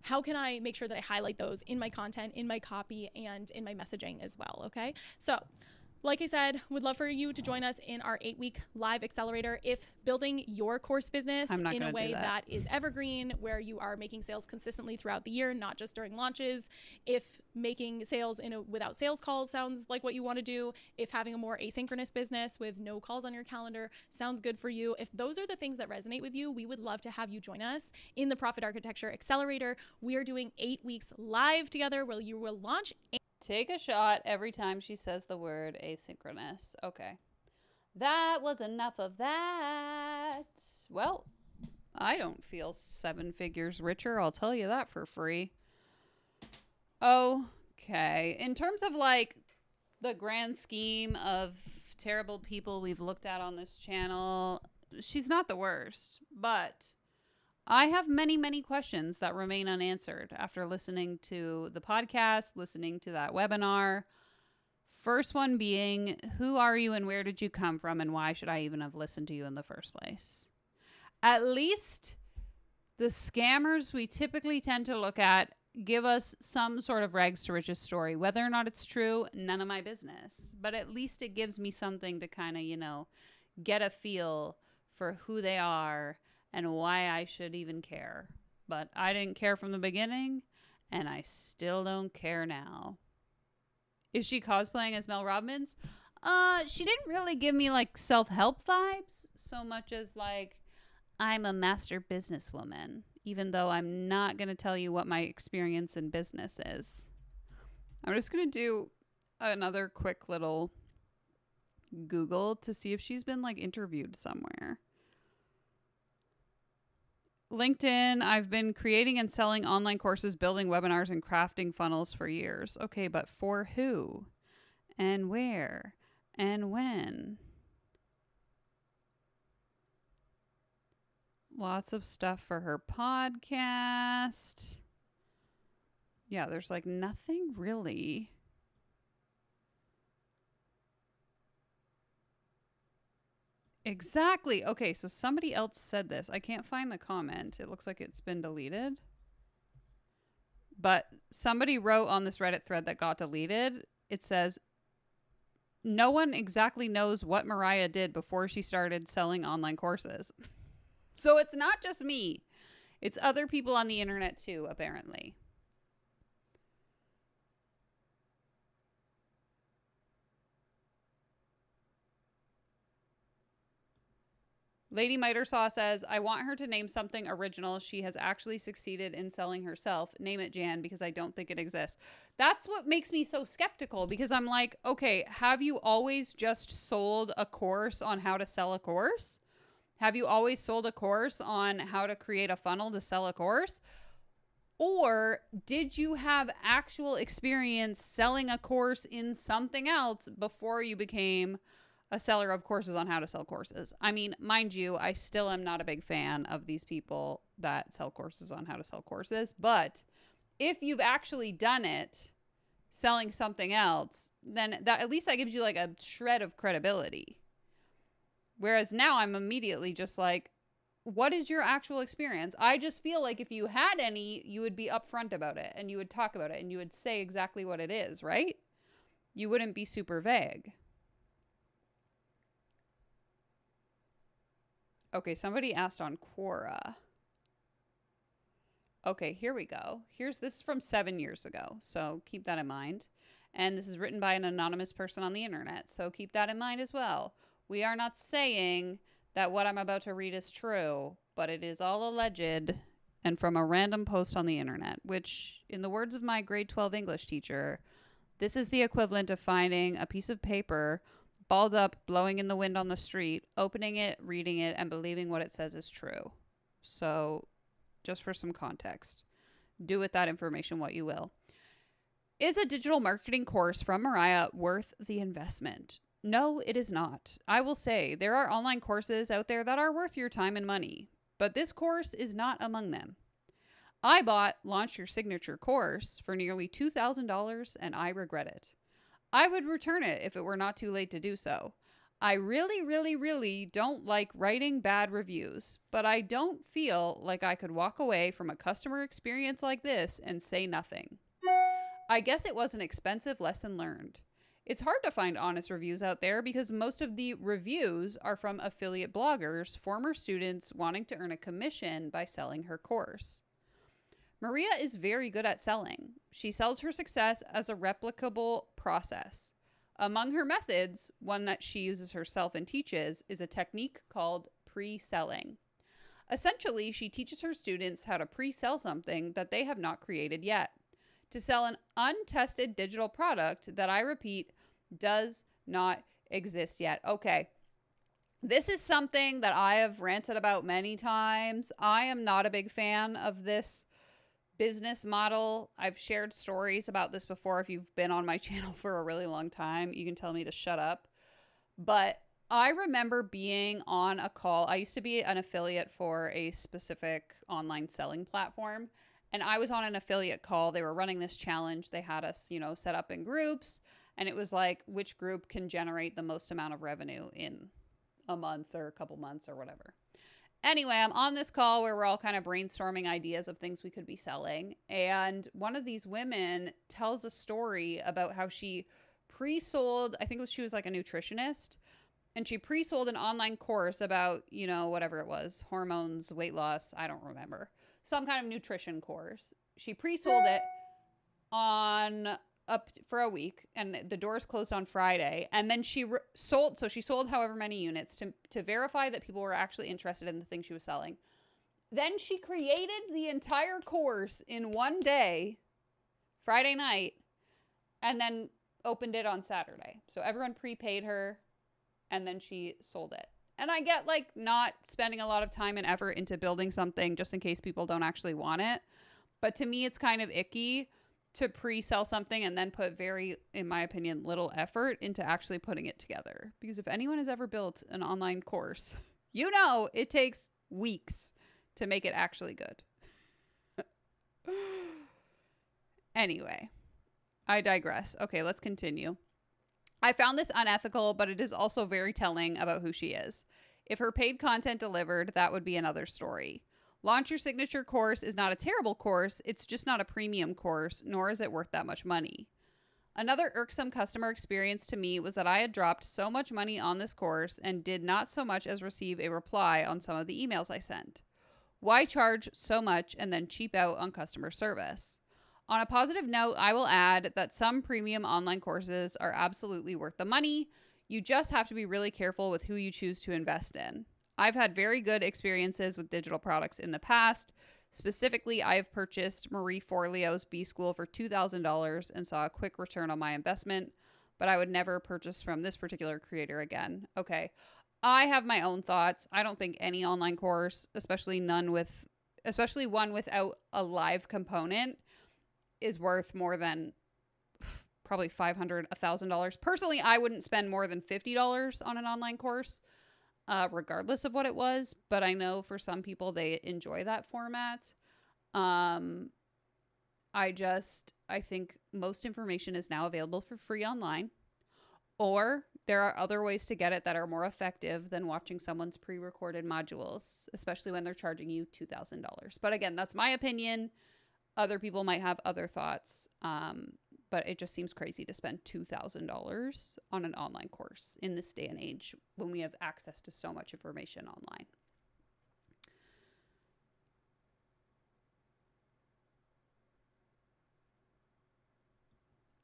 How can I make sure that I highlight those in my content, in my copy, and in my messaging as well? Okay. So like I said, would love for you to join us in our 8-week live accelerator. If building your course business in a way that is evergreen, where you are making sales consistently throughout the year, not just during launches, if making sales without sales calls sounds like what you want to do, if having a more asynchronous business with no calls on your calendar sounds good for you, if those are the things that resonate with you, we would love to have you join us in the Profit Architecture Accelerator. We are doing 8 weeks live together where you will launch. Take a shot every time she says the word asynchronous. Okay. That was enough of that. Well, I don't feel 7 figures richer. I'll tell you that for free. Okay. In terms of like the grand scheme of terrible people we've looked at on this channel, she's not the worst, but I have many, many questions that remain unanswered after listening to the podcast, listening to that webinar. First one being, who are you and where did you come from, and why should I even have listened to you in the first place? At least the scammers we typically tend to look at give us some sort of rags to riches story. Whether or not it's true, none of my business. But at least it gives me something to kind of, get a feel for who they are and why I should even care. But I didn't care from the beginning, and I still don't care now. Is she cosplaying as Mel Robbins? She didn't really give me like self-help vibes so much as like I'm a master businesswoman, even though I'm not going to tell you what my experience in business is. I'm just going to do another quick little Google to see if she's been like interviewed somewhere. LinkedIn, I've been creating and selling online courses, building webinars, and crafting funnels for years. Okay, but for who? And where? And when? Lots of stuff for her podcast. Yeah, there's like nothing really. Exactly. Okay, so somebody else said this. I can't find the comment. It looks like it's been deleted. But somebody wrote on this Reddit thread that got deleted. It says, no one exactly knows what Mariah did before she started selling online courses. So it's not just me. It's other people on the internet too, apparently. Lady Mitersaw says, I want her to name something original she has actually succeeded in selling herself. Name it, Jan, because I don't think it exists. That's what makes me so skeptical, because I'm like, okay, have you always just sold a course on how to sell a course? Have you always sold a course on how to create a funnel to sell a course? Or did you have actual experience selling a course in something else before you became a seller of courses on how to sell courses? I mean, mind you, I still am not a big fan of these people that sell courses on how to sell courses. But if you've actually done it selling something else, then that at least that gives you like a shred of credibility. Whereas now I'm immediately just like, what is your actual experience? I just feel like if you had any, you would be upfront about it and you would talk about it and you would say exactly what it is, right? You wouldn't be super vague. Okay, somebody asked on Quora. Okay, here we go. This is from 7 years ago, so keep that in mind. And this is written by an anonymous person on the internet, so keep that in mind as well. We are not saying that what I'm about to read is true, but it is all alleged and from a random post on the internet, which, in the words of my grade 12 English teacher, this is the equivalent of finding a piece of paper balled up, blowing in the wind on the street, opening it, reading it, and believing what it says is true. So, just for some context, do with that information what you will. Is a digital marketing course from Mariah worth the investment? No, it is not. I will say there are online courses out there that are worth your time and money, but this course is not among them. I bought Launch Your Signature course for nearly $2,000 and I regret it. I would return it if it were not too late to do so. I really, really, really don't like writing bad reviews, but I don't feel like I could walk away from a customer experience like this and say nothing. I guess it was an expensive lesson learned. It's hard to find honest reviews out there because most of the reviews are from affiliate bloggers, former students wanting to earn a commission by selling her course. Maria is very good at selling. She sells her success as a replicable process. Among her methods, one that she uses herself and teaches, is a technique called pre-selling. Essentially, she teaches her students how to pre-sell something that they have not created yet, to sell an untested digital product that, I repeat, does not exist yet. Okay, this is something that I have ranted about many times. I am not a big fan of this business model. I've shared stories about this before. If you've been on my channel for a really long time, you can tell me to shut up. But I remember being on a call. I used to be an affiliate for a specific online selling platform, and I was on an affiliate call. They were running this challenge. They had us, set up in groups, and it was like which group can generate the most amount of revenue in a month or a couple months or whatever. Anyway, I'm on this call where we're all kind of brainstorming ideas of things we could be selling. And one of these women tells a story about how she pre-sold, she was like a nutritionist, And she pre-sold an online course about, you know, whatever it was, hormones, weight loss, I don't remember. Some kind of nutrition course. She pre-sold it on up for a week, and the doors closed on Friday. And then she sold, so she sold however many units to verify that people were actually interested in the thing she was selling. Then she created the entire course in one day, Friday night, and then opened it on Saturday. So everyone prepaid her, and then she sold it. And I get like not spending a lot of time and effort into building something just in case people don't actually want it. But to me, it's kind of icky to pre-sell something and then put very, in my opinion, little effort into actually putting it together. Because if anyone has ever built an online course, you know it takes weeks to make it actually good. Anyway, I digress. Okay, let's continue. I found this unethical, but it is also very telling about who she is. If her paid content delivered, that would be another story. Launch Your Signature course is not a terrible course. It's just not a premium course, nor is it worth that much money. Another irksome customer experience to me was that I had dropped so much money on this course and did not so much as receive a reply on some of the emails I sent. Why charge so much and then cheap out on customer service? On a positive note, I will add that some premium online courses are absolutely worth the money. You just have to be really careful with who you choose to invest in. I've had very good experiences with digital products in the past. Specifically, I have purchased Marie Forleo's B School for $2,000 and saw a quick return on my investment, but I would never purchase from this particular creator again. Okay. I have my own thoughts. I don't think any online course, especially one without a live component, is worth more than probably $500, $1,000. Personally, I wouldn't spend more than $50 on an online course, regardless of what it was. But I know for some people, they enjoy that format. I think most information is now available for free online, or there are other ways to get it that are more effective than watching someone's pre-recorded modules, especially when they're charging you $2,000. But again, that's my opinion. Other people might have other thoughts, but it just seems crazy to spend $2,000 on an online course in this day and age when we have access to so much information online.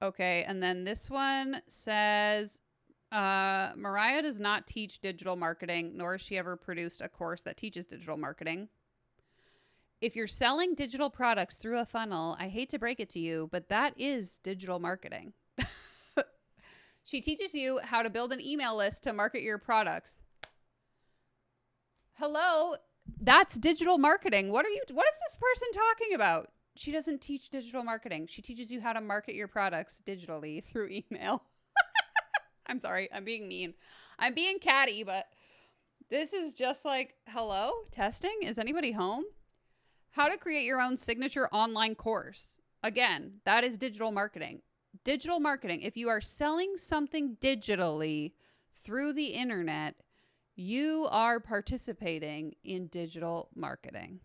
Okay, and then this one says, Mariah does not teach digital marketing, nor has she ever produced a course that teaches digital marketing. If you're selling digital products through a funnel, I hate to break it to you, but that is digital marketing. She teaches you how to build an email list to market your products. Hello, that's digital marketing. What is this person talking about? She doesn't teach digital marketing. She teaches you how to market your products digitally through email. I'm sorry, I'm being mean. I'm being catty, but this is just like, hello, testing? Is anybody home? How to create your own signature online course. Again, that is digital marketing. Digital marketing, if you are selling something digitally through the internet, you are participating in digital marketing.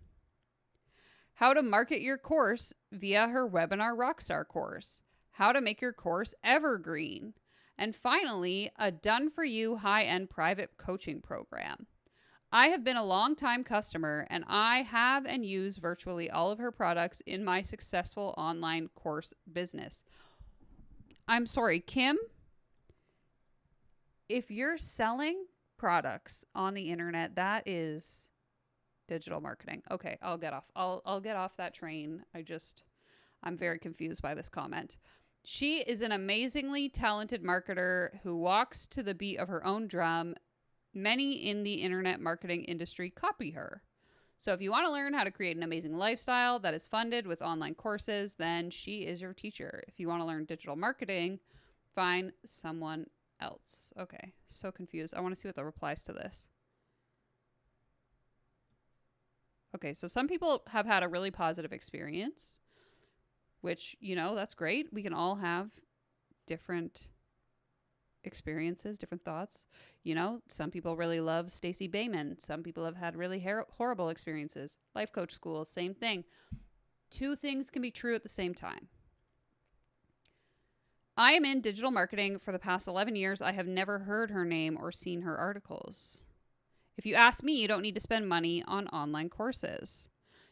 How to market your course via her Webinar Rockstar course. How to make your course evergreen. And finally, a done-for-you high-end private coaching program. I have been a long-time customer, and I have and use virtually all of her products in my successful online course business. I'm sorry, Kim, if you're selling products on the internet, that is digital marketing. Okay, I'll get off. I'll get off that train. I'm very confused by this comment. She is an amazingly talented marketer who walks to the beat of her own drum. Many in the internet marketing industry copy her. So if you want to learn how to create an amazing lifestyle that is funded with online courses, then she is your teacher. If you want to learn digital marketing, find someone else. Okay, so confused. I want to see what the replies to this. Okay, so some people have had a really positive experience, which, that's great. We can all have different experiences, different thoughts. Some people really love Stacey Bayman. Some people have had really horrible experiences. Life coach schools, same thing. Two things can be true at the same time. I am in digital marketing for the past 11 years. I have never heard her name or seen her articles. If you ask me, you don't need to spend money on online courses.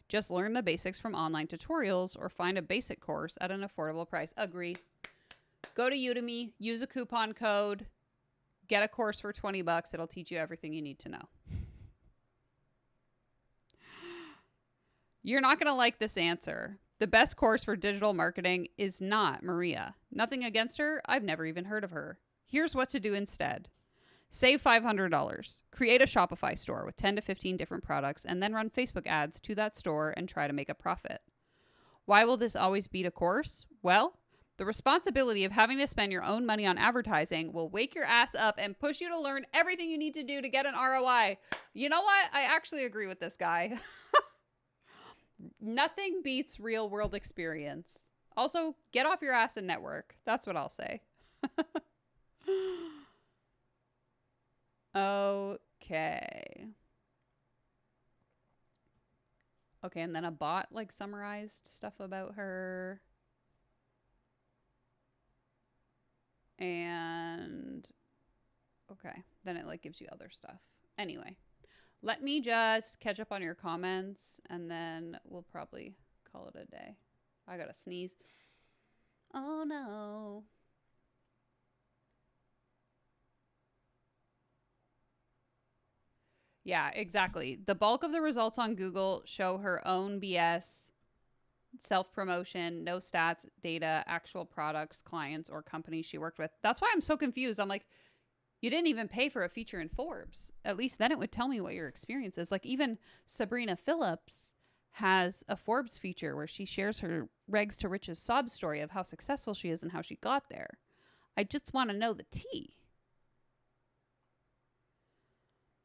Just learn the basics from online tutorials or find a basic course at an affordable price. Agree. Go to Udemy, use a coupon code, get a course for $20. It'll teach you everything you need to know. You're not going to like this answer. The best course for digital marketing is not Maria. Nothing against her. I've never even heard of her. Here's what to do instead. Save $500. Create a Shopify store with 10 to 15 different products and then run Facebook ads to that store and try to make a profit. Why will this always beat a course? Well, the responsibility of having to spend your own money on advertising will wake your ass up and push you to learn everything you need to do to get an ROI. You know what? I actually agree with this guy. Nothing beats real world experience. Also, get off your ass and network. That's what I'll say. Okay. Okay, and then a bot like summarized stuff about her. And okay, then it like gives you other stuff. Anyway, let me just catch up on your comments and then we'll probably call it a day. I gotta sneeze. Oh no. Yeah, exactly. The bulk of the results on Google show her own BS, self-promotion, no stats, data, actual products, clients, or companies she worked with. That's why I'm so confused. I'm like, you didn't even pay for a feature in Forbes. At least then it would tell me what your experience is. Like even Sabrina Phillips has a Forbes feature where she shares her rags to riches sob story of how successful she is and how she got there. I just want to know the tea.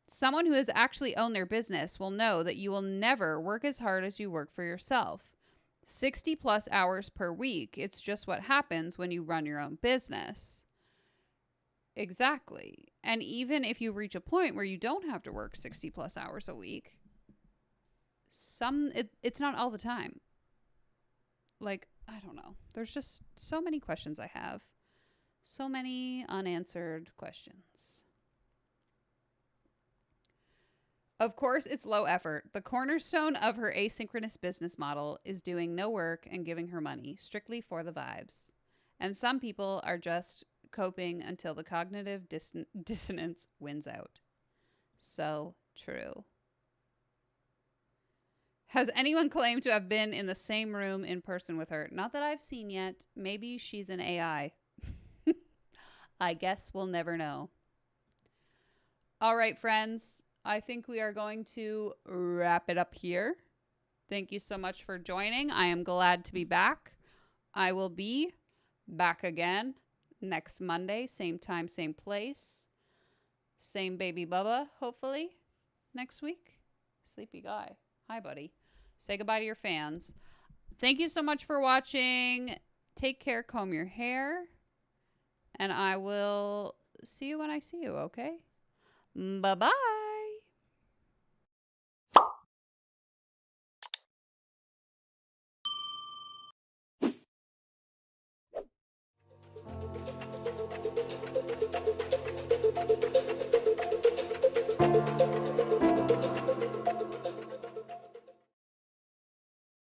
Someone who has actually owned their business will know that you will never work as hard as you work for yourself. 60 plus hours per week. It's just what happens when you run your own business. Exactly. And even if you reach a point where you don't have to work 60 plus hours a week, it's not all the time. Like, I don't know. There's just so many questions I have. So many unanswered questions. Of course, it's low effort. The cornerstone of her asynchronous business model is doing no work and giving her money, strictly for the vibes. And some people are just coping until the cognitive dissonance wins out. So true. Has anyone claimed to have been in the same room in person with her? Not that I've seen yet. Maybe she's an AI. I guess we'll never know. All right, friends. I think we are going to wrap it up here. Thank you so much for joining. I am glad to be back. I will be back again next Monday, same time, same place. Same baby Bubba, hopefully, next week. Sleepy guy. Hi, buddy. Say goodbye to your fans. Thank you so much for watching. Take care, comb your hair. And I will see you when I see you, okay? Bye-bye.